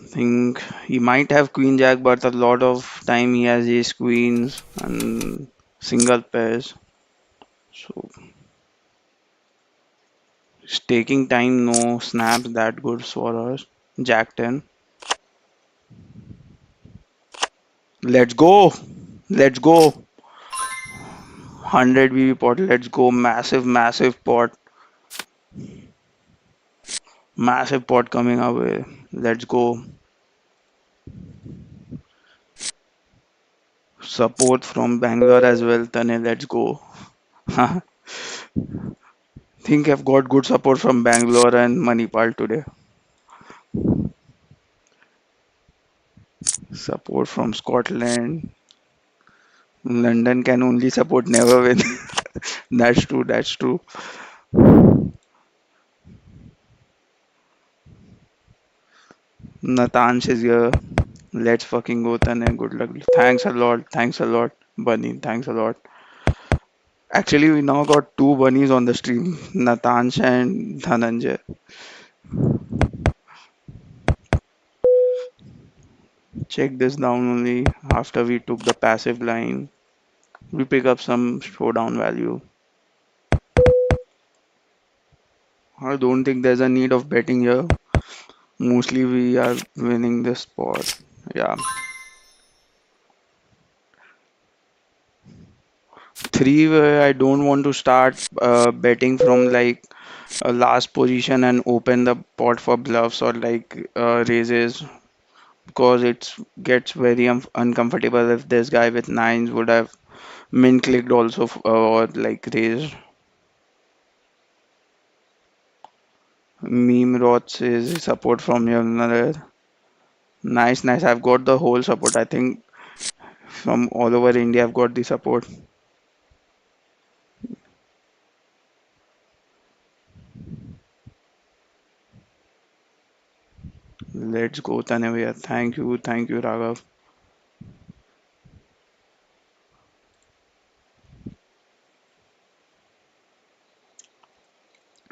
Think he might have queen jack, but a lot of time he has ace queens and single pairs. So it's taking time, no snaps that good for us. Jack 10. Let's go. Let's go. 100 BB pot. Let's go. Massive, massive pot. Massive pot coming our way. Let's go. Support from Bangalore as well. Tanay, let's go. Think I've got good support from Bangalore and Manipal today. Support from Scotland. London can only support, never win. That's true, that's true. Natansh is here. Let's fucking go, Tanay. Good luck. Thanks a lot. Thanks a lot, Bunny. Thanks a lot. Actually, we now got two bunnies on the stream, Natansh and Dhananjay. Check this down only after we took the passive line. We pick up some showdown value. I don't think there's a need of betting here. Mostly we are winning this spot. Yeah. Three way, I don't want to start betting from like a last position and open the pot for bluffs or like raises because it gets very uncomfortable if this guy with nines would have min clicked also or like raised. Meme Rots is support from your another. Nice, nice. I've got the whole support. I think from all over India, I've got the support. Let's go, Tanavia. Thank you, Raghav.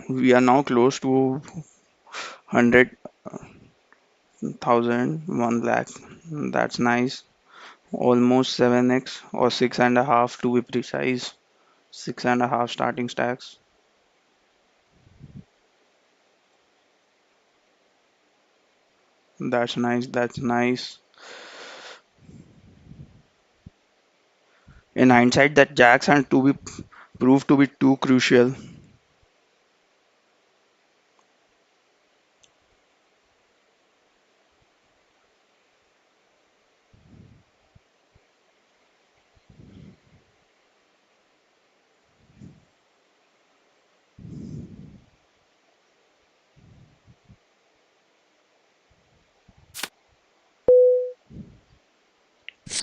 We are now close to 100,000, 1 lakh. That's nice. Almost 7x or 6.5 to be precise. 6.5 starting stacks. That's nice. That's nice. In hindsight, that jacks and to be proved to be too crucial.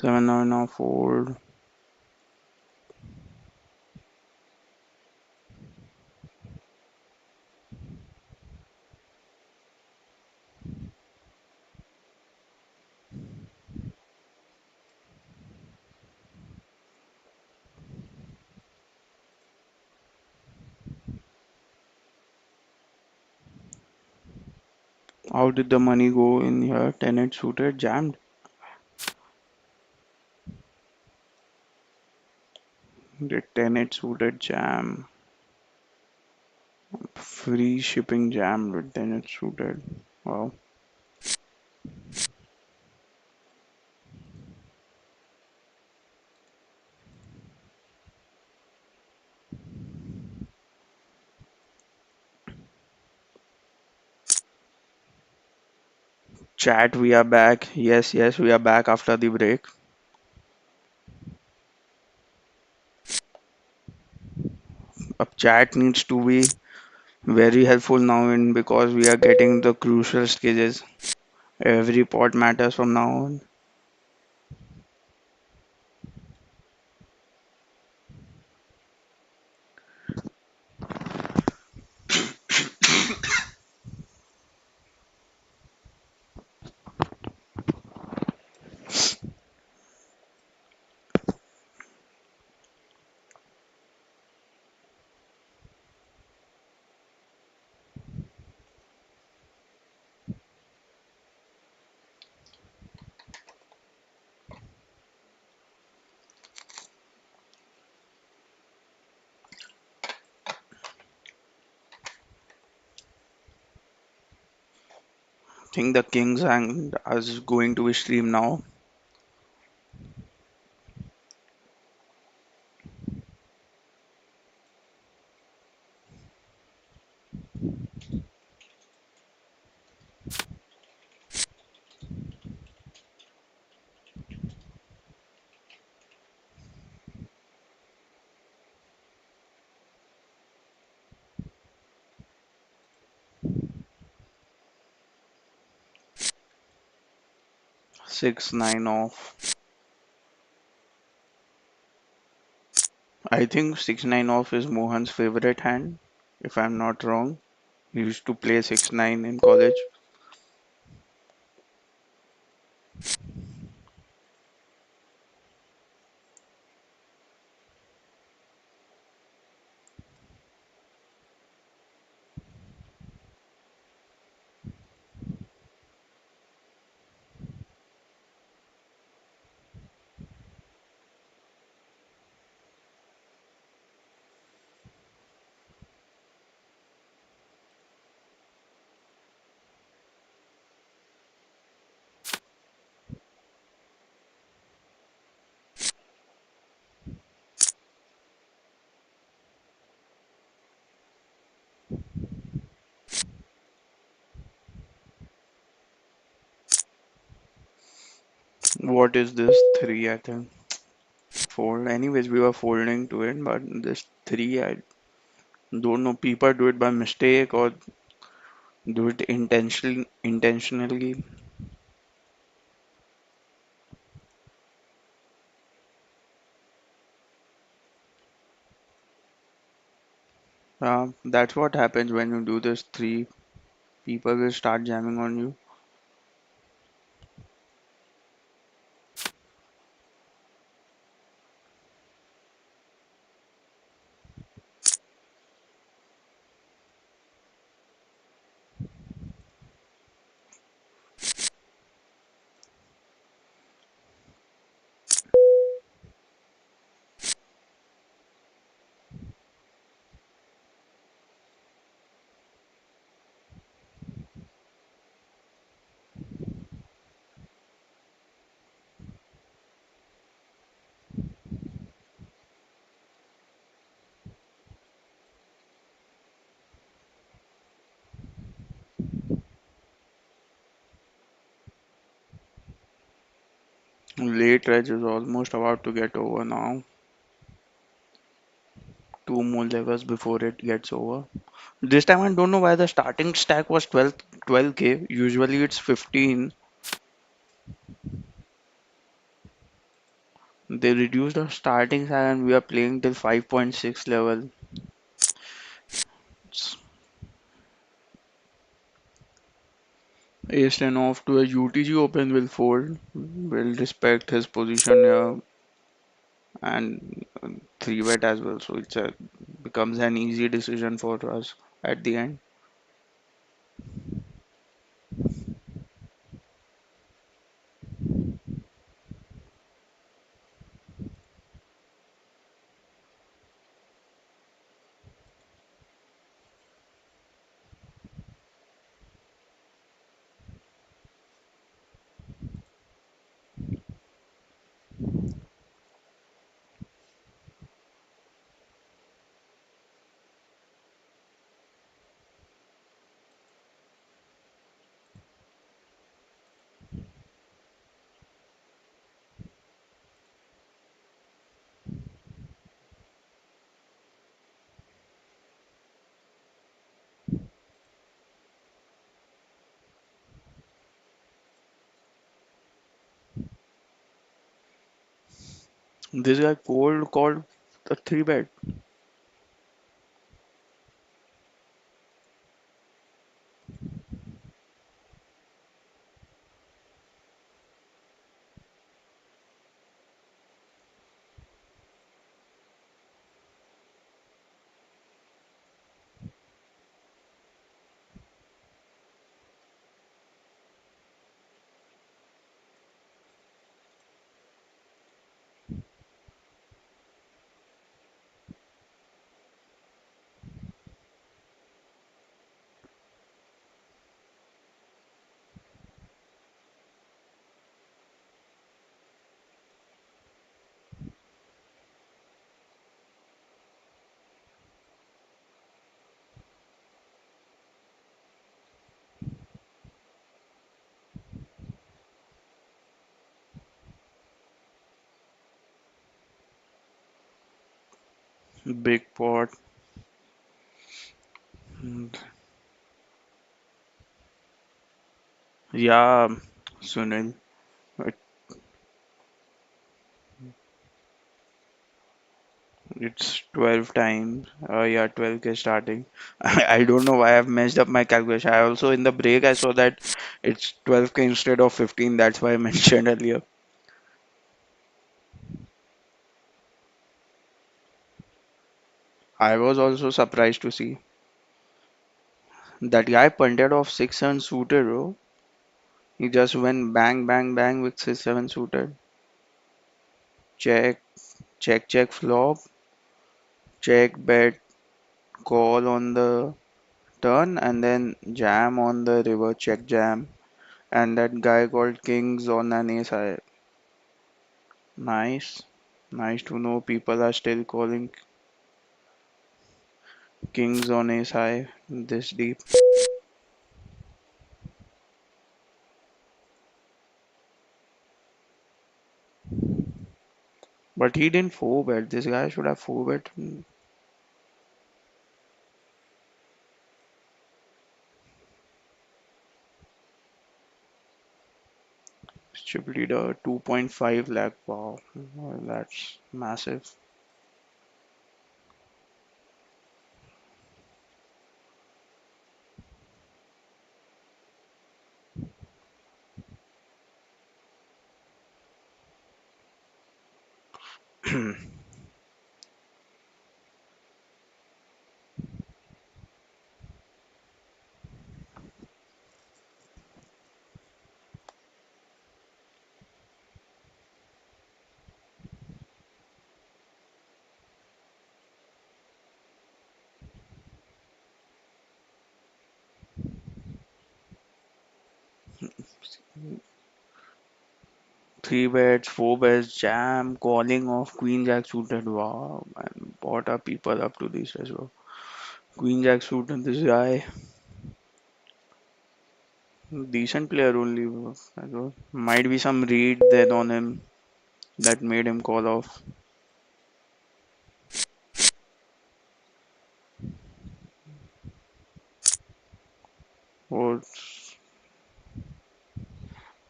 7 9 now fold. How did the money go in here? 10 8 suited, jammed. Did 10 8 suited jam? Free shipping jam with 10 8 suited. Wow. Chat, we are back. Yes, yes, we are back after the break. Chat needs to be very helpful now in because we are getting the crucial stages. Every pot matters from now on. 'Think the Kings and us going to be stream now. 6 9 off. I think 6 9 off is Mohan's favorite hand, if I'm not wrong. He used to play 6 9 in college. What is this? 3, I think. Fold. Anyways, we were folding to it, but this 3, I don't know. People do it by mistake or do it intentionally. That's what happens when you do this 3. People will start jamming on you. Late Reg is almost about to get over now. 2 more levels before it gets over. This time I don't know why the starting stack was 12k. Usually it's 15. They reduced our starting size and we are playing till 5.6 level. It's ace 10 off to a UTG open will fold. Will respect his position here and 3 bet as well. So it's a becomes an easy decision for us at the end. This guy cold called a 3 bet. Big pot. And yeah, Sunil. It, it's 12 times. Yeah, 12K starting. I don't know why I've messed up my calculation. I also in the break I saw that it's 12K instead of 15. That's why I mentioned earlier. I was also surprised to see that guy punted off 6 unsuited, bro. He just went bang, bang, bang with 6 7 suited. Check, check flop, check, bet, call on the turn, and then jam on the river, check jam. And that guy called kings on an ace high. Nice. Nice to know people are still calling kings on ace high this deep. But he didn't 4 bet. This guy should have 4 bet. Chip leader 2.5 lakh. Wow. Well, that's massive. 3 bets, 4 bets, jam, calling off Queen Jack suited. Wow, man. What are people up to these days, bro? Queen Jack suited, this guy. Decent player only, bro. Might be some read then on him that made him call off. Or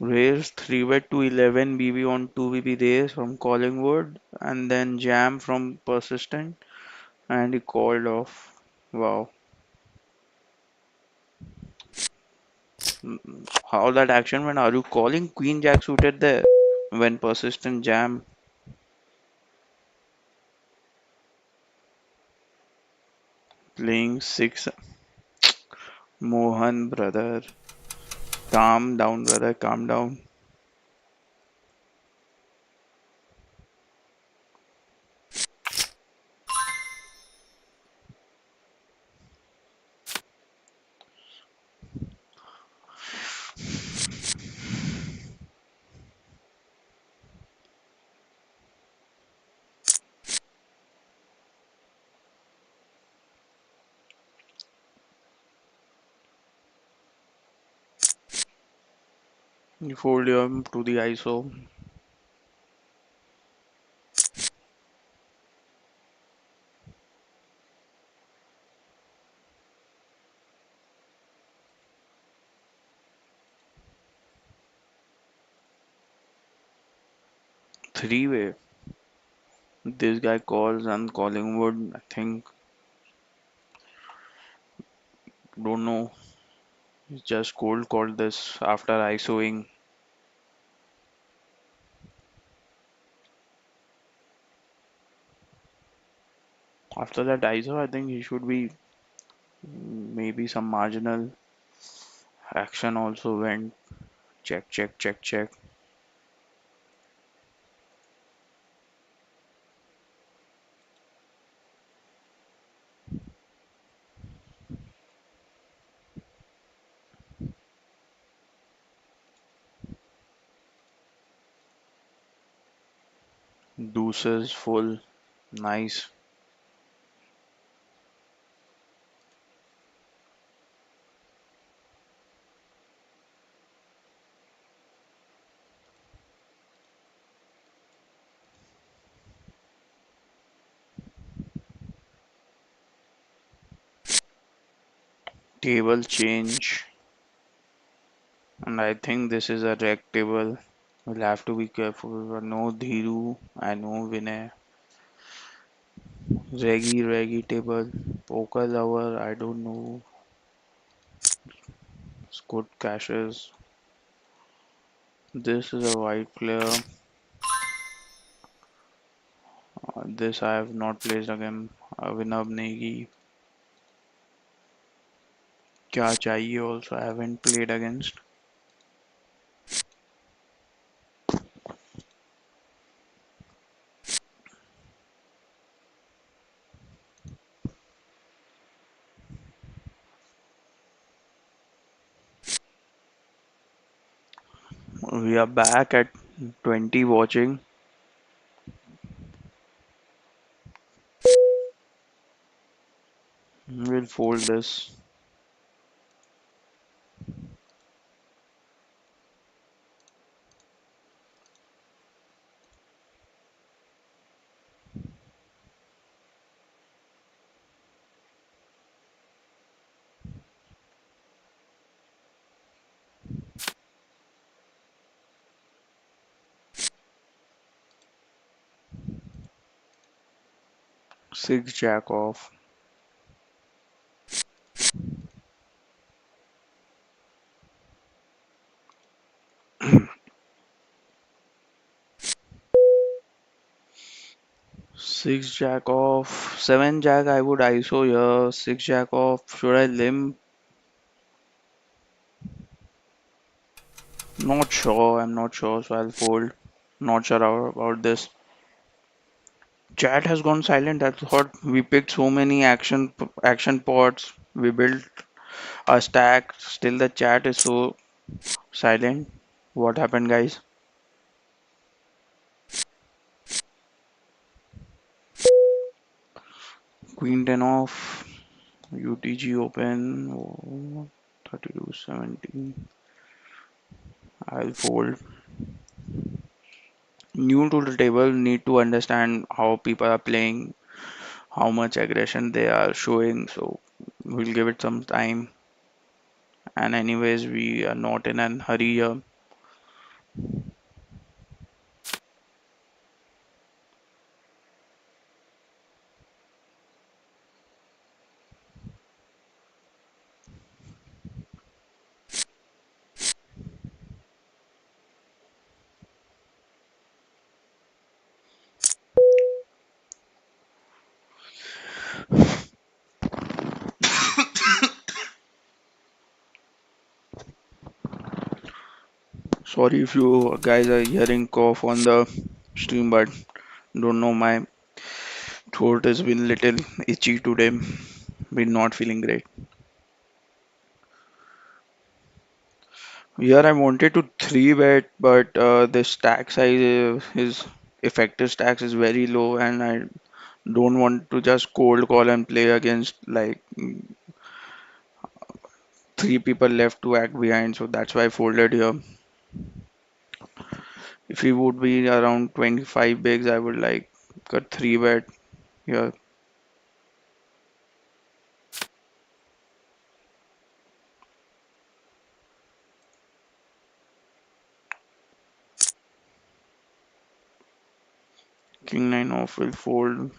Raised 3 bet to 11 BB on 2 BB raise from Collingwood and then jam from persistent and he called off. Wow. How that action went? Are you calling Queen Jack suited there when persistent jam playing 6? Mohan brother, calm down brother, calm down. You fold him to the ISO. 3-way. This guy calls and Collingwood, I think, don't know. He just cold called this after ISOing. After that ISO, I think he should be maybe some marginal action also went. Check, check, check, check. Deuces full. Nice. 'Table change. And I think this is a reg table. We'll have to be careful. No Dhiru, I know Vinay. Reggie table. Poker lover, I don't know. It's good cashes. This is a white player. This I have not placed again. Vinab Negi. Kya chahiye also I haven't played against. We are back at 20 watching. We'll fold this. 6 jack off. 6 jack off. 7 jack I would ISO here. 6 jack off. Should I limp? Not sure. I'm not sure. So I'll fold. Not sure about this. Chat has gone silent. I thought we picked so many action pots. We built a stack. Still the chat is so silent. What happened, guys? Queen 10 off. UTG open. Oh, 32-17. I'll fold. New to the table, need to understand how people are playing, how much aggression they are showing. So we'll give it some time. And anyways, we are not in a hurry here. Sorry if you guys are hearing cough on the stream, but don't know, my throat has been little itchy today. Been not feeling great. Here I wanted to three bet, but the stack size is effective stacks is very low, and I don't want to just cold call and play against like three people left to act behind. So that's why I folded here. If he would be around 25 bigs, I would like a three bet here. King nine off will fold.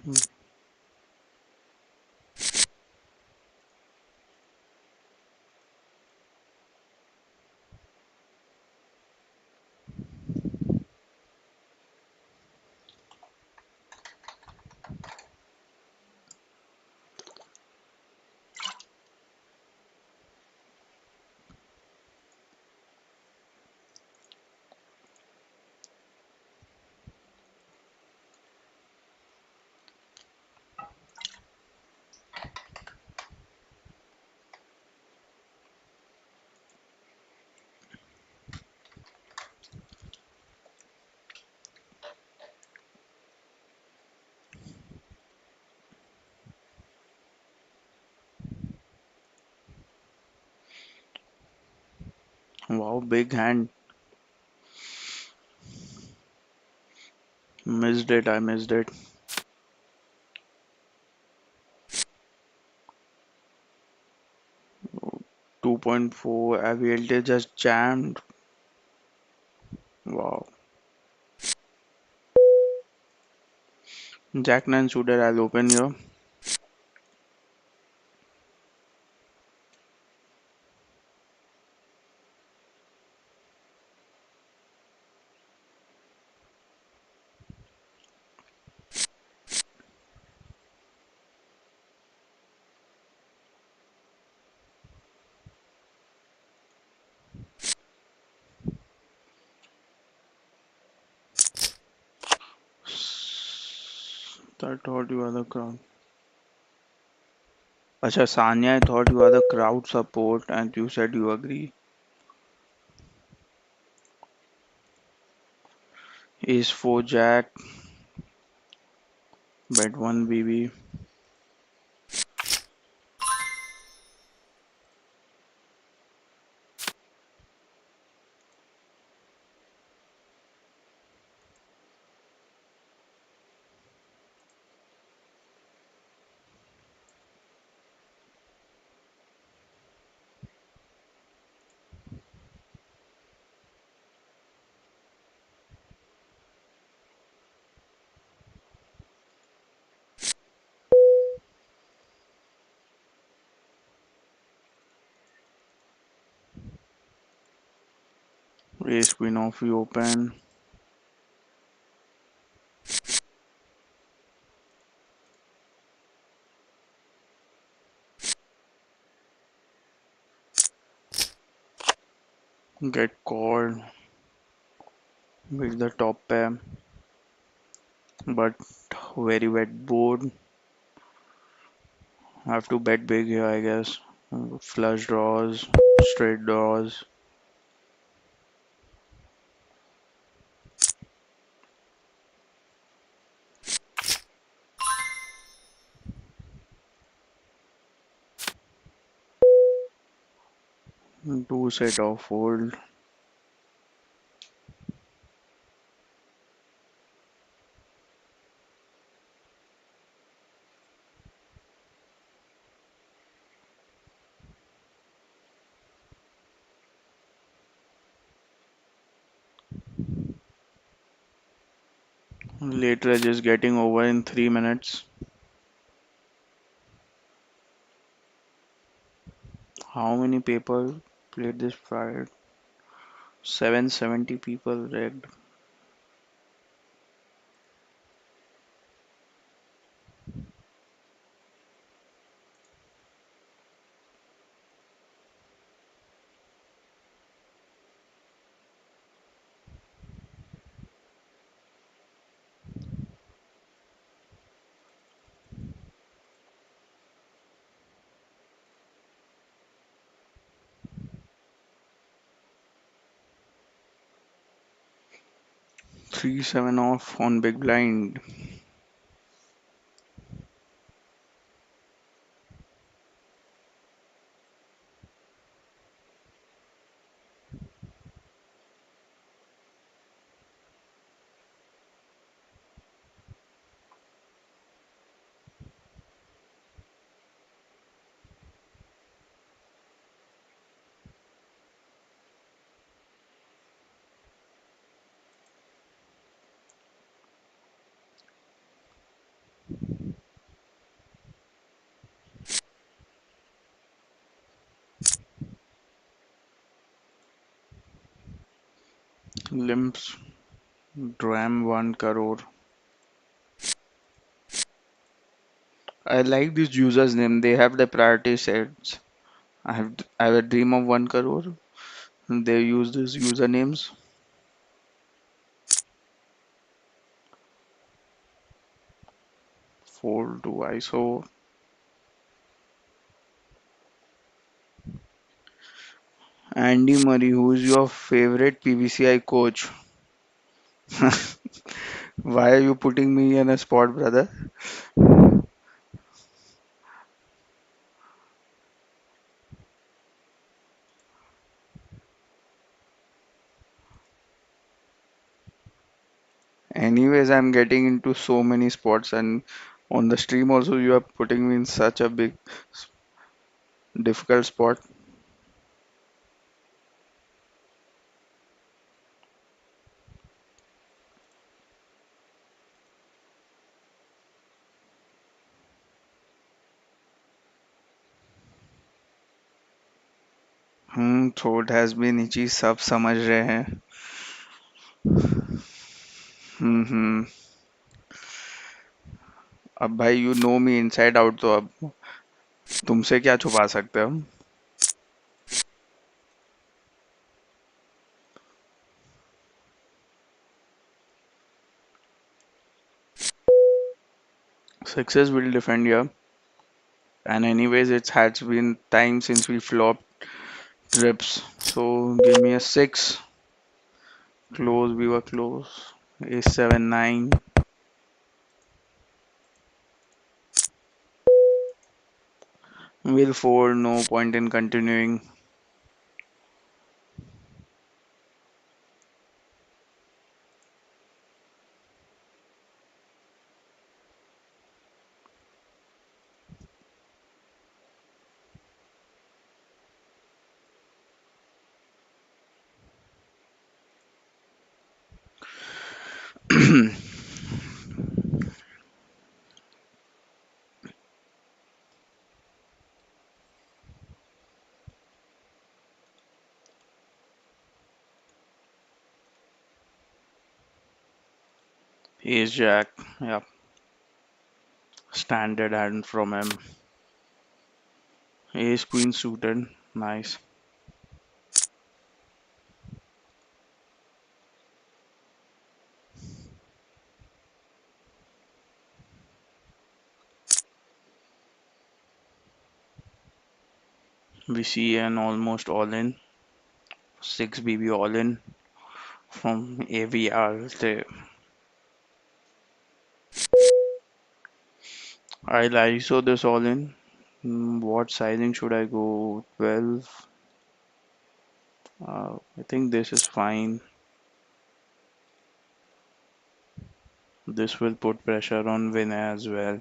Wow, big hand. Missed it. I missed it. 2.4. AVLT just jammed. Wow. Jack 9 suited. I'll open here. I thought you are the crowd. Acha, Sanya, I thought you are the crowd support and you said you agree. Ace 4 Jack. Bet 1 BB. Ace Queen off you open. Get called with the top pair. But very wet board. Have to bet big here, I guess. Flush draws, straight draws. Two set of fold. Later, just getting over in 3 minutes. How many people played this prior? 770 people rigged. 3-7 off on big blind. Limps. Dram 1 crore. I like this user's name. They have the priority sets. I have a dream of 1 crore. They use these usernames. Fold to ISO. Andy Murray, who's your favorite PBCI coach? Why are you putting me in a spot, brother? Anyways, I'm getting into so many spots, and on the stream also, you are putting me in such a big, difficult spot. Throat has been itchy सब समझ रहे हैं. Hmm. अब भाई you know me inside out, तो अब तुमसे क्या छुपा सकते हैं हम. Success will defend you. And anyways, it has been time since we flopped trips. So give me a 6. Close, we were close. Ace 7, 9. Will fold, no point in continuing. Ace Jack. Yep. Standard hand from him. Ace Queen suited. Nice. We see an almost all in. 6 BB all in from AVR. I'll ISO this all in. What sizing should I go? 12. I think this is fine. This will put pressure on Vinay as well.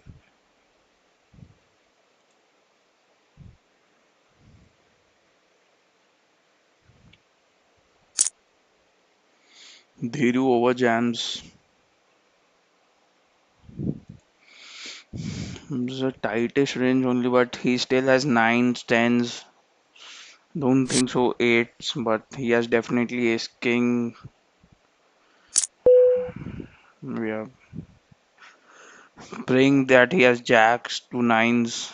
Dhiru over jams. It's a tightish range only, but he still has nines, tens. Don't think so, eights, but he has definitely ace king. Yeah, praying that he has jacks to nines,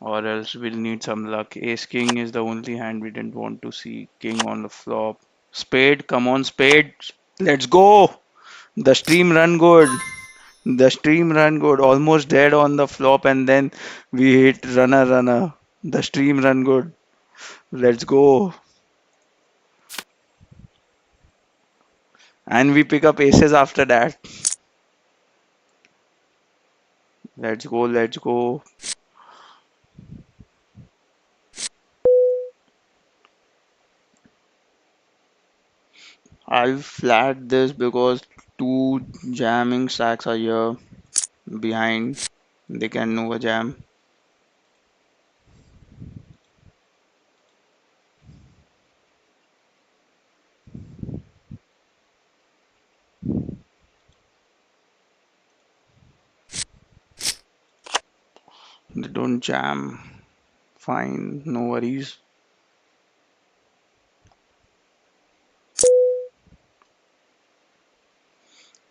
or else we'll need some luck. Ace king is the only hand we didn't want to see. King on the flop. Spade, come on, spade. Let's go. The stream run good. The stream run good. Almost dead on the flop, and then we hit runner, runner. The stream run good. Let's go. And we pick up aces after that. Let's go, let's go. I'll flat this because two jamming stacks are here behind. They can over jam. They don't jam. Fine, no worries.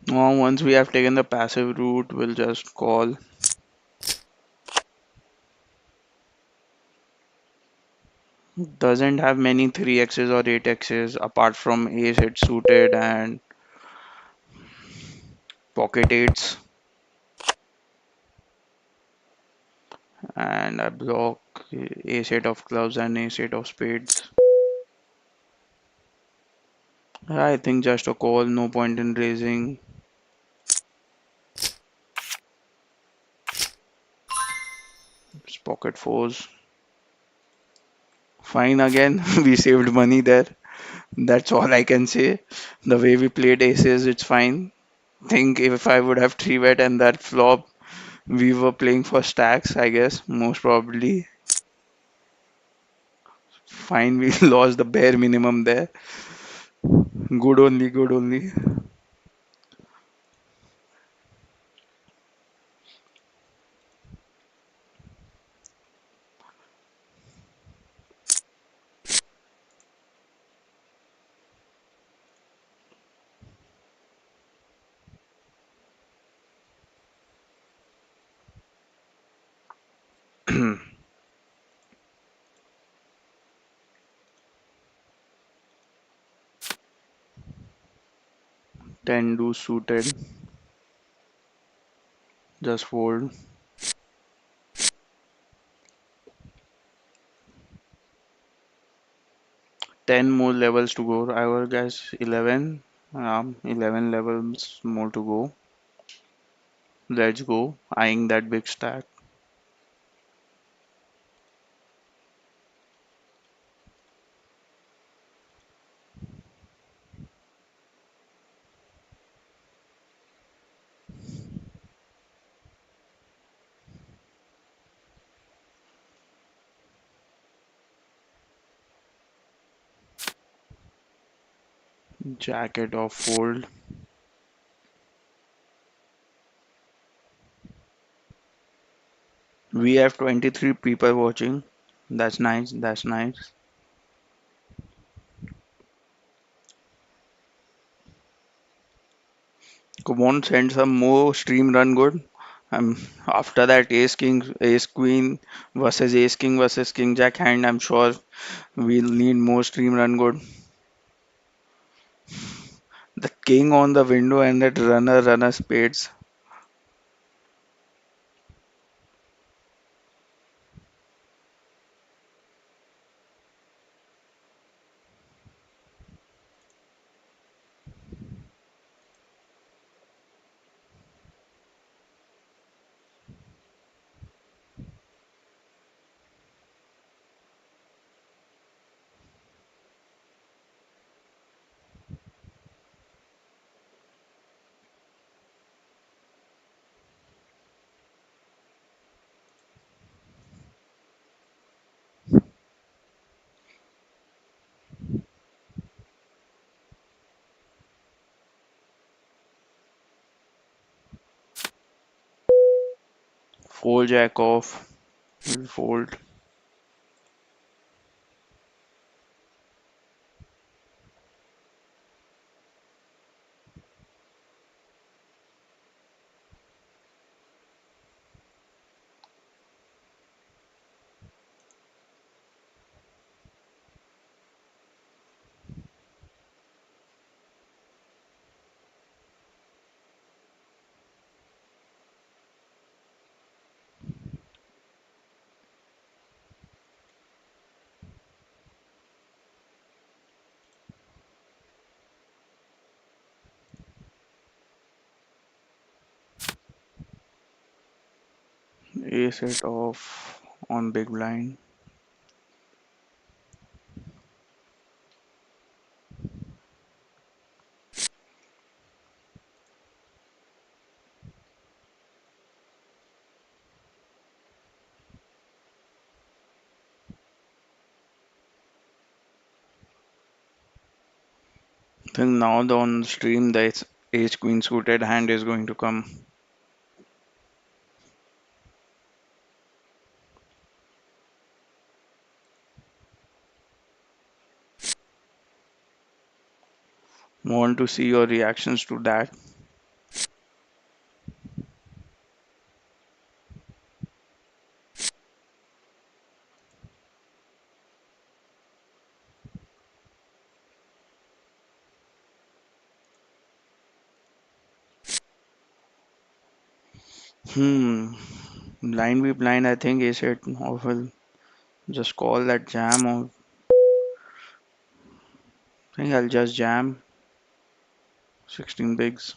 Now, once we have taken the passive route, we'll just call. Doesn't have many 3x's or 8x's apart from ace hit suited and pocket eights. And I block ace eight of clubs and ace eight of spades. I think just a call, no point in raising. It's pocket fours. Fine again, we saved money there. That's all I can say. The way we played aces, it's fine. Think if I would have three bet and that flop, we were playing for stacks, I guess, most probably. Fine, we lost the bare minimum there. Good only, good only. 10 do suited, just fold. 10 more levels to go. I would guess 11. 11 levels more to go. Let's go. Eyeing that big stack. Jacket of fold. We have 23 people watching. That's nice. That's nice. Come on, send some more stream run good. After that, Ace King, Ace Queen versus Ace King versus King Jack hand. I'm sure we'll need more stream run good. The King on the window and that runner spades. Fold jack off. Will fold. Ace it off on big blind. Think now the on stream the ace queen suited hand is going to come. Want to see your reactions to that. Hmm. Blind be blind. I think ace it or will just call that jam or I think I'll just jam 16 bigs.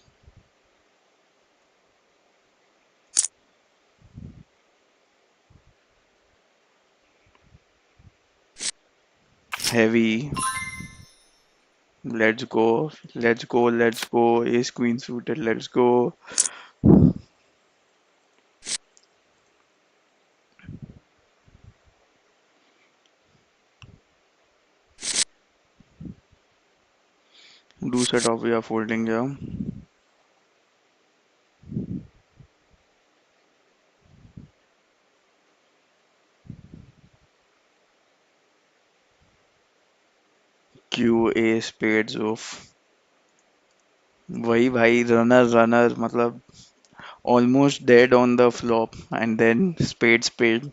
Heavy. Let's go. Let's go. Let's go. Ace queen suited. Let's go. Do set off. We are folding here. Q A spades of. वही भाई runner मतलब almost dead on the flop and then spade.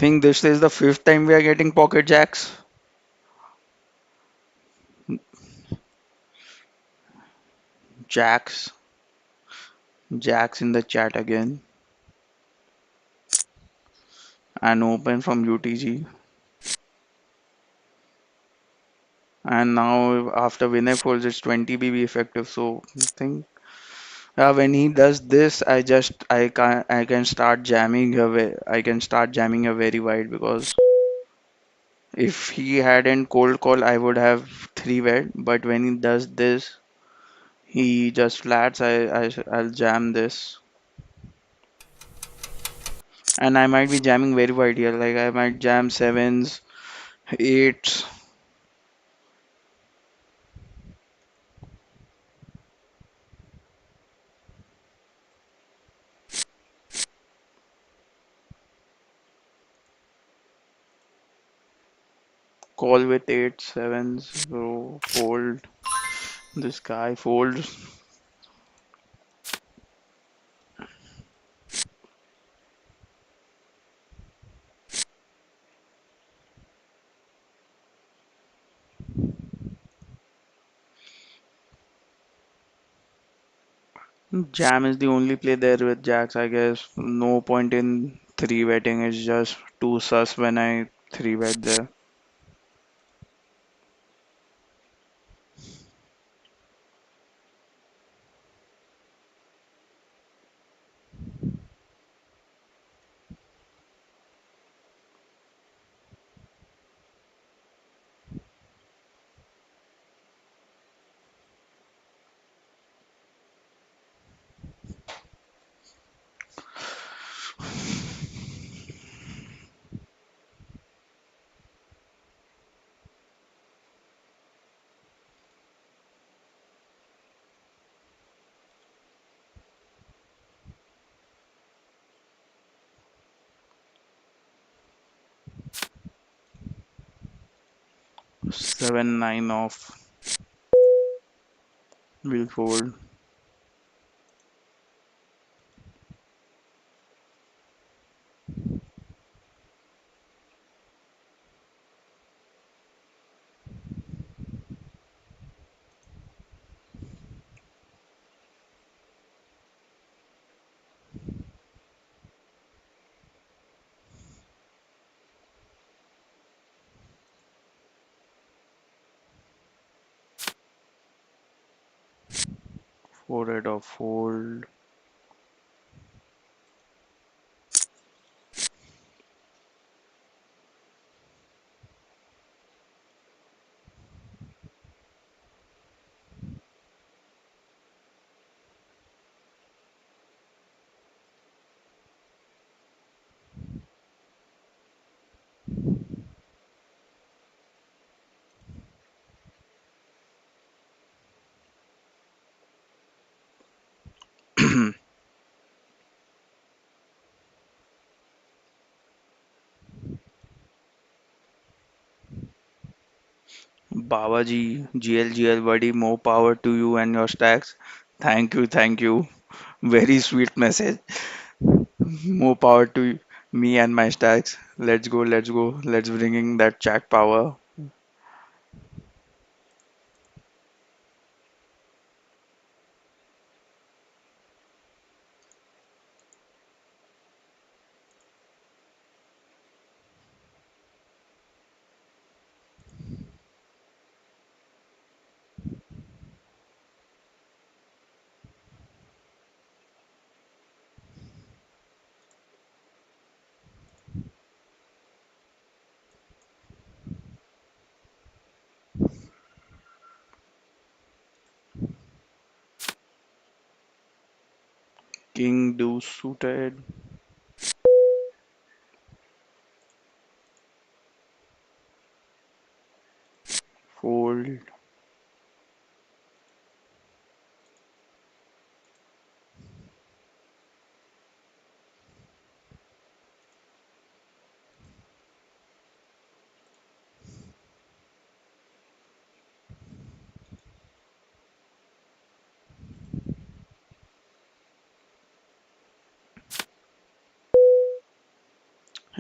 Think this is the fifth time we are getting pocket jacks. Jacks. Jacks in the chat again. And open from UTG. And now after winner folds it's 20 BB effective. So I think when he does this, I can start jamming I can start jamming a very wide because if he hadn't cold call I would have three bet. But when he does this, he just flats. I'll jam this. And I might be jamming very wide here. Like I might jam sevens, eights. Call with eights, sevens. So fold. This guy folds. Jam is the only play there with jacks, I guess. No point in three betting. It's just too sus when I three bet there. Seven nine off. Will fold. Four red of fold. Babaji, GLGL buddy, more power to you and your stacks. Thank you. Very sweet message. More power to me and my stacks. Let's go, let's go. Let's bring in that chat power. King deuce suited. Fold.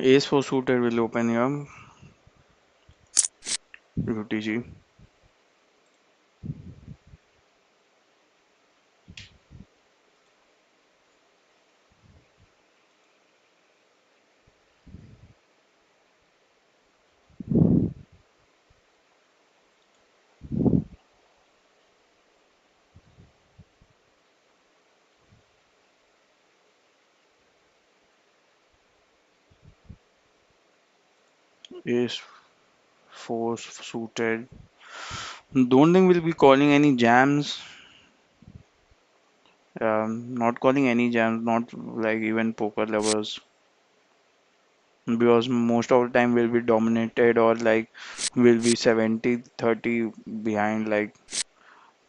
Ace 4 suited will open here. UTG. Ace 4 suited. Don't think we'll be calling any jams. Not calling any jams, not like even poker lovers. Because most of the time we'll be dominated or like we'll be 70-30 behind like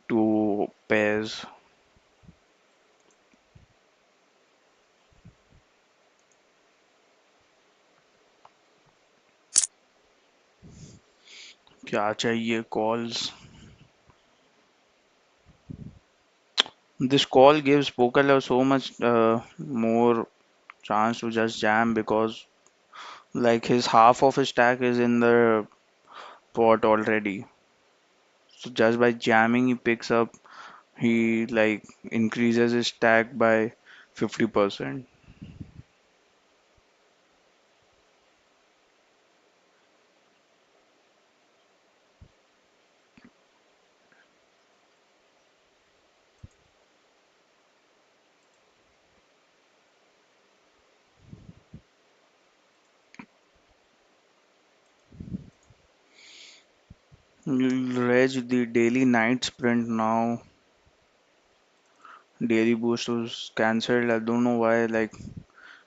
two pairs. क्या चाहिए calls? This call gives poker lovers so much more chance to just jam because like his half of his stack is in the pot already. So just by jamming he picks up, he like increases his stack by 50%. Reg, the daily night sprint now, daily boost was cancelled. I don't know why, like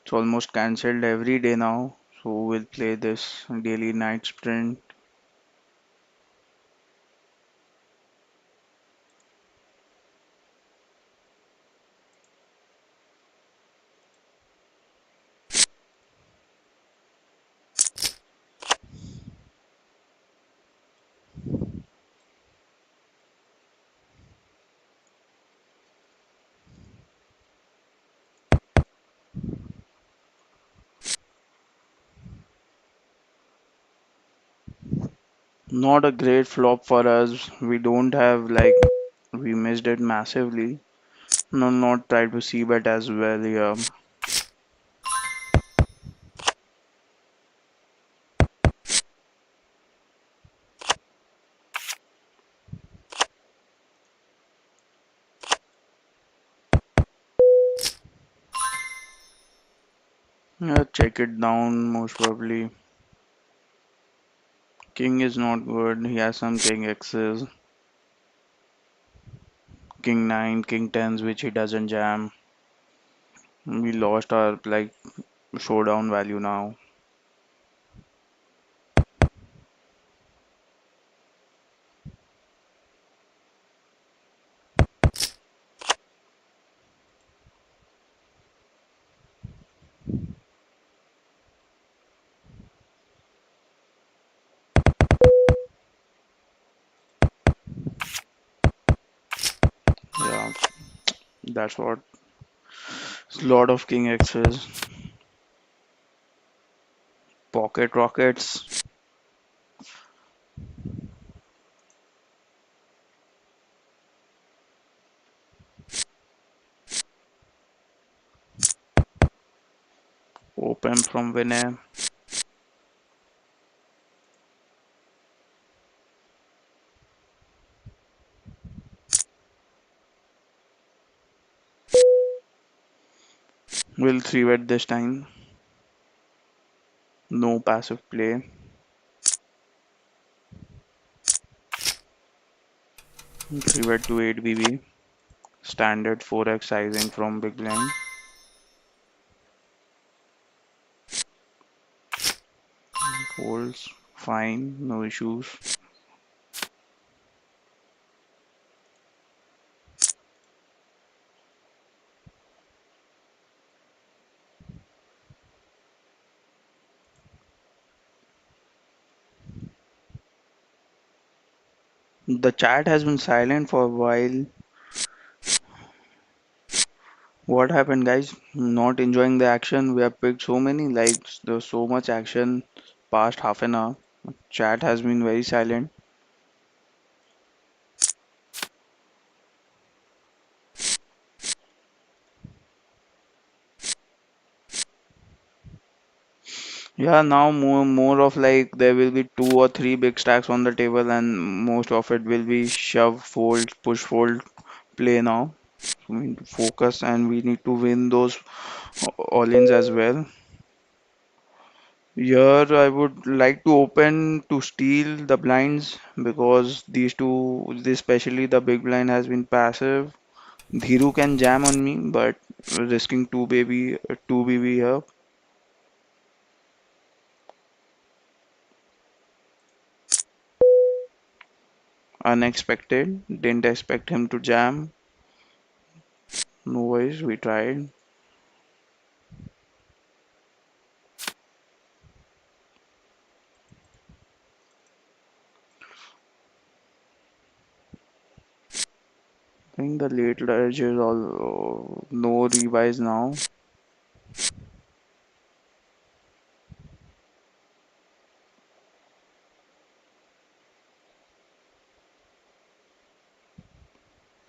it's almost cancelled every day now. So we'll play this daily night sprint. Not a great flop for us. We don't have like we missed it massively. No, not try to see bet as well here. Yeah, check it down most probably. King is not good. He has some king X's, king 9, king 10s, which he doesn't jam. We lost our like showdown value now. Yeah, that's what. It's a lot of king X's. Pocket rockets. Open from Vinay. Will 3-bet this time. No passive play. 3-bet to 8 BB. Standard 4x sizing from big blind. Folds. Fine. No issues. The chat has been silent for a while. What happened, guys? Not enjoying the action. We have picked so many likes. There's so much action past half an hour. Chat has been very silent. Yeah, now more of like there will be 2 or 3 big stacks on the table and most of it will be shove, fold, push, fold play now. We need to focus and we need to win those all-ins as well. Here I would like to open to steal the blinds because these two, especially the big blind has been passive. Dhiru can jam on me, but risking 2 BB here. Unexpected. Didn't expect him to jam. No worries, we tried. I think the late edge is all no revise now.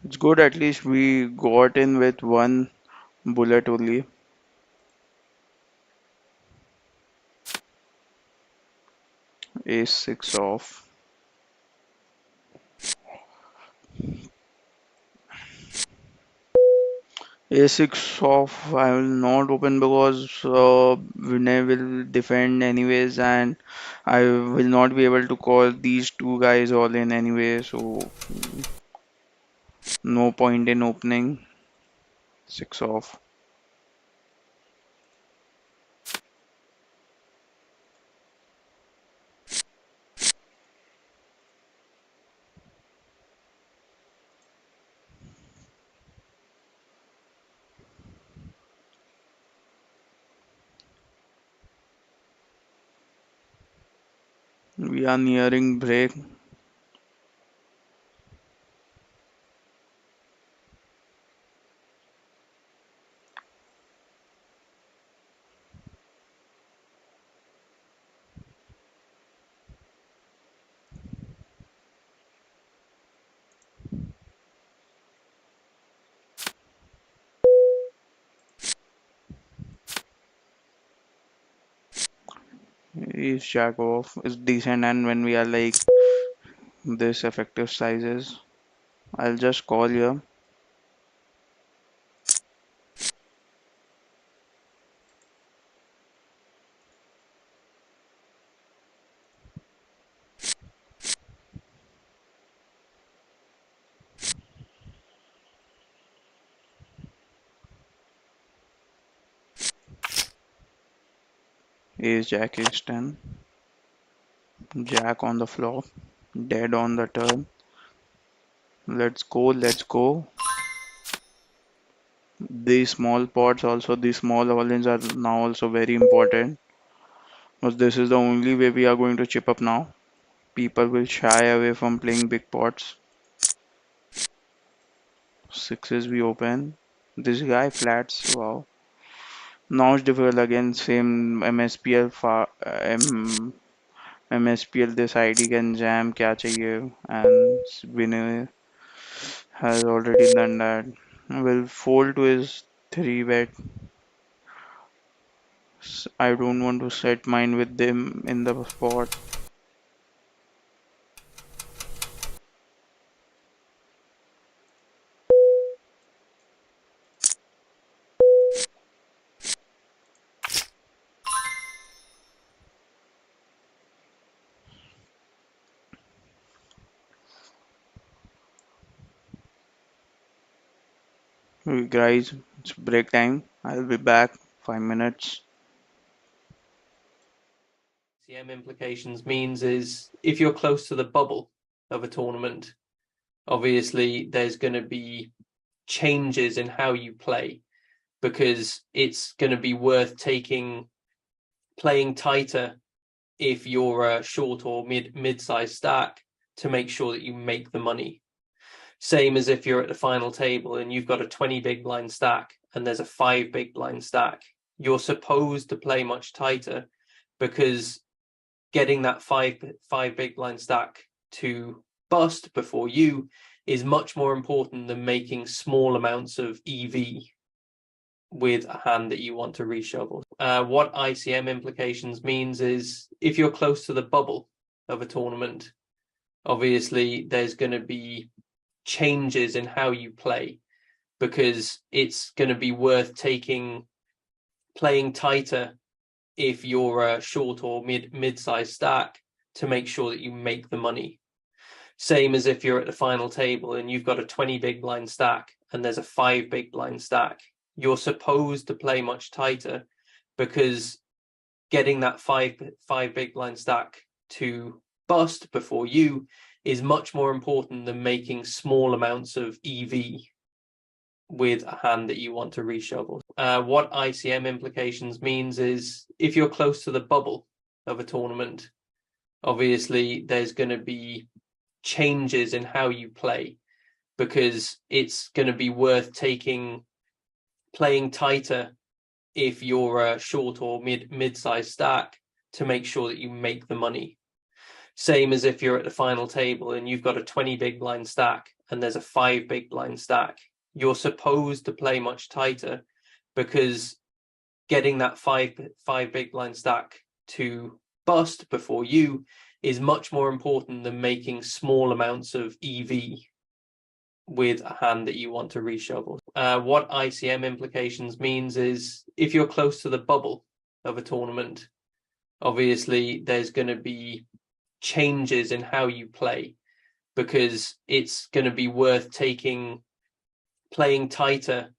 It's good at least we got in with one bullet only. Ace 6 off. A6 off, I will not open because Vinay will defend anyways, and I will not be able to call these two guys all in anyway, so no point in opening. 6 off. We are nearing break. Ace jack off is decent, and when we are like this effective sizes, I'll just call here. Ace jack ace 10, jack on the flop, dead on the turn. Let's go, let's go. These small pots also, these small all-ins are now also very important, because this is the only way we are going to chip up now. People will shy away from playing big pots. Sixes we open. This guy flats. Wow. Now it's difficult again. Same MSPL. MSPL. This ID can jam. क्या चाहिए? And winner has already done that. Will fold to his three bet. I don't want to set mine with them in the spot. Guys, it's break time. I'll be back. 5 minutes. ICM implications means is if you're close to the bubble of a tournament, obviously there's going to be changes in how you play, because it's going to be worth playing tighter if you're a short or mid-sized stack to make sure that you make the money. Same as if you're at the final table and you've got a 20 big blind stack and there's a 5 big blind stack. You're supposed to play much tighter, because getting that five big blind stack to bust before you is much more important than making small amounts of EV with a hand that you want to reshuffle. What ICM implications means is if you're close to the bubble of a tournament, obviously there's going to be changes in how you play, because it's going to be worth playing tighter if you're a short or mid-sized stack to make sure that you make the money. Same as if you're at the final table and you've got a 20 big blind stack and there's a 5 big blind stack. You're supposed to play much tighter, because getting that five big blind stack to bust before you is much more important than making small amounts of EV with a hand that you want to reshuffle. What ICM implications means is if you're close to the bubble of a tournament, obviously there's going to be changes in how you play, because it's going to be worth playing tighter if you're a short or mid-sized stack to make sure that you make the money. Same as if you're at the final table and you've got a 20 big blind stack and there's a 5 big blind stack. You're supposed to play much tighter, because getting that five big blind stack to bust before you is much more important than making small amounts of EV with a hand that you want to reshuffle. What ICM implications means is if you're close to the bubble of a tournament, obviously there's going to be changes in how you play, because it's going to be worth playing tighter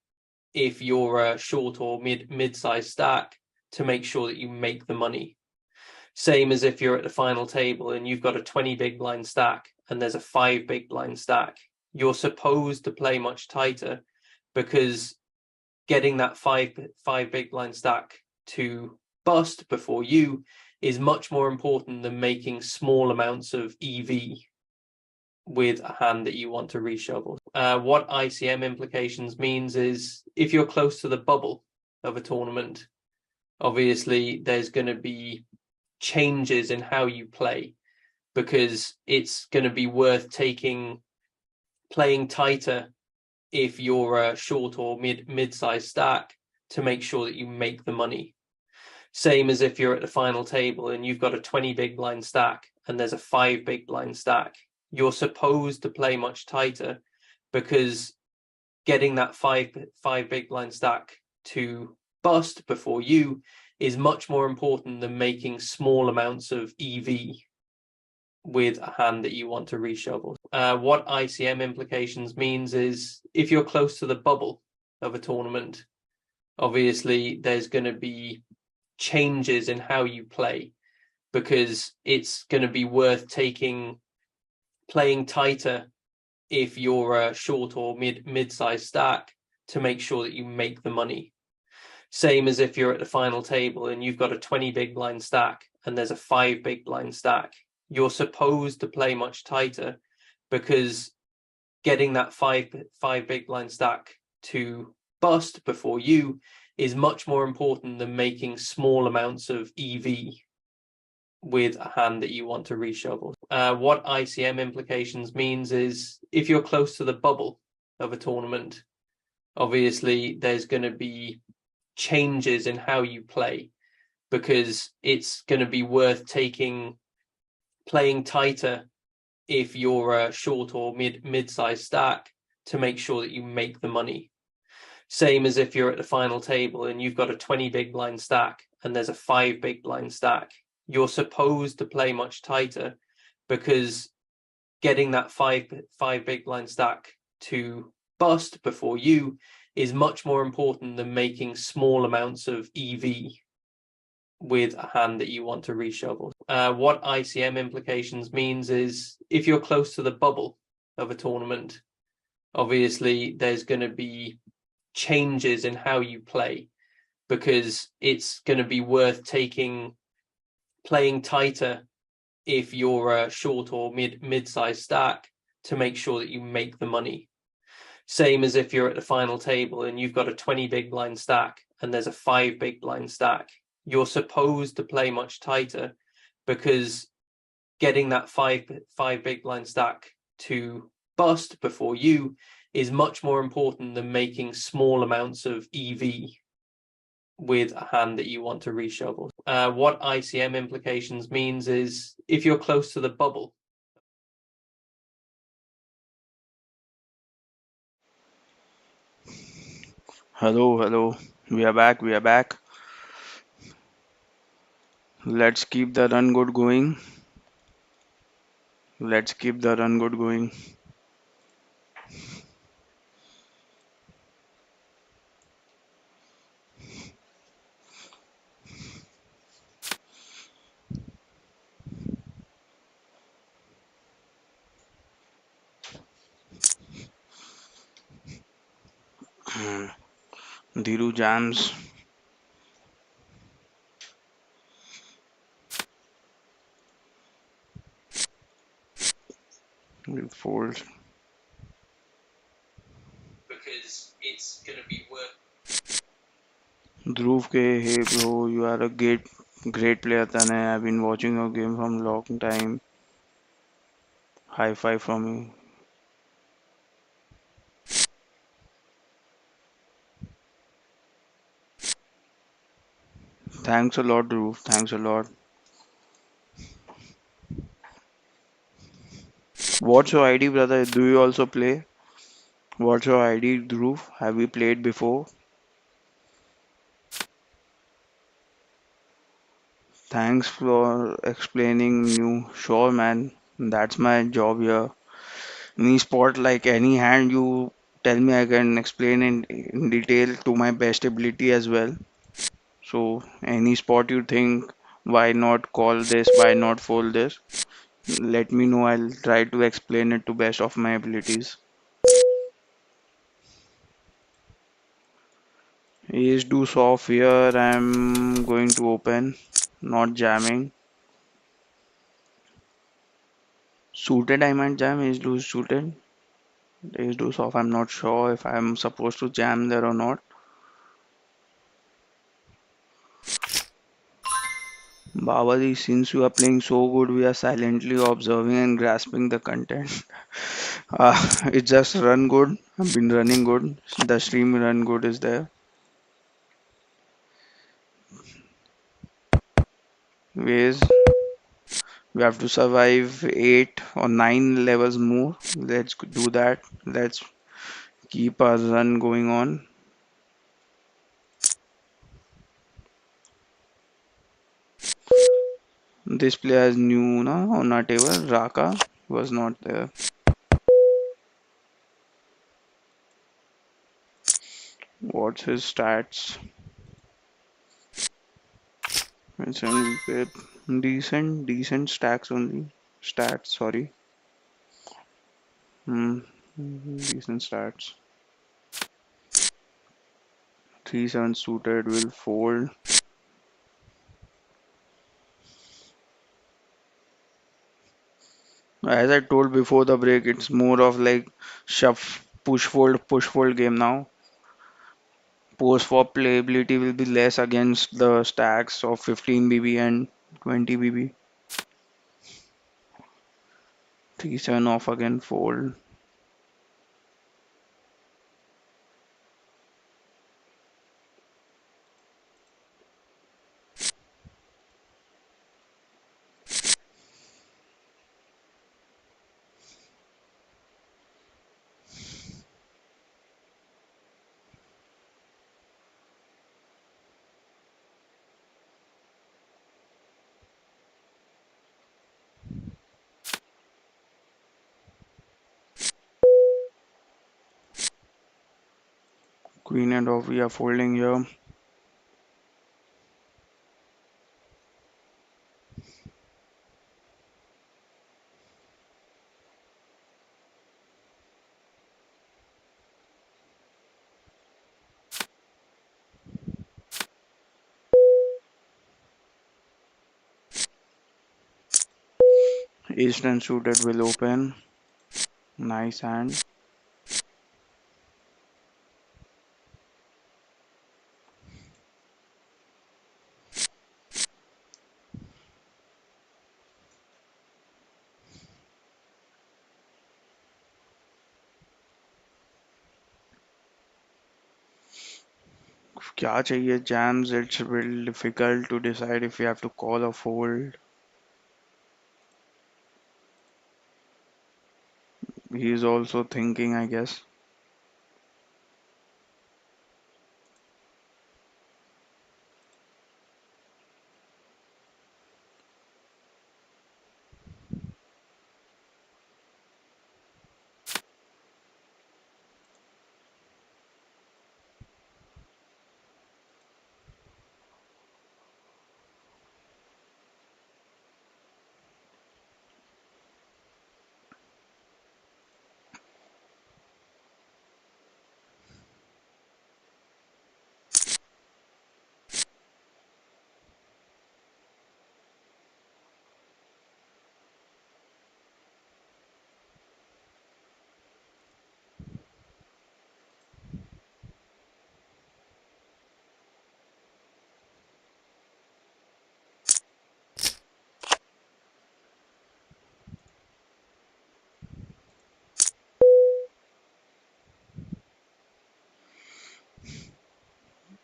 if you're a short or mid-sized stack to make sure that you make the money. Same as if you're at the final table and you've got a 20 big blind stack and there's a 5 big blind stack. You're supposed to play much tighter, because getting that five big blind stack to bust before you is much more important than making small amounts of EV with a hand that you want to reshuffle. What ICM implications means is if you're close to the bubble of a tournament, obviously there's going to be changes in how you play, because it's going to be worth playing tighter if you're a short or mid-sized stack to make sure that you make the money. Same as if you're at the final table and you've got a 20 big blind stack and there's a 5 big blind stack. You're supposed to play much tighter because getting that five big blind stack to bust before you is much more important than making small amounts of EV with a hand that you want to reshuffle. What ICM implications means is if you're close to the bubble of a tournament, obviously there's going to be changes in how you play because it's going to be worth playing tighter if you're a short or mid-sized stack to make sure that you make the money. Same as if you're at the final table and you've got a 20 big blind stack and there's a 5 big blind stack. You're supposed to play much tighter because getting that five big blind stack to bust before you is much more important than making small amounts of EV with a hand that you want to reshuffle. What ICM implications means is if you're close to the bubble of a tournament, obviously there's going to be changes in how you play because it's going to be worth playing tighter if you're a short or mid-sized stack to make sure that you make the money. Same as if you're at the final table and you've got a 20 big blind stack and there's a 5 big blind stack. You're supposed to play much tighter because getting that five big blind stack to bust before you is much more important than making small amounts of EV with a hand that you want to reshuffle. What ICM implications means is if you're close to the bubble of a tournament, obviously there's going to be changes in how you play because it's going to be worth playing tighter if you're a short or mid-sized stack to make sure that you make the money. Same as if you're at the final table and you've got a 20 big blind stack and there's a 5 big blind stack. You're supposed to play much tighter because getting that five big blind stack to bust before you is much more important than making small amounts of EV with a hand that you want to reshuffle. What ICM implications means is if you're close to the bubble. Hello, hello. We are back. We are back. Let's keep the run good going. Let's keep the run good going. Dhiru jams. We fold. Because it's going to be worth. Dhruv K. Hey bro, you are a great player, Tanay. I've been watching your game from long time. High five from me. Thanks a lot, Dhruv. Thanks a lot. What's your ID, brother? Do you also play? What's your ID, Dhruv? Have you played before? Thanks for explaining new. Sure, man. That's my job here. Any sport like any hand you tell me I can explain in detail to my best ability as well. So any sport you think why not call this, why not fold this? Let me know. I'll try to explain it to best of my abilities. Ace deuce off here. I'm going to open, not jamming. Suited I might jam. Ace deuce suited. Ace deuce off. I'm not sure if I'm supposed to jam there or not. Babaji, since you are playing so good, we are silently observing and grasping the content. It's just run good. I've been running good. The stream run good is there. ways. We have to survive 8 or 9 levels more. Let's do that. Let's keep our run going on. This player is new na, on our table. Raka was not there. What's his stats? Mention with decent stacks only. Stats, sorry. Hmm, decent stats. 3-7 suited will fold. As I told before the break, it's more of like shove, push fold game now. Post flop playability will be less against the stacks of 15 BB and 20 BB. 3-7 off again fold. Queen and off we are folding here. Ace 10 suited will open. Nice hand. क्या चाहिए jams? It's really difficult to decide if we have to call or fold. He's also thinking, I guess.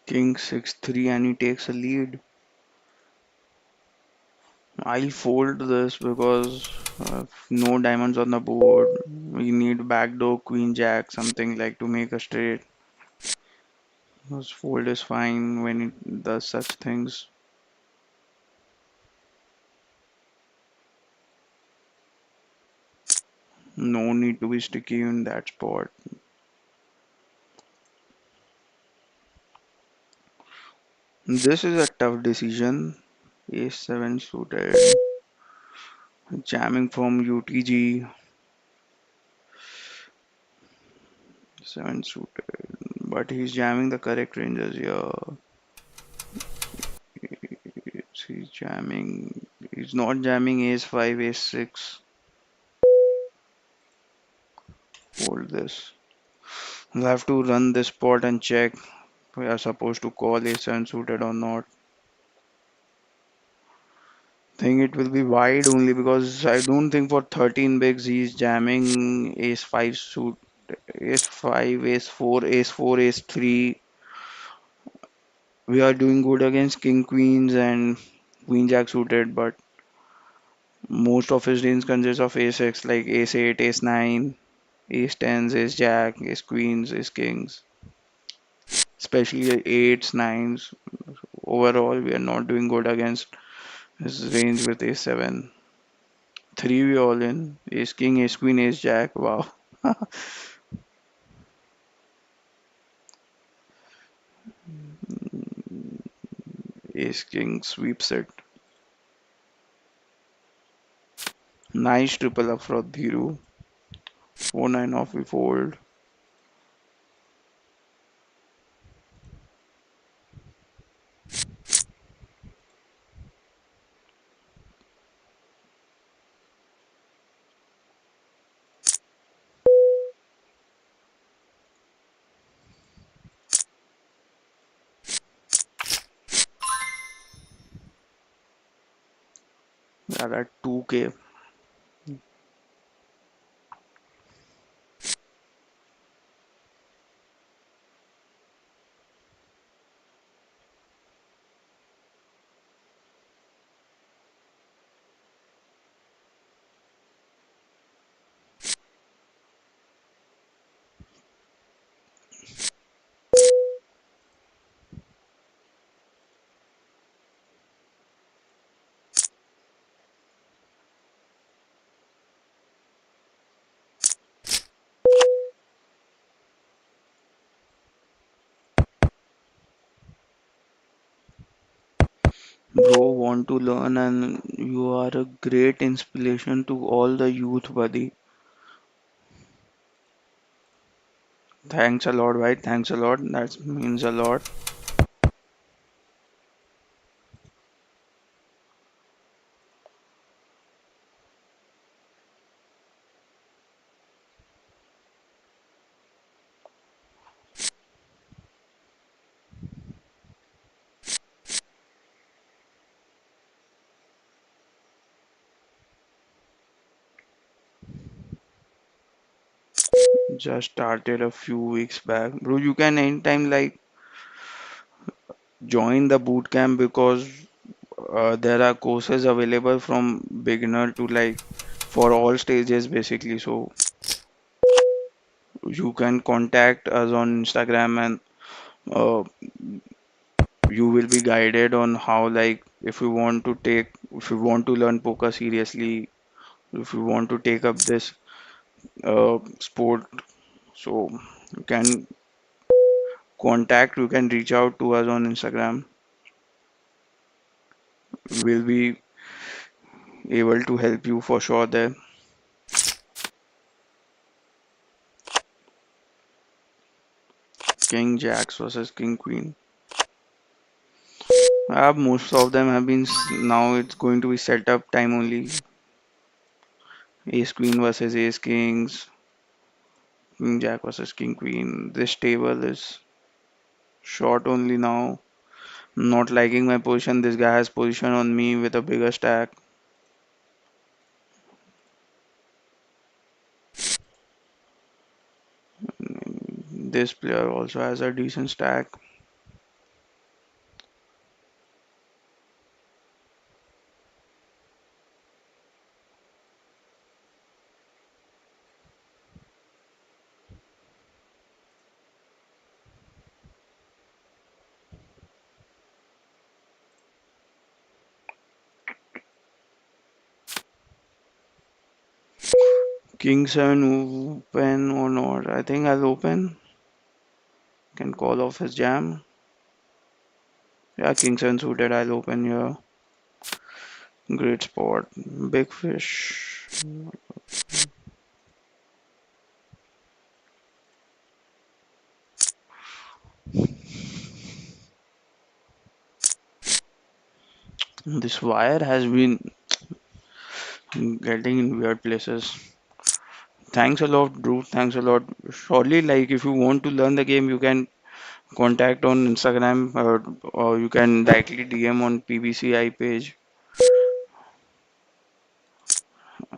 King 6-3 and he takes a lead. I'll fold this because no diamonds on the board. We need backdoor queen jack, something like to make a straight. Because fold is fine when it does such things. No need to be sticky in that spot. This is a tough decision. Ace 7 suited. Jamming from UTG. 7 suited. But he's jamming the correct ranges here. He's jamming. He's not jamming ace 5, ace 6. Hold this. We'll have to run this spot and check. We are supposed to call ace 7 suited or not. Think it will be wide only because I don't think for 13 bigs he's jamming ace 5 suit, ace 5, ace 4, ace 4, ace 3. We are doing good against king queens and Queen Jack suited, but most of his range consists of ace X like ace 8, ace 9, ace 10s, ace Jack, ace Queens, ace Kings, especially 8s, 9s. Overall, we are not doing good against his range with ace 7. 3 we all in. Ace King, ace Queen, ace Jack. Wow. Ace King sweeps it. Nice triple up for Dhiru. 4-9 off we fold. We are at 2k. Bro, want to learn and you are a great inspiration to all the youth, buddy. Thanks a lot, right? Thanks a lot. That means a lot. Just started a few weeks back. Bro, you can anytime like join the boot camp because there are courses available from beginner to like for all stages basically. So you can contact us on Instagram and uh, you will be guided on how like if you want to learn poker seriously, if you want to take up this sport, so you can you can reach out to us on Instagram. We'll be able to help you for sure there. King Jacks versus King Queen. Most of them have been now it's going to be set up time only. Ace Queen versus Ace Kings, King Jack versus King Queen. This table is short only now. Not liking my position. This guy has position on me with a bigger stack. This player also has a decent stack. King 7 open or not? I think I'll open. Can call off his jam. Yeah, King 7 suited. I'll open here. Great spot. Big fish. This wire has been getting in weird places. Thanks a lot, Drew. Thanks a lot. Surely, like, if you want to learn the game, you can contact on Instagram or you can directly DM on PBCI page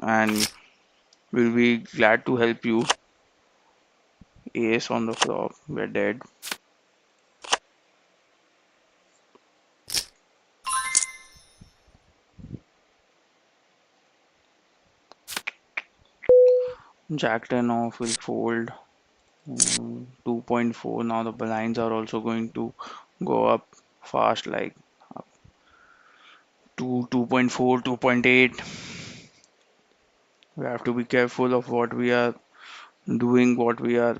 and we'll be glad to help you. Ace on the flop. We're dead. Jack 10 off will fold. 2.4. Now the blinds are also going to go up fast, like up to 2.4, 2.8. We have to be careful of what we are doing, what we are.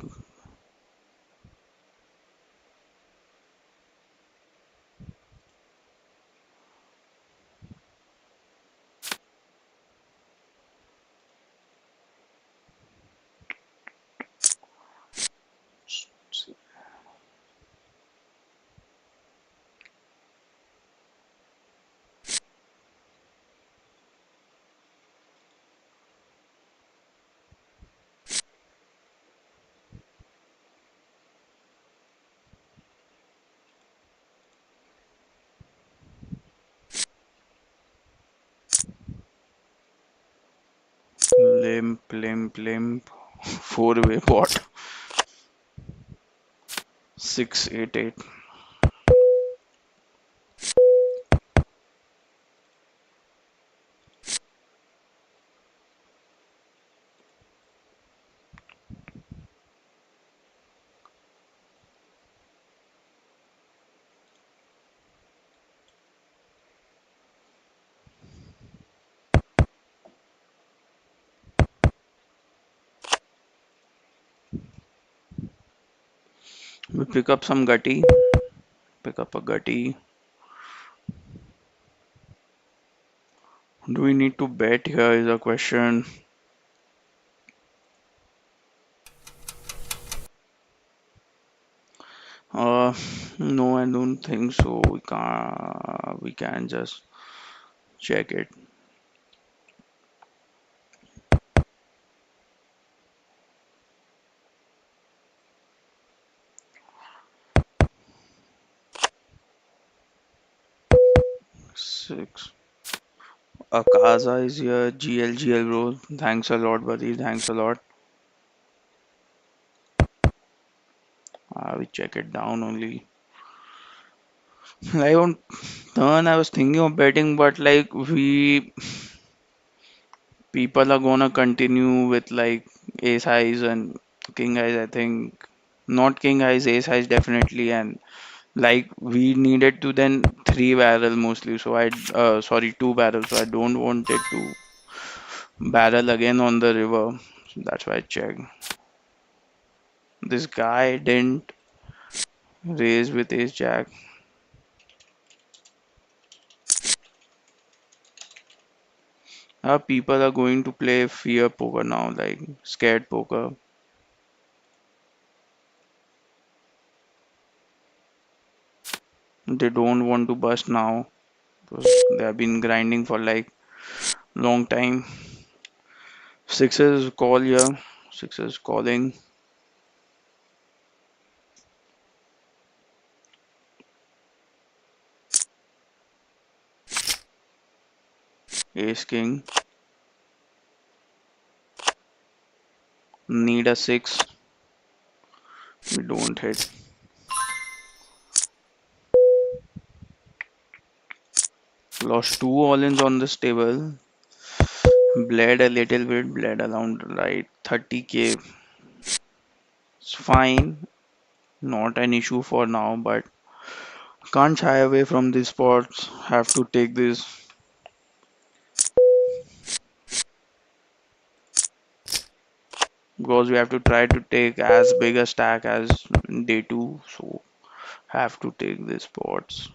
Limp. Four-way pot. 688. We pick up some gutty. Pick up a gutty. Do we need to bet here is a question. Uh, no, I don't think so. We can just check it. 6. Akaza is here. GL bro. Thanks a lot, buddy. Thanks a lot. We check it down only. Like on turn, I was thinking of betting, but like we people are gonna continue with like ace highs and king highs. I think not king highs, ace highs definitely, and like we needed to then three barrel mostly. So I sorry, two barrel. So I don't want it to barrel again on the river. So that's why I checked. This guy didn't raise with ace jack. People are going to play fear poker now, like scared poker. They don't want to bust now because they have been grinding for like long time. Sixes call here. Sixes calling. Ace king. Need a six. We don't hit. Lost two all-ins on this table. Bled a little bit. Bled around right 30k. It's fine. Not an issue for now, but can't shy away from these spots. Have to take this because we have to try to take as big a stack as day two. So have to take these spots.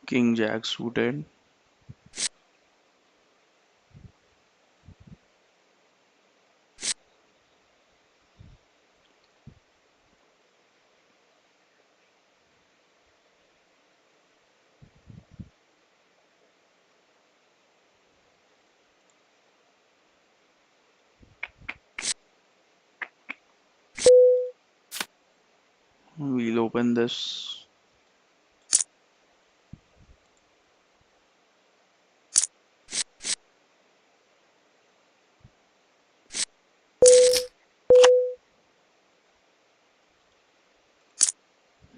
King Jack suited. We'll open this.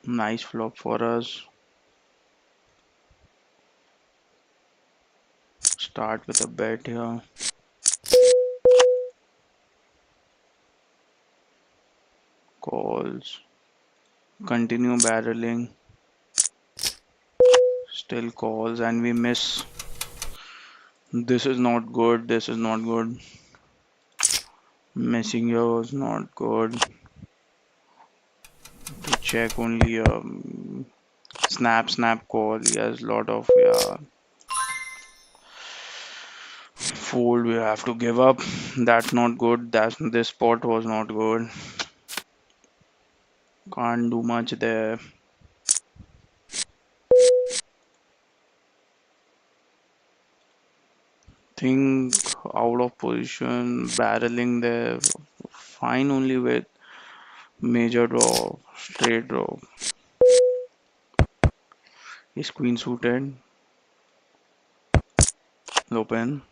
Nice flop for us. Start with a bet here. Calls. Continue barreling. Still calls and we miss. This is not good. This is not good. Missing here is not good. To check only snap snap call. Yes, lot of yeah. Fold we have to give up. That's not good. This spot was not good. Can't do much there. Think out of position, barreling there. Fine only with major draw, straight draw. Is queen suited. Open.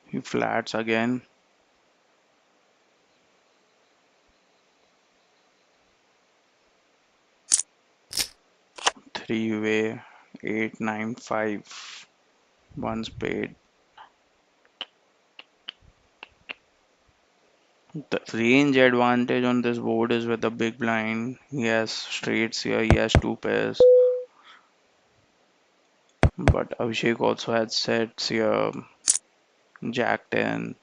He flats again. Three way. 8 9 5. One spade. The range advantage on this board is with the big blind. He has straights here. He has two pairs. But Abhishek also had sets here. Jack 10.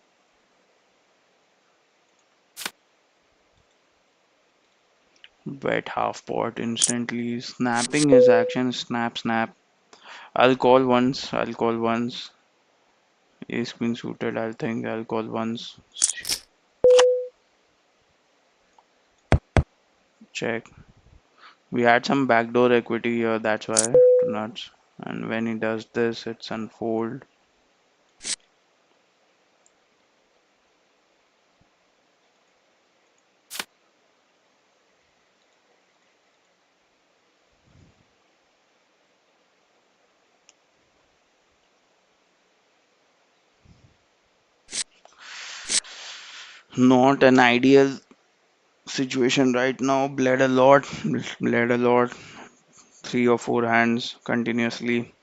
Bet half pot instantly. Snapping his action. Snap, snap. I'll call once. I'll call once. Ace queen suited. I'll think I'll call once. Check. We had some backdoor equity here. That's why. To nuts. And when he does this, it's unfold. Not an ideal situation right now. Bled a lot. Bled a lot. 3 or 4 hands continuously.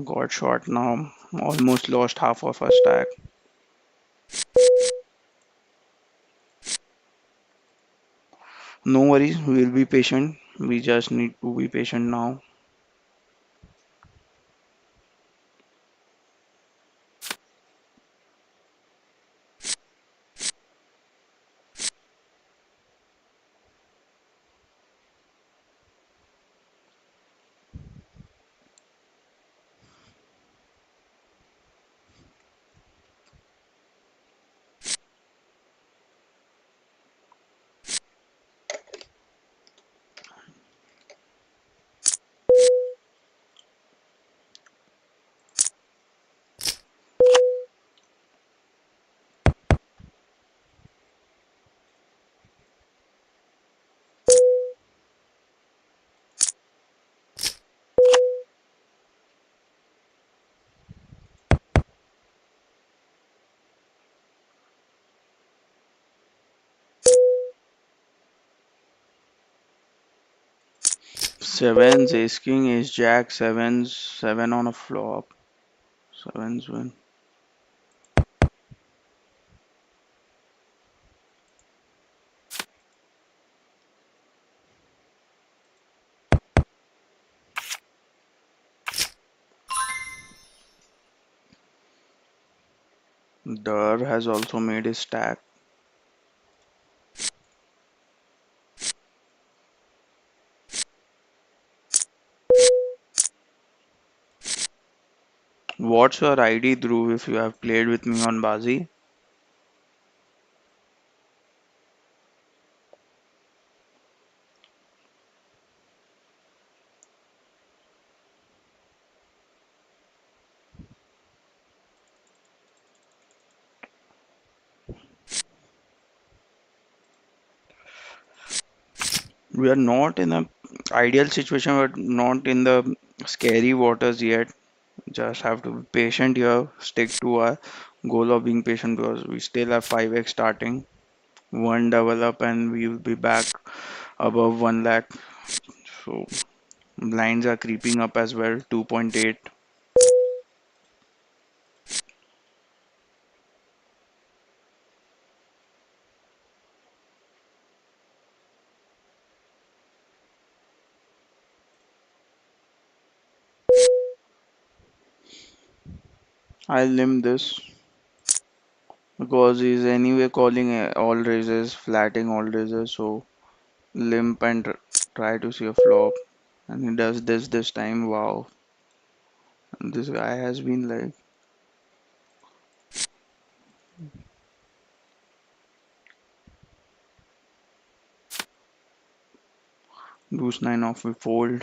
Got shot now. Almost lost half of our stack. No worries. We'll be patient. We just need to be patient now. 7s, ace king, ace jack, sevens, 7 on a flop. Sevens win. Dur has also made his stack. What's your ID, Dhruv, if you have played with me on Baazi? We are not in a ideal situation, but not in the scary waters yet. Just have to be patient here, stick to our goal of being patient because we still have 5x starting, one double up, and we will be back above 1 lakh. So blinds are creeping up as well, 2.8. I'll limit this because he's anyway calling all raises, flatting all raises. So limp and try to see a flop. And he does this time. Wow. This guy has been like deuce 9 off, we fold.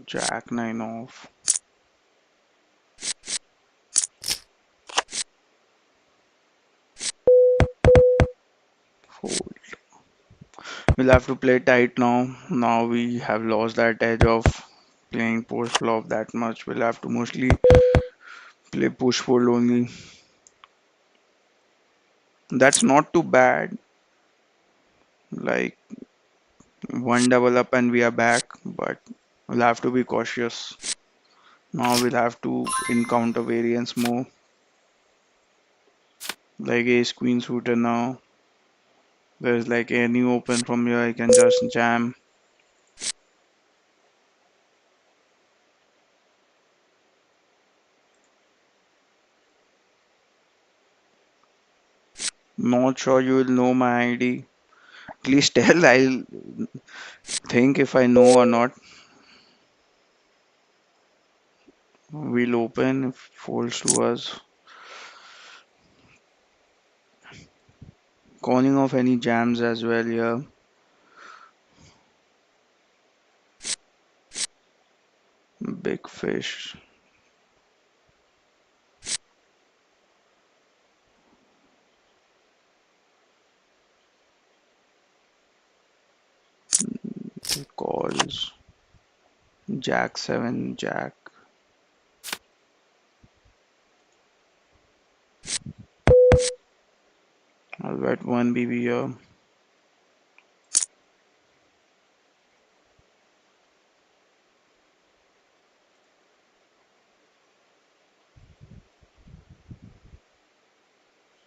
Jack 9 off. Fold. We'll have to play tight now. Now we have lost that edge of playing post flop that much. We'll have to mostly play push fold only. That's not too bad. Like one double up and we are back, but we'll have to be cautious. Now we'll have to encounter variance more. Like ace queen suited now. There's like any open from here I can just jam. Not sure you will know my ID. Please tell, I'll think if I know or not. We'll open if folds to us. Calling off any jams as well here. Big fish. Calls. Jack 7, Jack. I'll bet 1 BB here.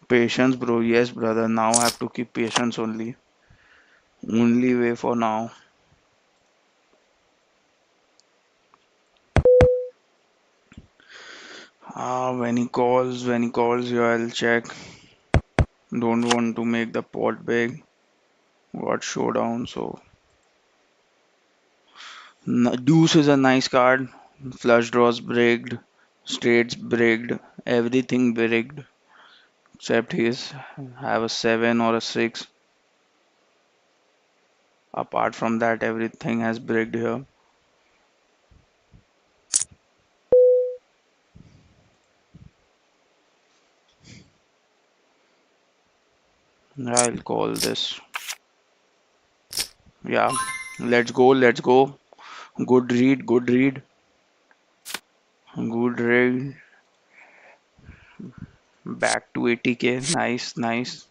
Patience, bro. Yes, brother. Now I have to keep patience only. Only way for now. When he calls you, I'll check. Don't want to make the pot big. Got showdown, so deuce is a nice card. Flush draws bricked, straights bricked, everything bricked except his have a seven or a six. Apart from that, everything has bricked here. I'll call this. Yeah, let's go, let's go. Good read, good read, good read. Back to 80k. Nice, nice.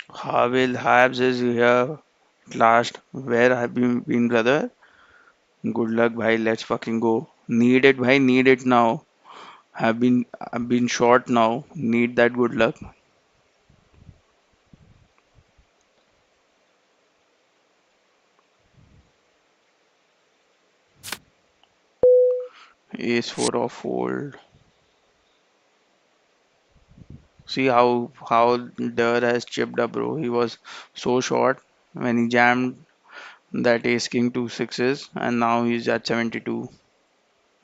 Havil Habs is here at last. Where have you been, brother? Good luck, bhai. Let's fucking go. Need it, bhai. Need it now. I've been short now. Need that good luck. Ace four of fold. See how Durr has chipped up, bro. He was so short when he jammed that ace king two sixes, and now he's at 72.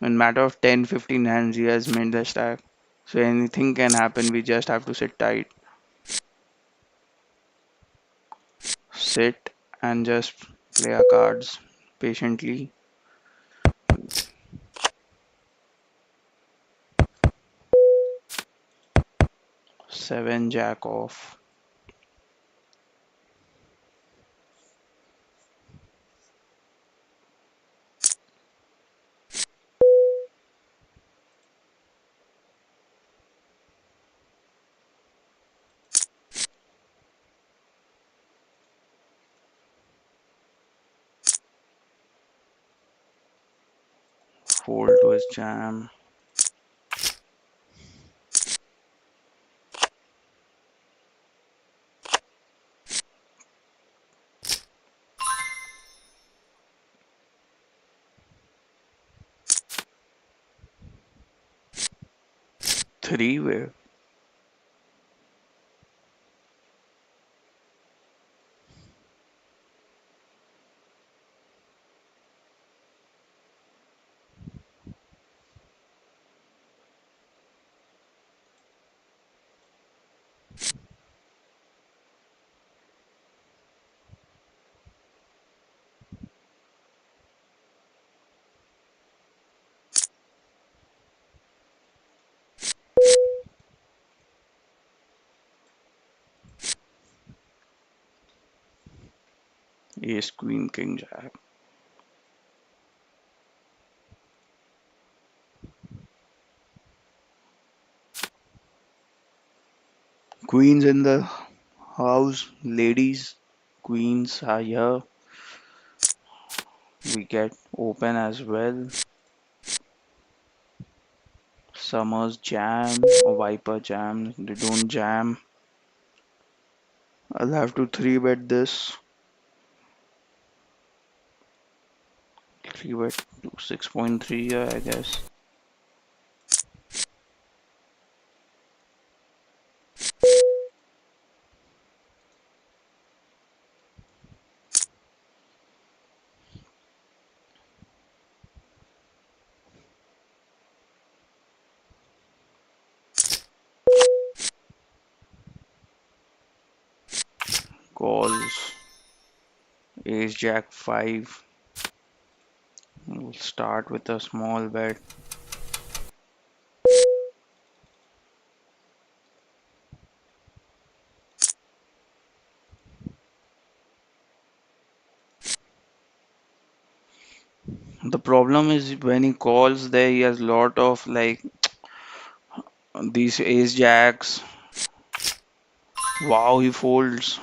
In matter of 10-15 hands, he has made the stack. So anything can happen. We just have to sit tight, sit, and just play our cards patiently. Seven jack off. Fold to his jam. Three way. Ace queen king jack. Queens in the house. Ladies. Queens are here. We get open as well. Summers jam or Viper jam. They don't jam. I'll have to 3-bet this. 3-bet to 6.3 here, I guess. Calls. Ace jack 5. We'll start with a small bet. The problem is when he calls there, he has lot of like these ace jacks. Wow, he folds.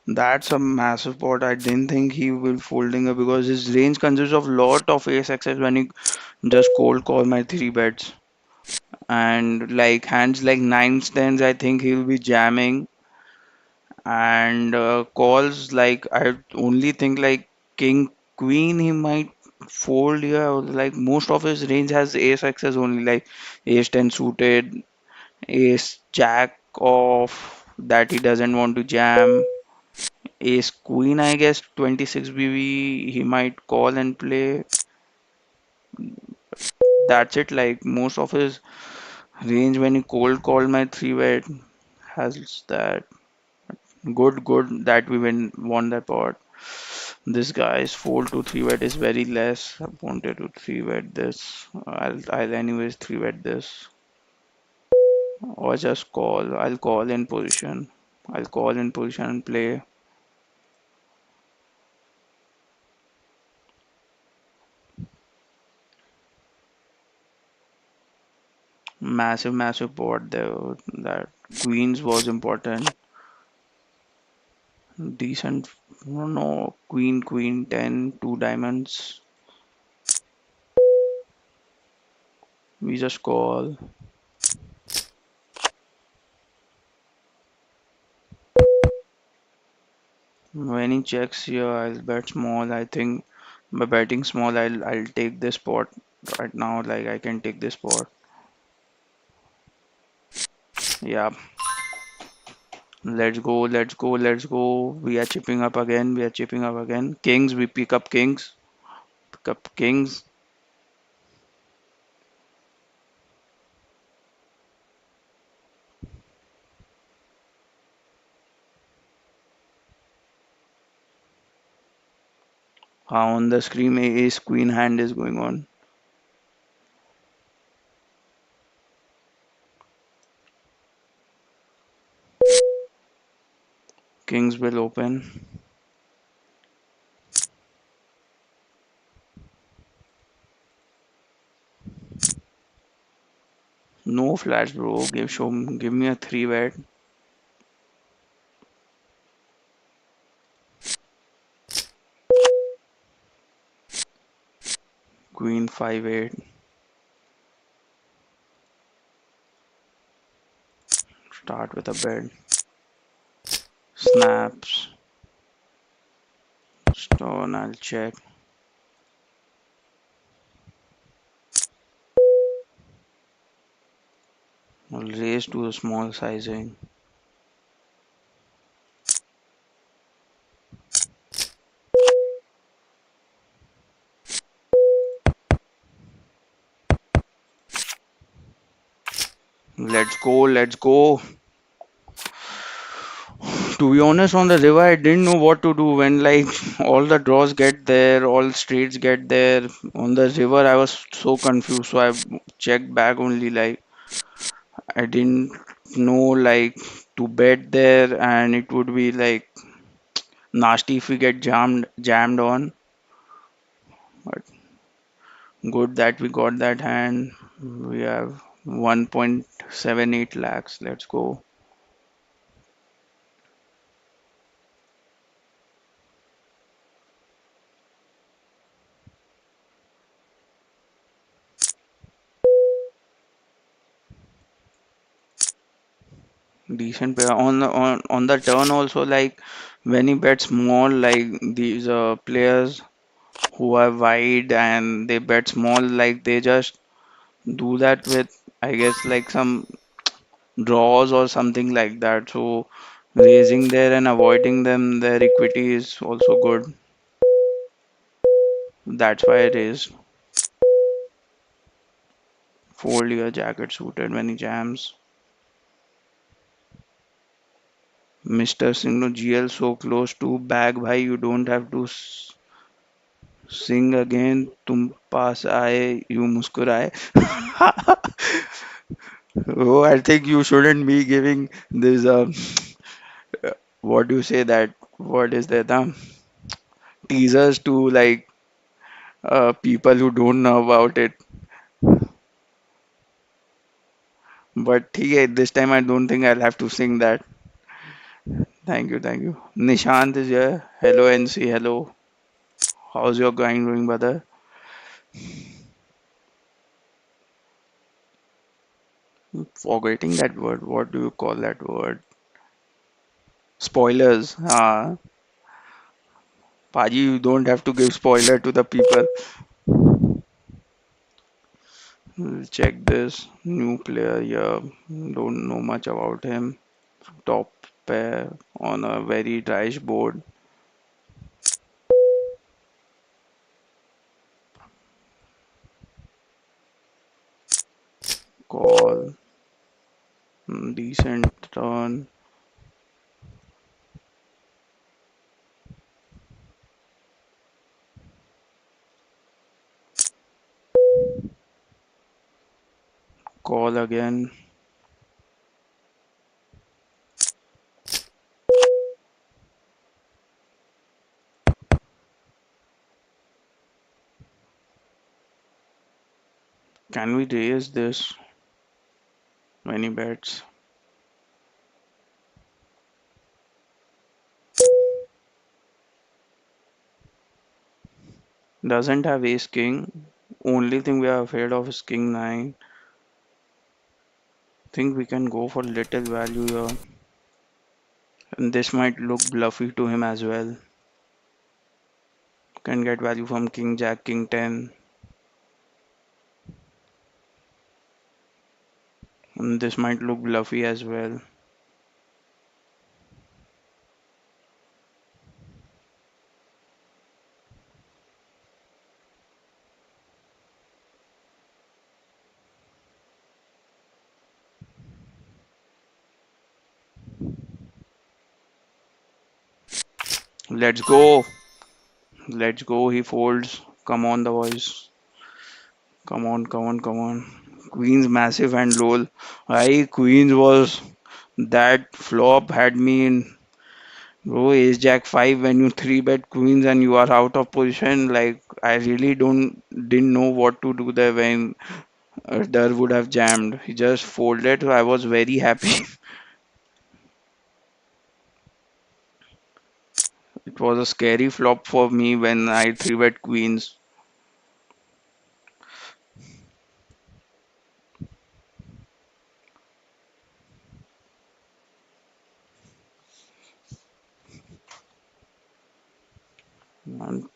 That's a massive pot. I didn't think he will folding it because his range consists of lot of ace access when he just cold call my three bets. And like hands like nines, tens, I think he'll be jamming. And calls like I only think like king, queen, he might fold here. Like most of his range has ace access only, like ace 10 suited, ace jack off that he doesn't want to jam. Ace queen, I guess 26 BB he might call and play. That's it. Like most of his range when he cold called my three bet has that good that we won that pot. This guy's fold to three bet is very less. I wanted to three bet this. I'll anyways three bet this or just call. I'll call in position. I'll call in position and play. Massive board there. That queens was important. Decent. No, queen, 10, two diamonds. We just call. When he checks here, I'll bet small. I think by betting small, I'll take this pot right now. Like I can take this pot. Yeah, let's go. We are chipping up again. We are chipping up again. Kings, we pick up kings. Pick up kings. On the screen, ace queen hand is going on. Kings will open. No flats, bro. Give me a three bet. Queen 5-8. Start with a bed. Snaps. Stone, I'll check. I'll raise to a small sizing. Let's go. To be honest, on the river, I didn't know what to do when like all the draws get there, all straights get there. On the river, I was so confused, so I checked back only. Like I didn't know like to bet there, and it would be like nasty if we get jammed on. But good that we got that hand. We have 1.78 lakhs. Let's go. Decent pair on the turn also, like when he bets small, like these players who are wide and they bet small, like they just do that with, I guess, like some draws or something like that. So raising there and avoiding them, their equity is also good. That's why I raised. Fold your jacket suited when he jams. Mr. Singh, GL so close to bag, bhai. You don't have to sing again. तुम पास आए you मुस्कुराए. Oh, I think you shouldn't be giving this what do you say that what is that teasers to like people who don't know about it. But yeah, this time I don't think I'll have to sing that. Thank you, thank you. Nishant is here. Hello, NC. Hello. How's your going doing, brother? Forgetting that word. What do you call that word? Spoilers. Paji, you don't have to give spoiler to the people. We'll check this new player here. Don't know much about him. Top pair on a very dry board. Call. Decent turn. Call again. Can we raise this? Many bets. Doesn't have ace king. Only thing we are afraid of is king 9. Think we can go for little value here. And this might look bluffy to him as well. Can get value from king jack, king 10. And this might look bluffy as well. Let's go. Let's go. He folds. Come on, the boys. Come on, come on, come on. Queen's massive and lol. I Queen's was that flop had me in. Bro, ace jack 5 when you 3 bet queens and you are out of position. Like, I really didn't know what to do there when Dar would have jammed. He just folded. So I was very happy. It was a scary flop for me when I 3 bet queens. And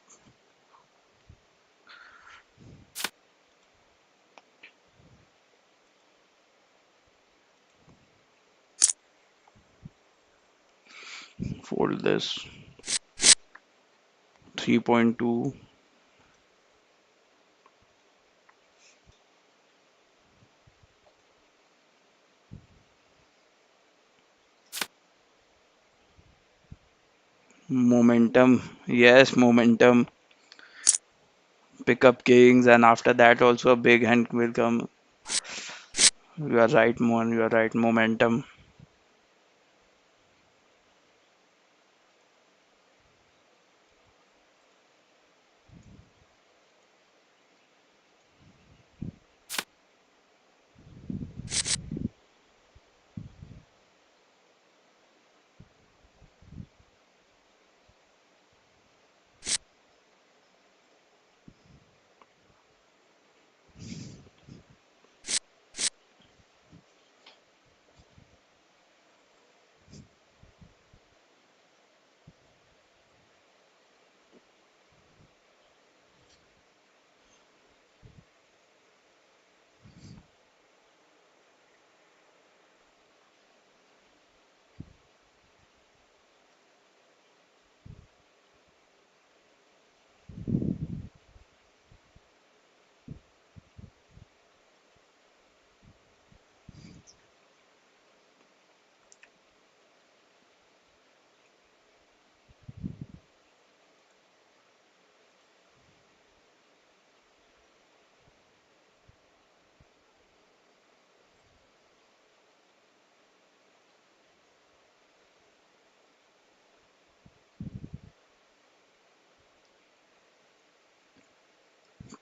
fold this 3.2 momentum. Yes, momentum. Pick up kings, and after that, also a big hand will come. You are right, Mohan. You are right. Momentum.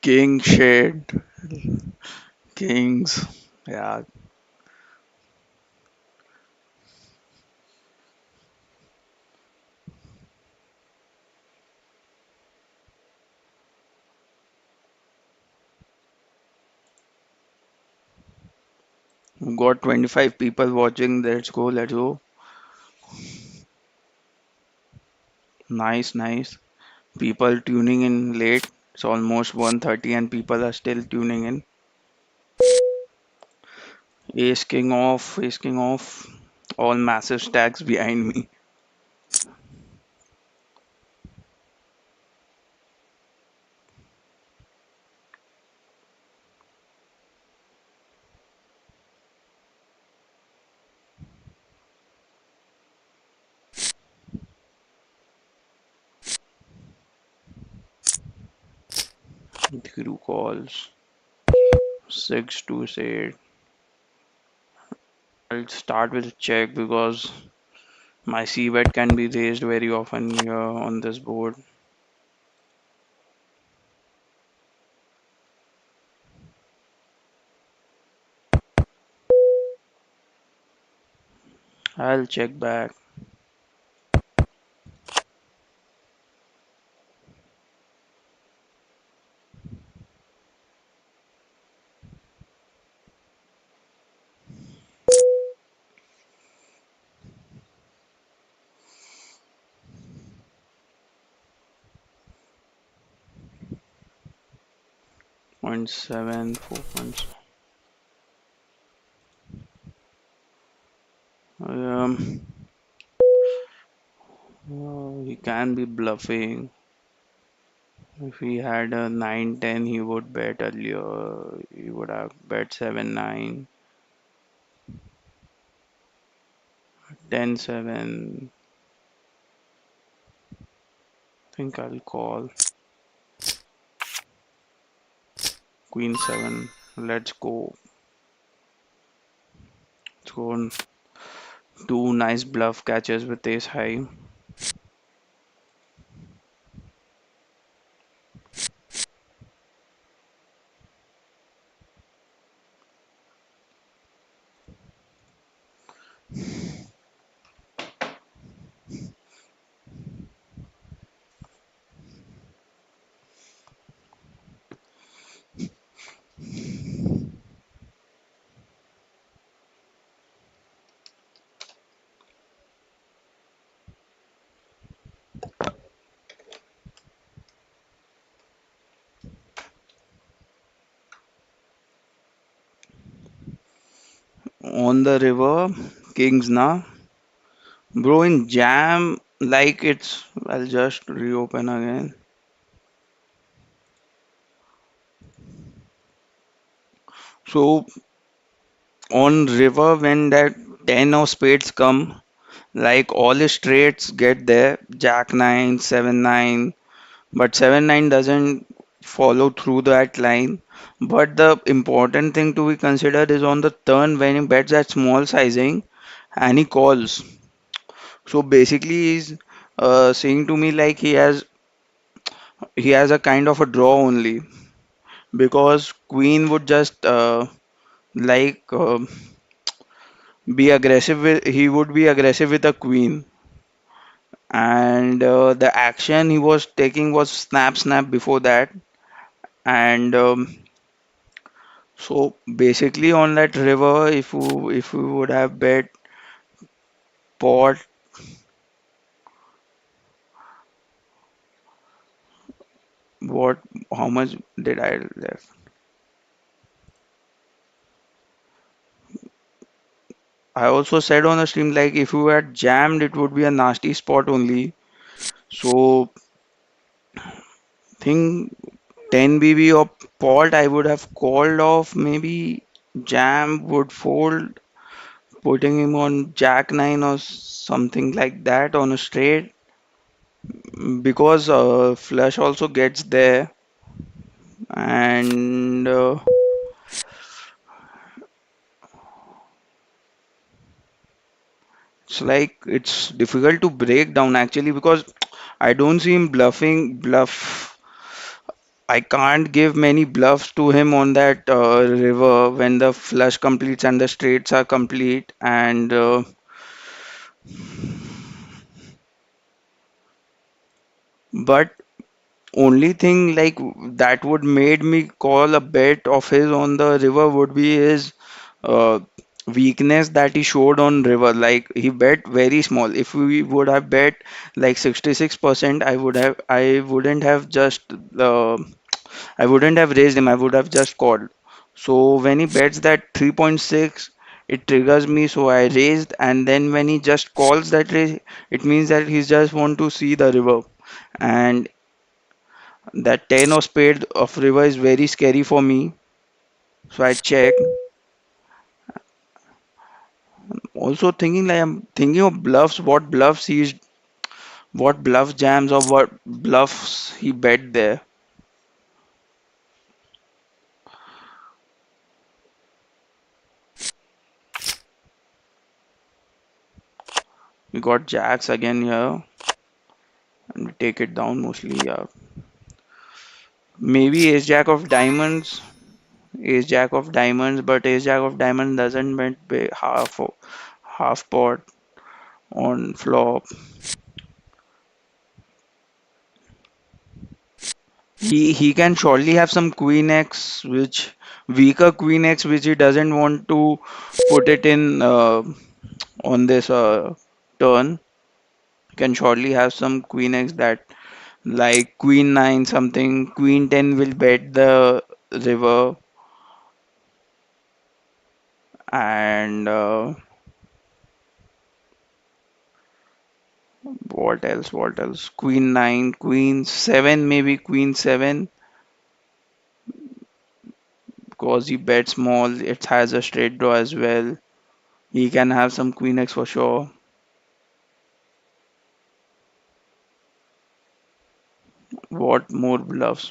King shade. Kings. Yeah. Got 25 people watching. Let's go, let's go. Nice, nice. People tuning in late. It's almost 1:30 and people are still tuning in. Ace king off. All massive stacks behind me. 2 calls. 6 to say. I'll start with a check because my C bet can be raised very often here on this board. I'll check back. Point 0.7, 4 points. Um, he can be bluffing. If he had a 9-10, he would bet earlier. He would have bet 7-9, 10-7. Think I'll call. Queen 7. Let's go. Let's go on. Two nice bluff catches with ace high. On the river, kings na. Bro, in jam, like it's. I'll just reopen again. So, on river, when that 10 of spades come, like all the straights get there, Jack 9, 7 9, but 7 9 doesn't follow through that line. But the important thing to be considered is on the turn when he bets that small sizing and he calls. So basically, he's saying to me like he has a kind of a draw only because queen would just like be aggressive with he would be aggressive with a queen and the action he was taking was snap snap before that and so basically on that river if we would have bet pot, what, how much did I left? I also said on the stream like if we had jammed it would be a nasty spot only. So think 10 BB of pot I would have called off, maybe jam would fold, putting him on jack 9 or something like that on a straight because flush also gets there and it's like it's difficult to break down actually because I don't see him bluff. I can't give many bluffs to him on that river when the flush completes and the straights are complete and but only thing like that would made me call a bet of his on the river would be his uh, weakness that he showed on river. Like he bet very small. If we would have bet like 66%, I wouldn't have raised him. I would have just called. So when he bets that 3.6, it triggers me. So I raised, and then when he just calls that raise, it means that he just want to see the river. And that 10 of spade of river is very scary for me. So I check. Also thinking like I'm thinking of bluffs. What bluff jams or what bluffs he bet there. We got jacks again here, and we take it down mostly. Yeah, maybe ace jack of diamonds. Ace jack of diamonds, but ace jack of diamonds doesn't bet half pot on flop. He can surely have some queen x, which weaker queen x, which he doesn't want to put it in on this turn. Can surely have some queen x that like queen 9 something, queen 10 will bet the river, and what else, queen 9, queen 7, maybe queen 7, because he bets small, it has a straight draw as well. He can have some queen x for sure. What more bluffs?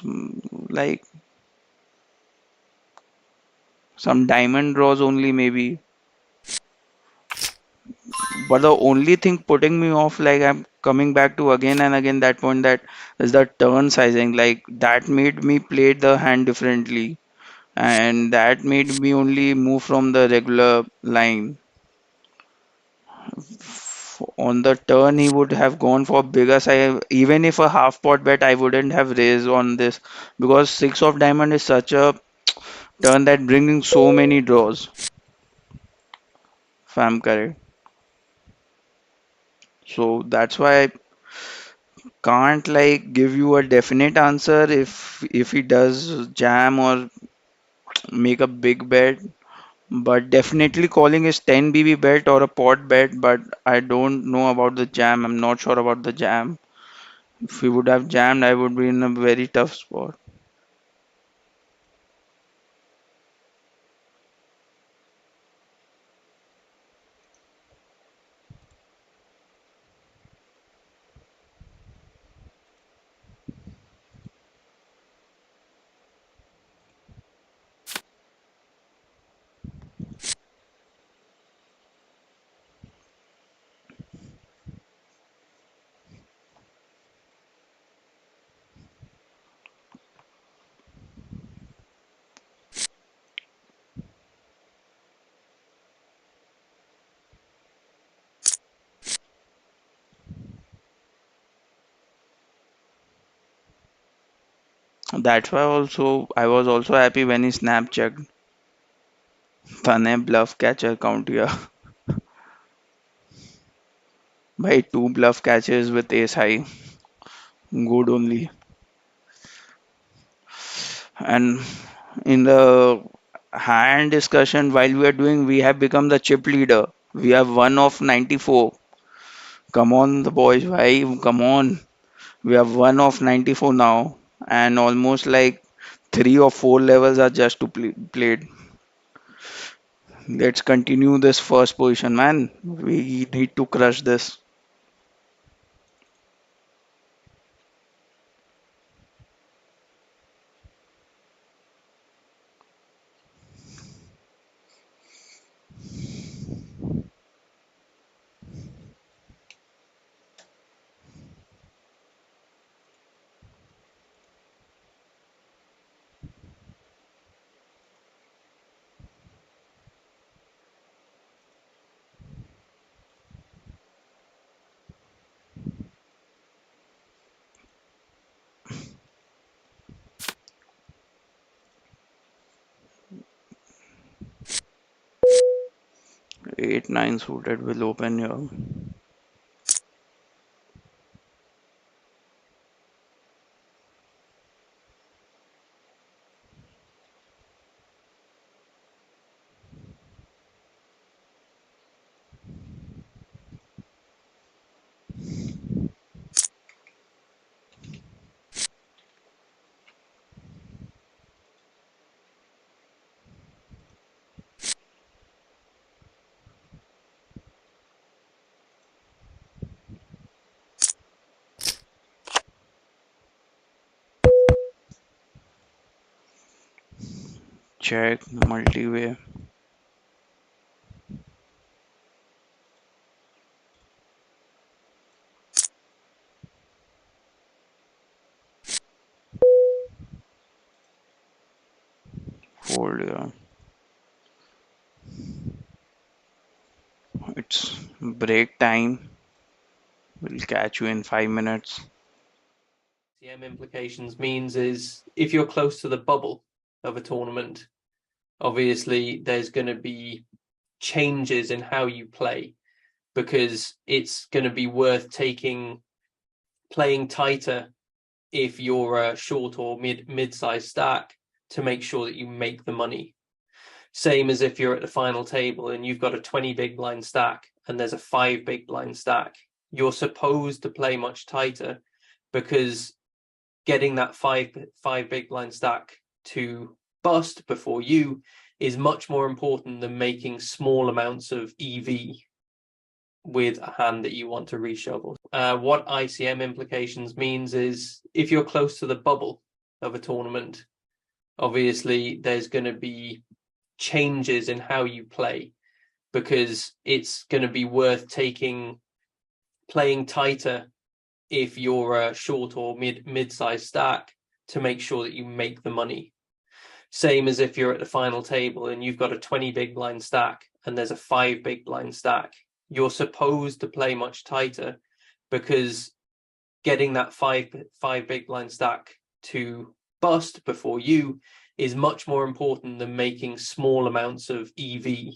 Like some diamond draws only maybe. But the only thing putting me off, like I'm coming back to again and again that point, that is the turn sizing. Like that made me play the hand differently, and that made me only move from the regular line. On the turn, he would have gone for bigger size. Even if a half pot bet, I wouldn't have raised on this, because six of diamond is such a turn that bringing so many draws. If I'm correct. So that's why I can't like give you a definite answer if he does jam or make a big bet. But definitely calling is 10 BB bet or a pot bet. But I don't know about the jam. I'm not sure about the jam. If he would have jammed, I would be in a very tough spot. That's why also I was also happy when he snap checked. Tanay bluff catcher count here by two bluff catches with ace high. Good only. And in the hand discussion, while we are doing, we have become the chip leader. We have one of 94. Come on, the boys, why? Come on. We have one of 94 now, and almost like three or four levels are just to played. Let's continue this first position, man. We need to crush this. 8-9 suited will open here. Check, multi-way. Fold here. It's break time. We'll catch you in 5 minutes. CM implications means is if you're close to the bubble of a tournament, obviously there's going to be changes in how you play because it's going to be worth playing tighter if you're a short or mid-sized stack to make sure that you make the money. Same as if you're at the final table and you've got a 20 big blind stack and there's a 5 big blind stack. You're supposed to play much tighter because getting that five big blind stack to bust before you is much more important than making small amounts of EV with a hand that you want to reshuffle. What ICM implications means is if you're close to the bubble of a tournament, obviously there's going to be changes in how you play because it's going to be worth playing tighter if you're a short or mid-sized stack to make sure that you make the money. Same as if you're at the final table and you've got a 20 big blind stack and there's a 5 big blind stack. You're supposed to play much tighter because getting that five big blind stack to bust before you is much more important than making small amounts of EV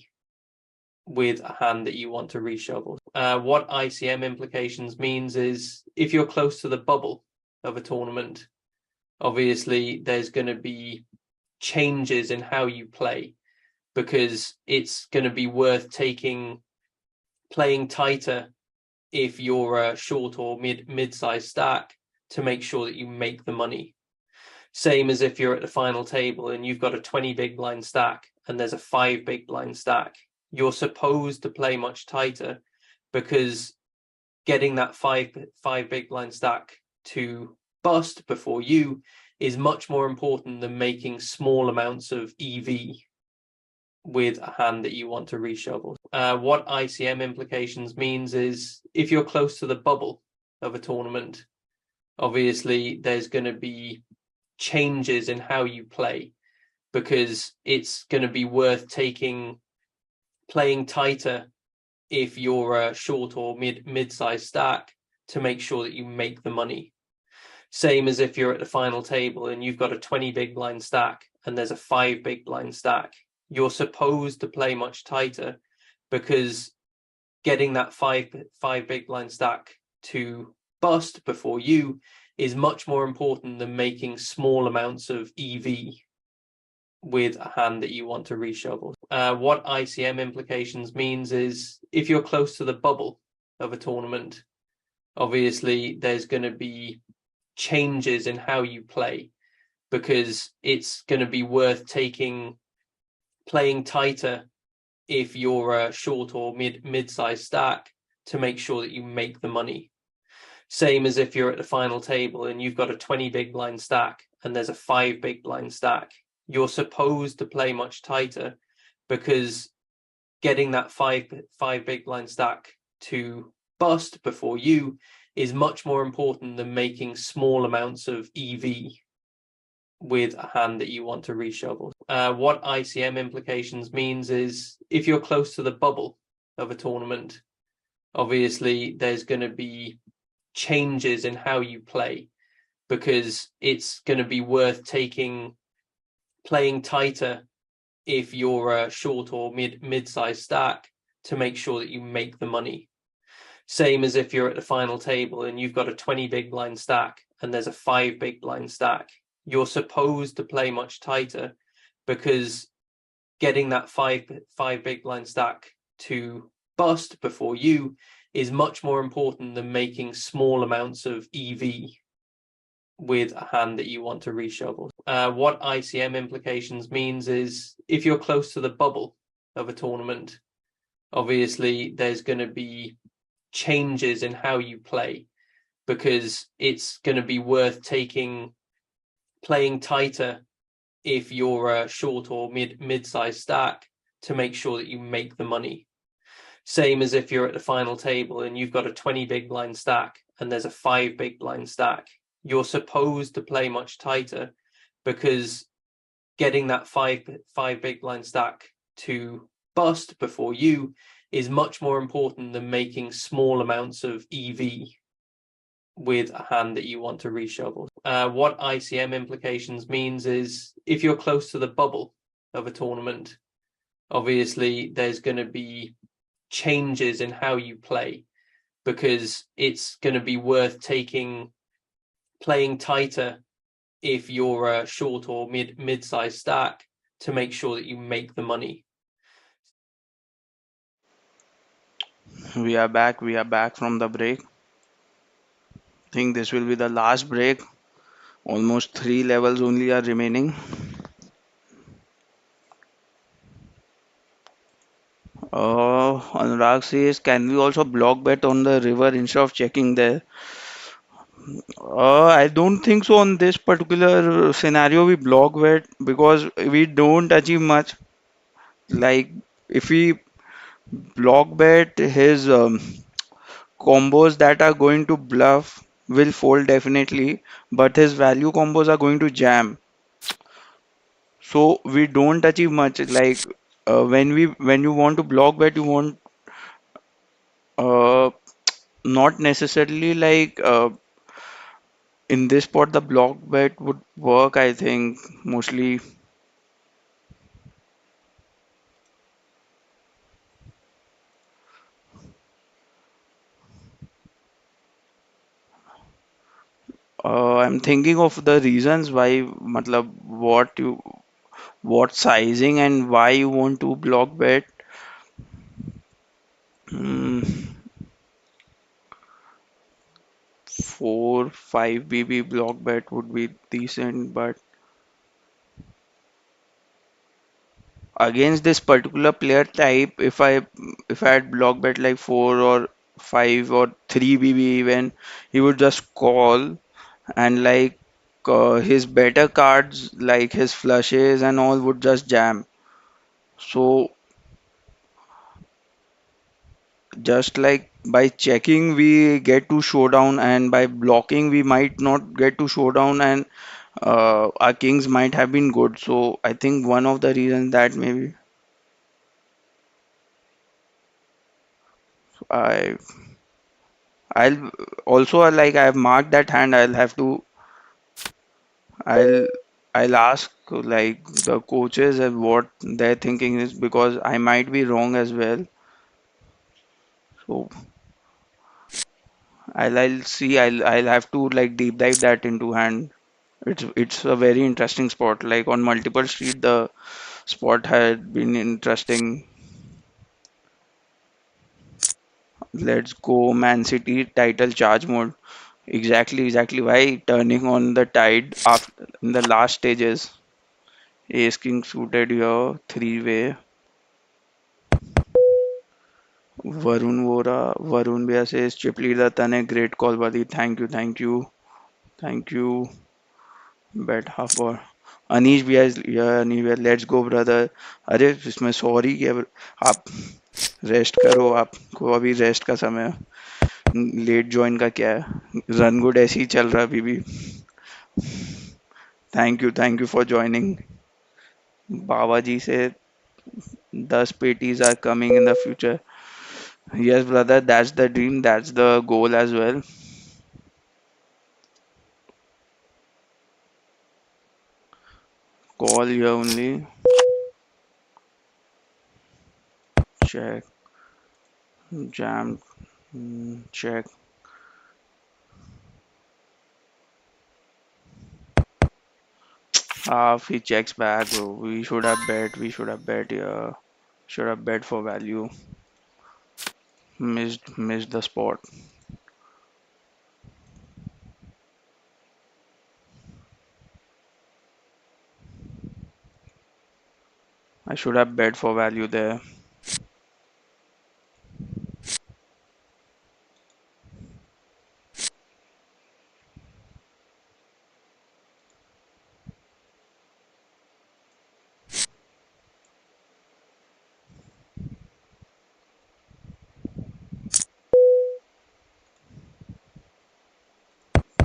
with a hand that you want to reshuffle. What ICM implications means is if you're close to the bubble of a tournament, obviously there's going to be changes in how you play because it's going to be worth playing tighter if you're a short or mid-sized stack to make sure that you make the money. Same as if you're at the final table and you've got a 20 big blind stack and there's a 5 big blind stack. You're supposed to play much tighter because getting that five big blind stack to bust before you is much more important than making small amounts of EV with a hand that you want to reshuffle. What ICM implications means is if you're close to the bubble of a tournament, obviously there's going to be changes in how you play because it's going to be worth playing tighter if you're a short or mid-sized stack to make sure that you make the money. Same as if you're at the final table and you've got a 20 big blind stack and there's a 5 big blind stack. You're supposed to play much tighter because getting that five big blind stack to bust before you is much more important than making small amounts of EV with a hand that you want to reshuffle. What ICM implications means is if you're close to the bubble of a tournament, obviously there's going to be changes in how you play because it's going to be worth playing tighter if you're a short or mid-sized stack to make sure that you make the money. Same as if you're at the final table and you've got a 20 big blind stack and there's a 5 big blind stack. You're supposed to play much tighter because getting that five big blind stack to bust before you is much more important than making small amounts of EV with a hand that you want to reshuffle. What ICM implications means is if you're close to the bubble of a tournament, obviously there's going to be changes in how you play because it's going to be worth playing tighter if you're a short or mid-sized stack to make sure that you make the money. Same as if you're at the final table and you've got a 20 big blind stack and there's a 5 big blind stack. You're supposed to play much tighter because getting that five big blind stack to bust before you is much more important than making small amounts of EV with a hand that you want to reshuffle. What ICM implications means is if you're close to the bubble of a tournament, obviously there's going to be changes in how you play because it's going to be worth playing tighter if you're a short or mid-sized stack to make sure that you make the money. Same as if you're at the final table and you've got a 20 big blind stack and there's a 5 big blind stack. You're supposed to play much tighter because getting that five big blind stack to bust before you is much more important than making small amounts of EV with a hand that you want to reshuffle. What ICM implications means is if you're close to the bubble of a tournament, obviously there's going to be changes in how you play because it's going to be worth playing tighter if you're a short or mid-sized stack to make sure that you make the money. We are back. We are back from the break. Think this will be the last break. Almost three levels only are remaining. Anurag says, can we also block bet on the river instead of checking there? I don't think so on this particular scenario we block bet because we don't achieve much. Like if we block bet his combos that are going to bluff will fold definitely, but his value combos are going to jam. So we don't achieve much. Like when you want to block bet, you want uh, not necessarily like in this spot the block bet would work. I think mostly. I'm thinking of the reasons why, matlab, what sizing and why you want to block bet. Hmm, 4 5 BB block bet would be decent, but against this particular player type, if I had block bet like 4 or 5 or 3 BB even, he would just call and like his better cards like his flushes and all would just jam. So just like by checking we get to showdown and by blocking we might not get to showdown and our kings might have been good. So I think one of the reasons that maybe I I'll also like I've marked that hand. I'll I'll ask like the coaches and what their thinking is because I might be wrong as well. So I'll see. I'll have to like deep dive that into hand. It's a very interesting spot. Like on multiple street, the spot had been interesting. Let's go Man City title charge mode. Exactly why turning on the tide after in the last stages. Ace King suited here, three-way. Varun Bhaiya says, chip leader Tanay, great call, buddy. Thank you. Bet half or Anish भैया Anish भैया, let's go brother. अरे इसमें sorry क्या आप rest करो आपको अभी rest का समय है लेट ज्वाइन का क्या है रन गुड ऐसे ही चल रहा है अभी भी thank you for joining Baba ji से 10 patties are coming in the future yes brother that's the dream that's the goal as well call here only check Jam. Check. Half he checks back, bro. We should have bet. We should have bet here. Should have bet for value. Missed the spot. I should have bet for value there.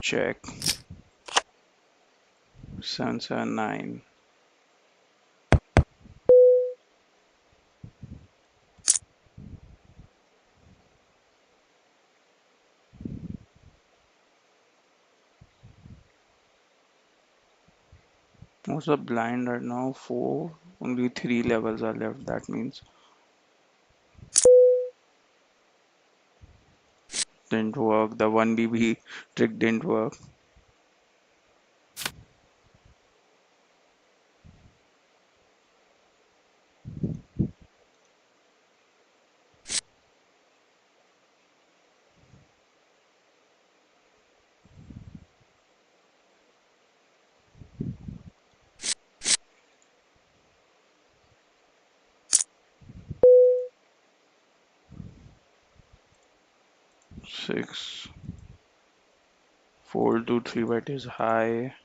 Check. 779. What's the blind right now? Four. Only three levels are left. That means didn't work. The 1BB trick didn't work. 6. Fold to 3 bet is high.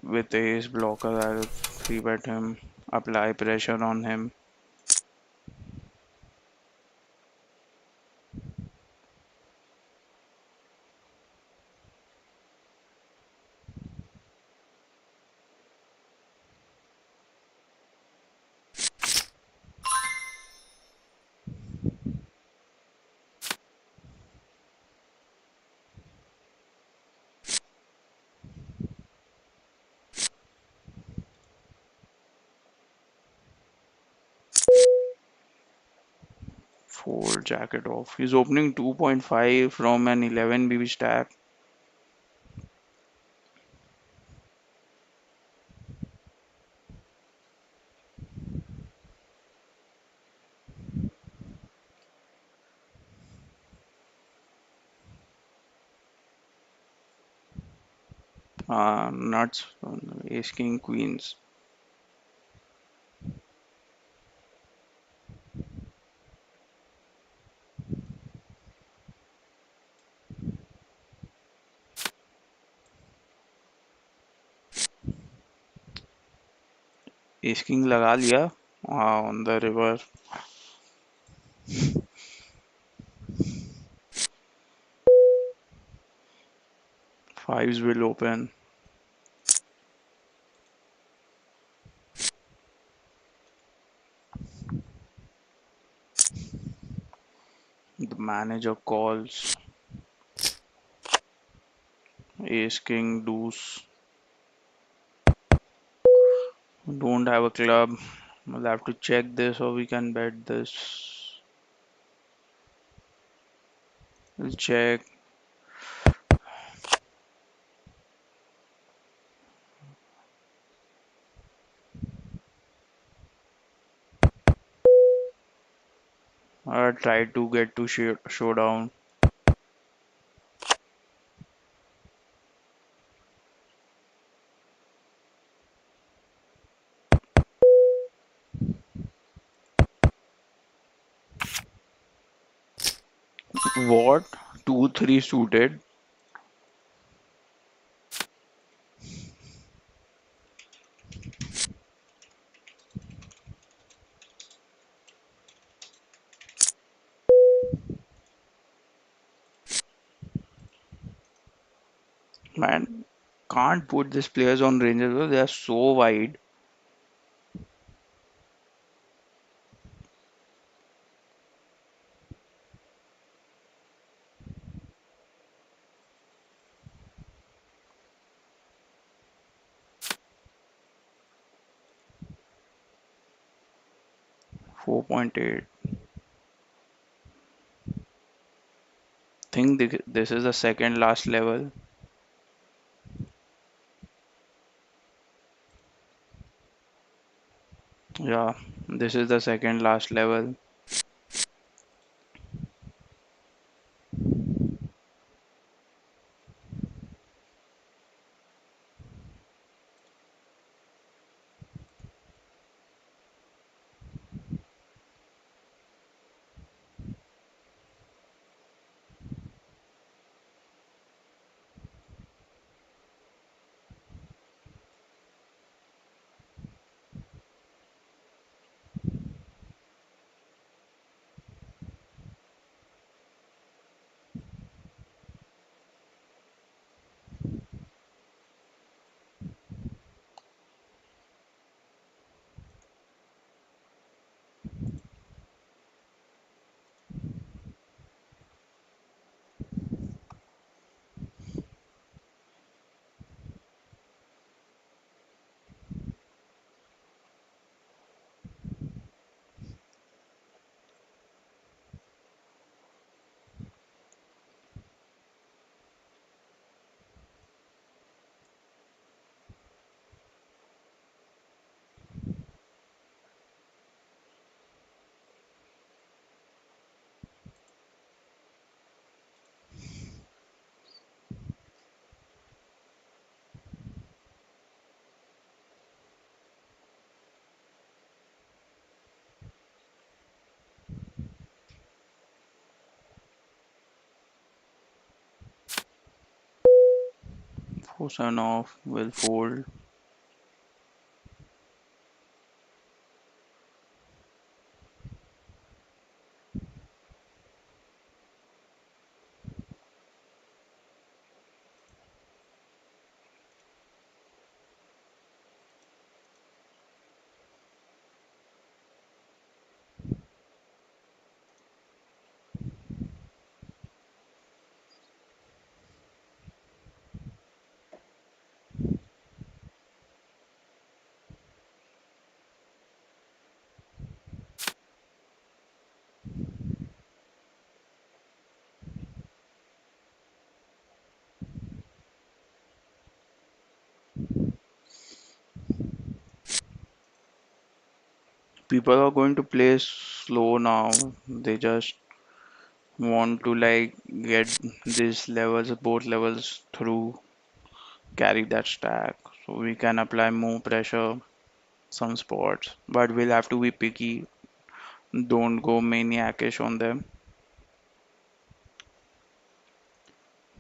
With ace blocker, I'll 3 bet him. Apply pressure on him. 4 jacket off. He's opening 2.5 from an 11BB stack. Nuts. Ace king queens. Ace king लगा लिया. On the river. Fives will open. The manager calls. Ace king deuce. Don't have a club. We'll have to check this or we can bet this. We'll check. Try to get to showdown. What? 2-3 suited. Man, can't put these players on ranges because they are so wide. 4.8. think this is the second last level. Yeah, this is the second last level. Portion off will fold. People are going to play slow now. They just want to like get these levels, both levels through, carry that stack. So we can apply more pressure some spots, but we'll have to be picky. Don't go maniacish on them.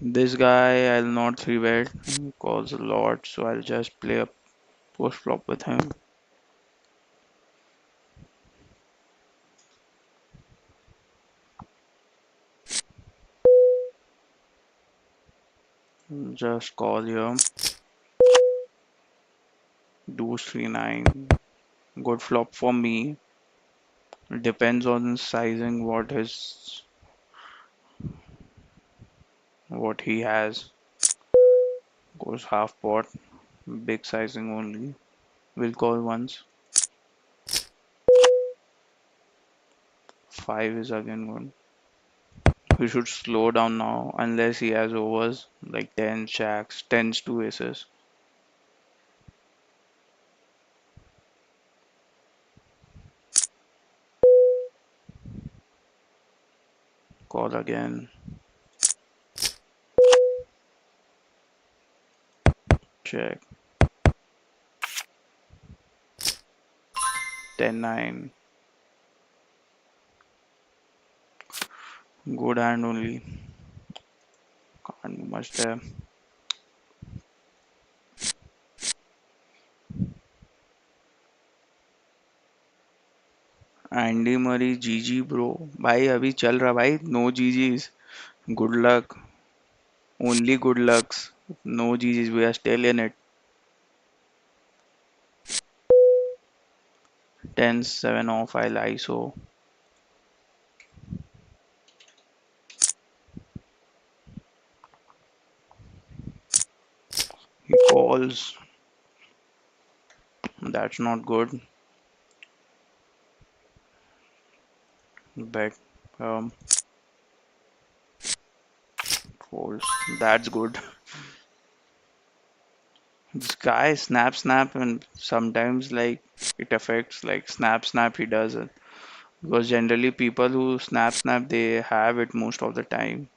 This guy I'll not 3-bet. He calls a lot, so I'll just play a post flop with him. Just call here. Deuce 3-9. Good flop for me. Depends on sizing what he has. Goes half pot. Big sizing only. We'll call once. 5 is again good. We should slow down now unless he has overs like 10 jacks, 10s to aces. Call again. Check. 10-9. Good hand only. Can't do much there. Andy Murray GG bro भाई अभी चल रहा भाई no GGs good luck only good lucks no GGs we are still in it 10-7 off I ISO he calls that's not good bet um, Folds. That's good. This guy snap and sometimes like it affects like snap he does it. Because generally people who snap they have it most of the time.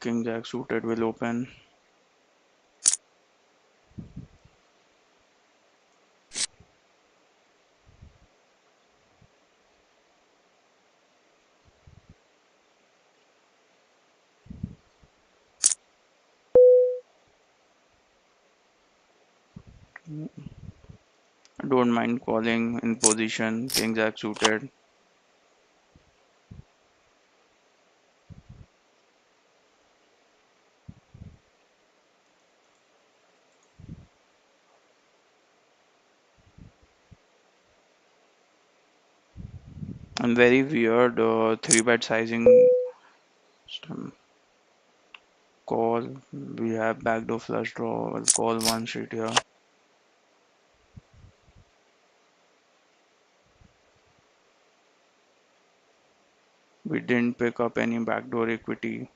King Jack suited will open. Don't mind calling in position. King Jack suited. And very weird three bet sizing system. Call. We have backdoor flush draw. We'll call one street here. We didn't pick up any backdoor equity.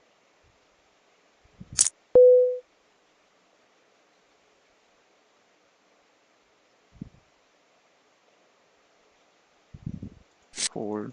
Fold.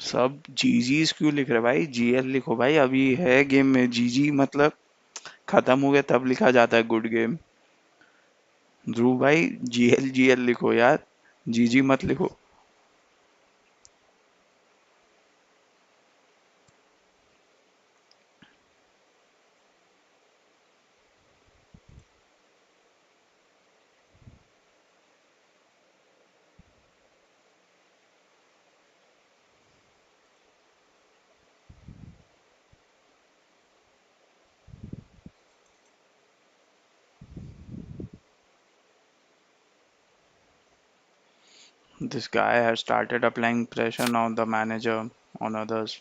सब जीजीस क्यों लिख रहे भाई? GL लिखो भाई, अभी है game में जीजी मतलब खत्म हो गया तब लिखा जाता है गुड गेम। ध्रुव भाई जीएल जीएल लिखो यार, जीजी मत लिखो। This guy has started applying pressure on the manager, on others.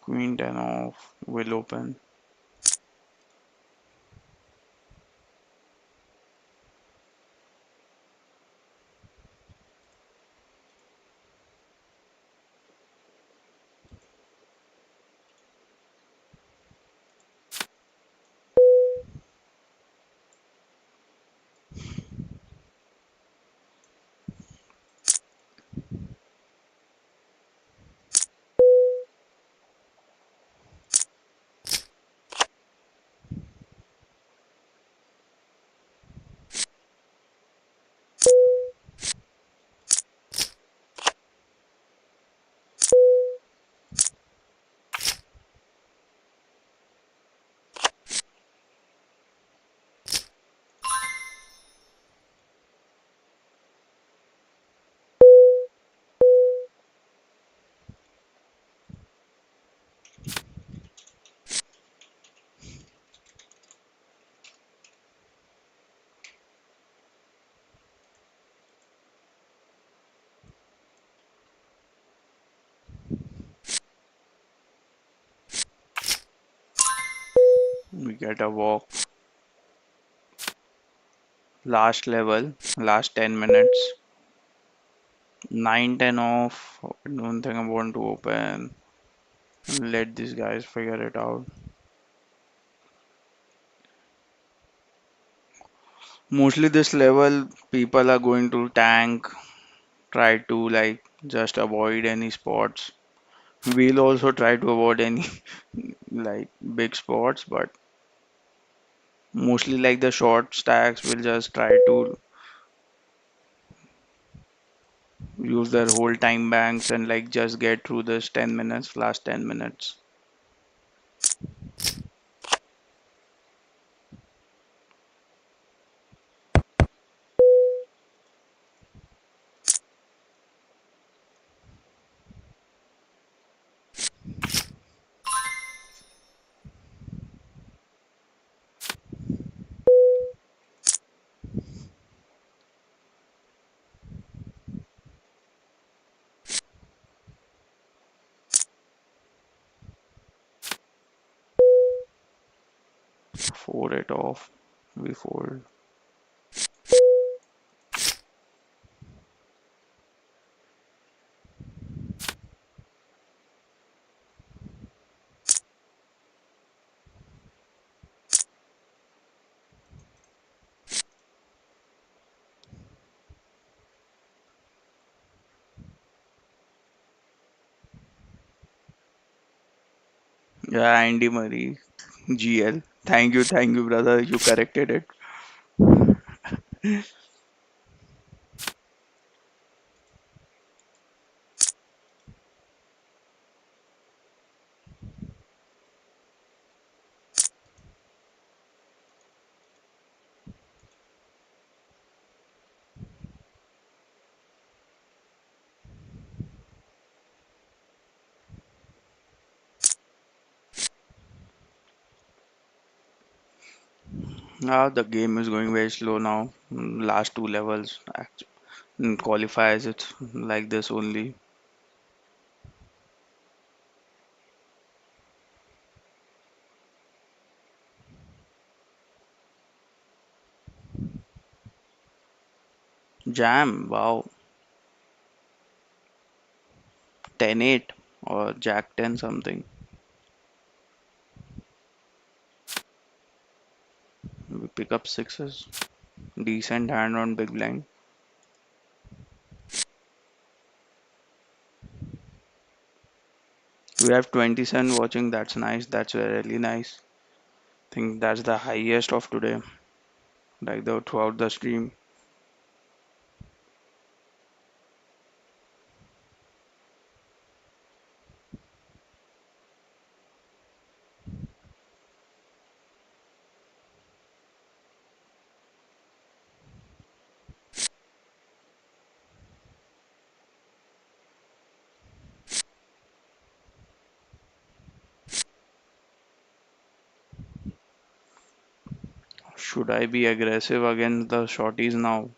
Queen 10 off will open. We get a walk. Last level, last 10 minutes. 9, 10 off. I don't think I want to open. Let these guys figure it out. Mostly this level, people are going to tank, try to like just avoid any spots. We'll also try to avoid any like big spots, but mostly like the short stacks will just try to use their whole time banks and like just get through this 10 minutes, last 10 minutes. Four it off. We fold. Yeah, Andy Murray, GL. Thank you, brother. You corrected it. The game is going very slow now. Last two levels, qualifiers, it's like this only. Jam, wow, 10-8 or Jack 10 something. We pick up sixes. Decent hand on big blind. We have 27 watching. That's nice. That's really nice. Think that's the highest of today, like the throughout the stream. Should I be aggressive against the shorties now?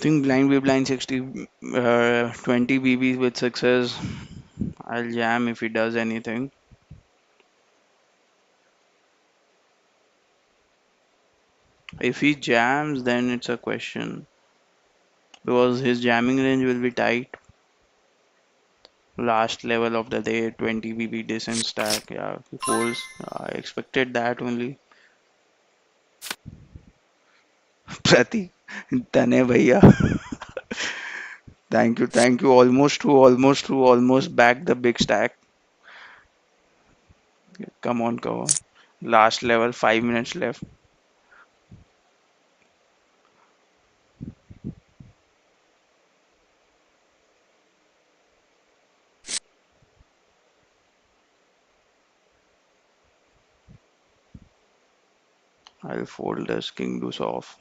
Think blind B blind 60, 20 BB with sixes. I'll jam if he does anything. If he jams, then it's a question because his jamming range will be tight. Last level of the day, 20 BB decent stack. Yeah, he folds. I expected that only. Pratik, Tanay भैया. Thank you. Almost true, almost true, almost back the big stack. Come on, come on. Last level, 5 minutes left. I'll fold this king deuce off.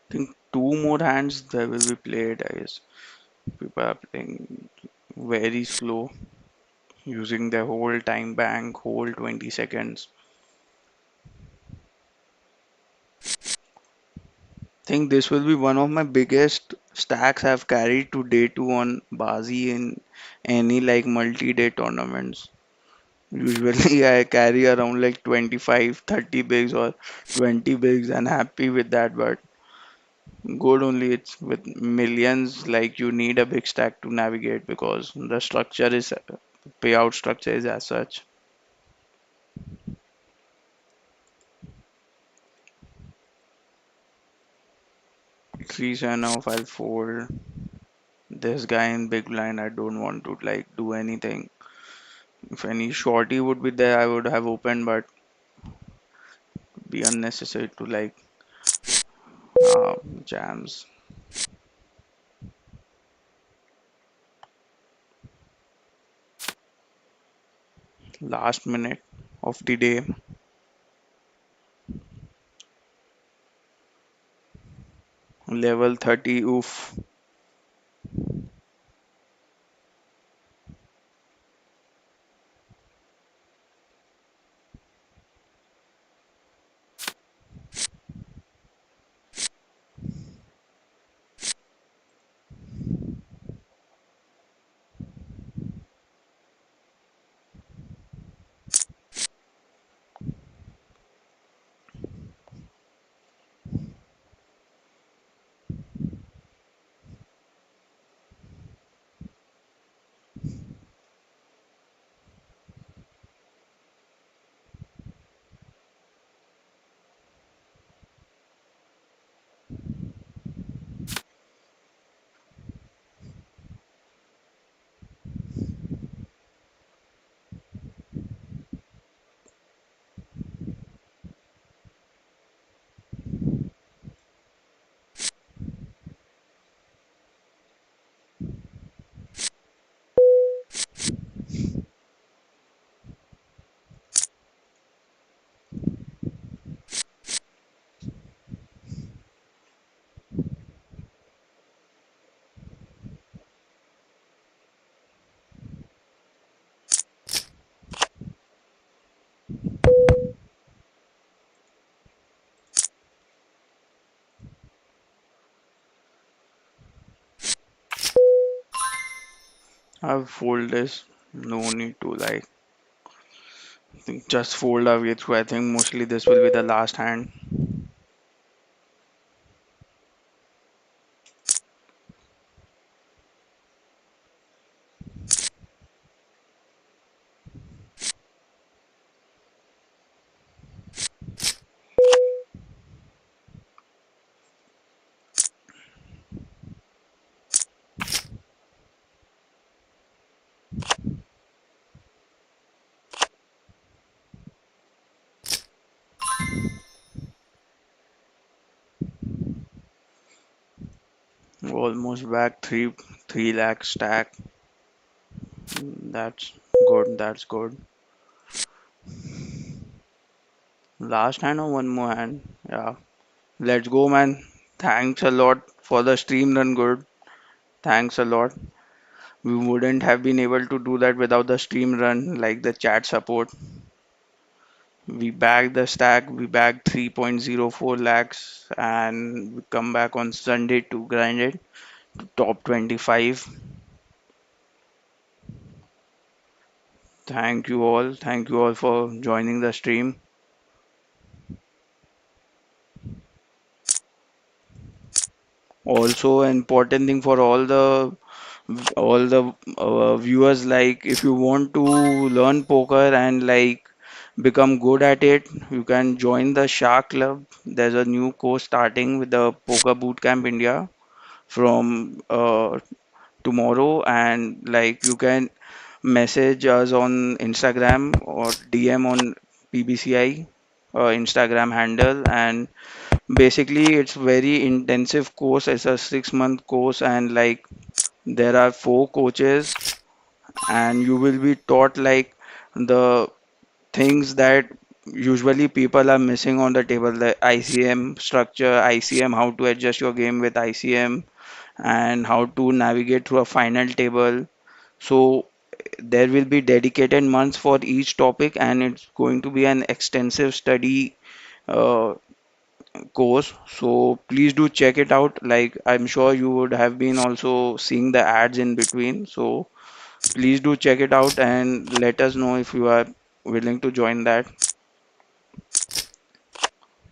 I think two more hands there will be played, I guess. People are playing very slow, using their whole time bank, whole 20 seconds. Think this will be one of my biggest stacks I've carried to day two on Baazi in any like multi-day tournaments. Usually I carry around like 25, 30 bigs or 20 bigs and happy with that, but good only it's with millions like you need a big stack to navigate because the structure is payout structure is as such. 3-7 off, I'll fold this guy in big blind. I don't want to like do anything. If any shorty would be there, I would have opened, but be unnecessary to like jams. Last minute of the day, level 30. Oof. I've fold this. No need to like think just fold our way through. I think mostly this will be the last hand. Almost back 3 lakh stack. That's good. That's good. Last hand or one more hand? Yeah. Let's go, man. Thanks a lot for the stream run. Good. Thanks a lot. We wouldn't have been able to do that without the stream run, like the chat support. We bagged the stack. We bagged 3.04 lakhs, and we come back on Sunday to grind it to top 25. Thank you all. Thank you all for joining the stream. Also, an important thing for all the viewers, like if you want to learn poker and like become good at it, you can join the Shark Club. There's a new course starting with the Poker Bootcamp India from tomorrow, and like you can message us on Instagram or DM on PBCI Instagram handle. And basically it's very intensive course. It's a 6 month course, and like there are four coaches, and you will be taught like the things that usually people are missing on the table, the ICM structure, ICM, how to adjust your game with ICM, and how to navigate through a final table. So there will be dedicated months for each topic, and it's going to be an extensive study uh, course. So please do check it out. Like I'm sure you would have been also seeing the ads in between. So please do check it out and let us know if you are willing to join that.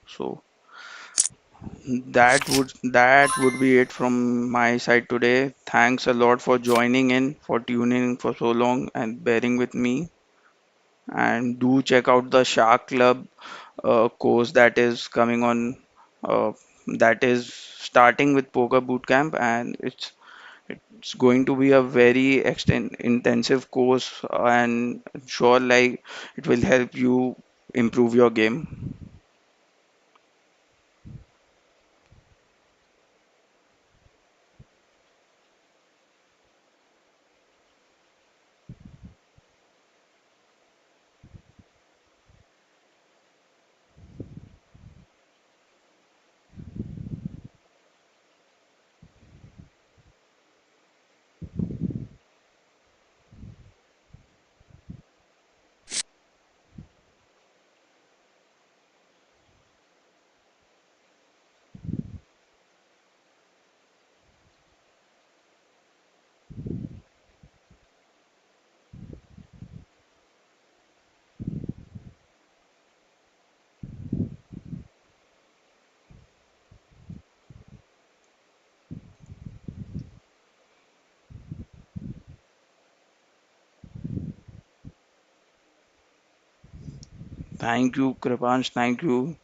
So that would be it from my side today. Thanks a lot for joining in, for tuning in for so long and bearing with me. And do check out the Shark Club course that is coming on. Uh, that is starting with Poker Bootcamp, and it's going to be a very intensive course, and sure, like it will help you improve your game. Thank you, Kripansh. Thank you.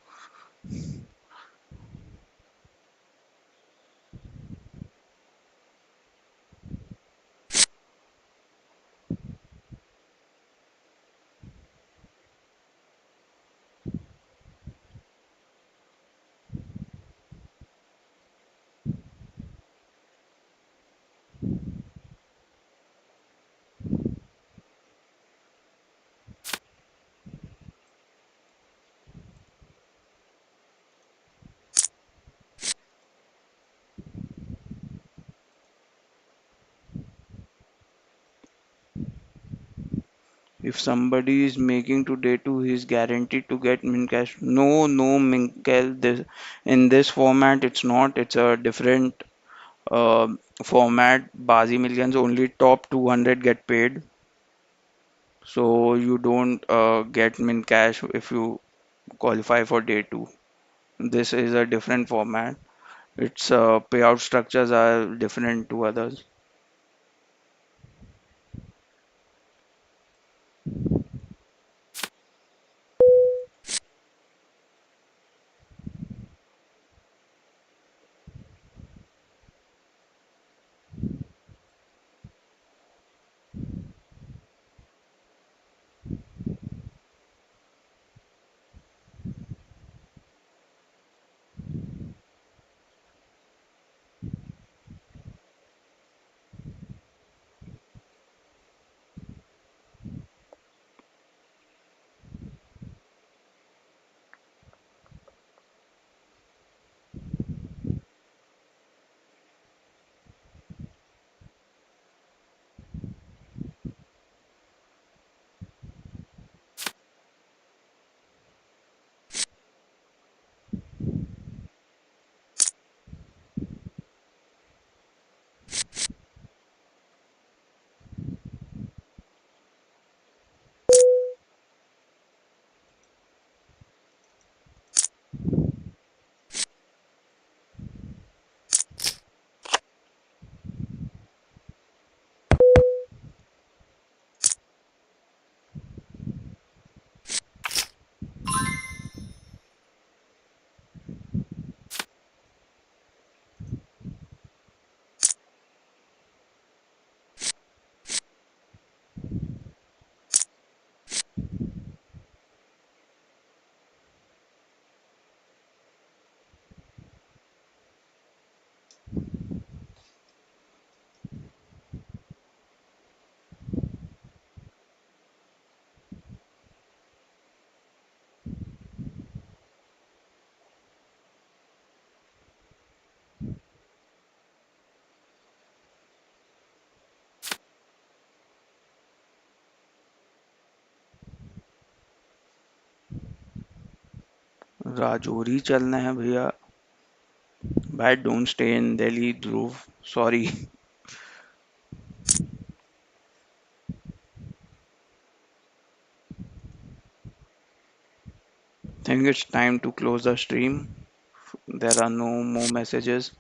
If somebody is making to day two, he's guaranteed to get min cash. No, no, Minkel. This in this format, it's not. It's a different uh, format. Baazi Millions only top 200 get paid, so you don't get min cash if you qualify for day two. This is a different format. Its payout structures are different to others. Rajouri चलना है भैया. भाई don't stay in Delhi, Dhruv. Sorry. Think it's time to close the stream. There are no more messages.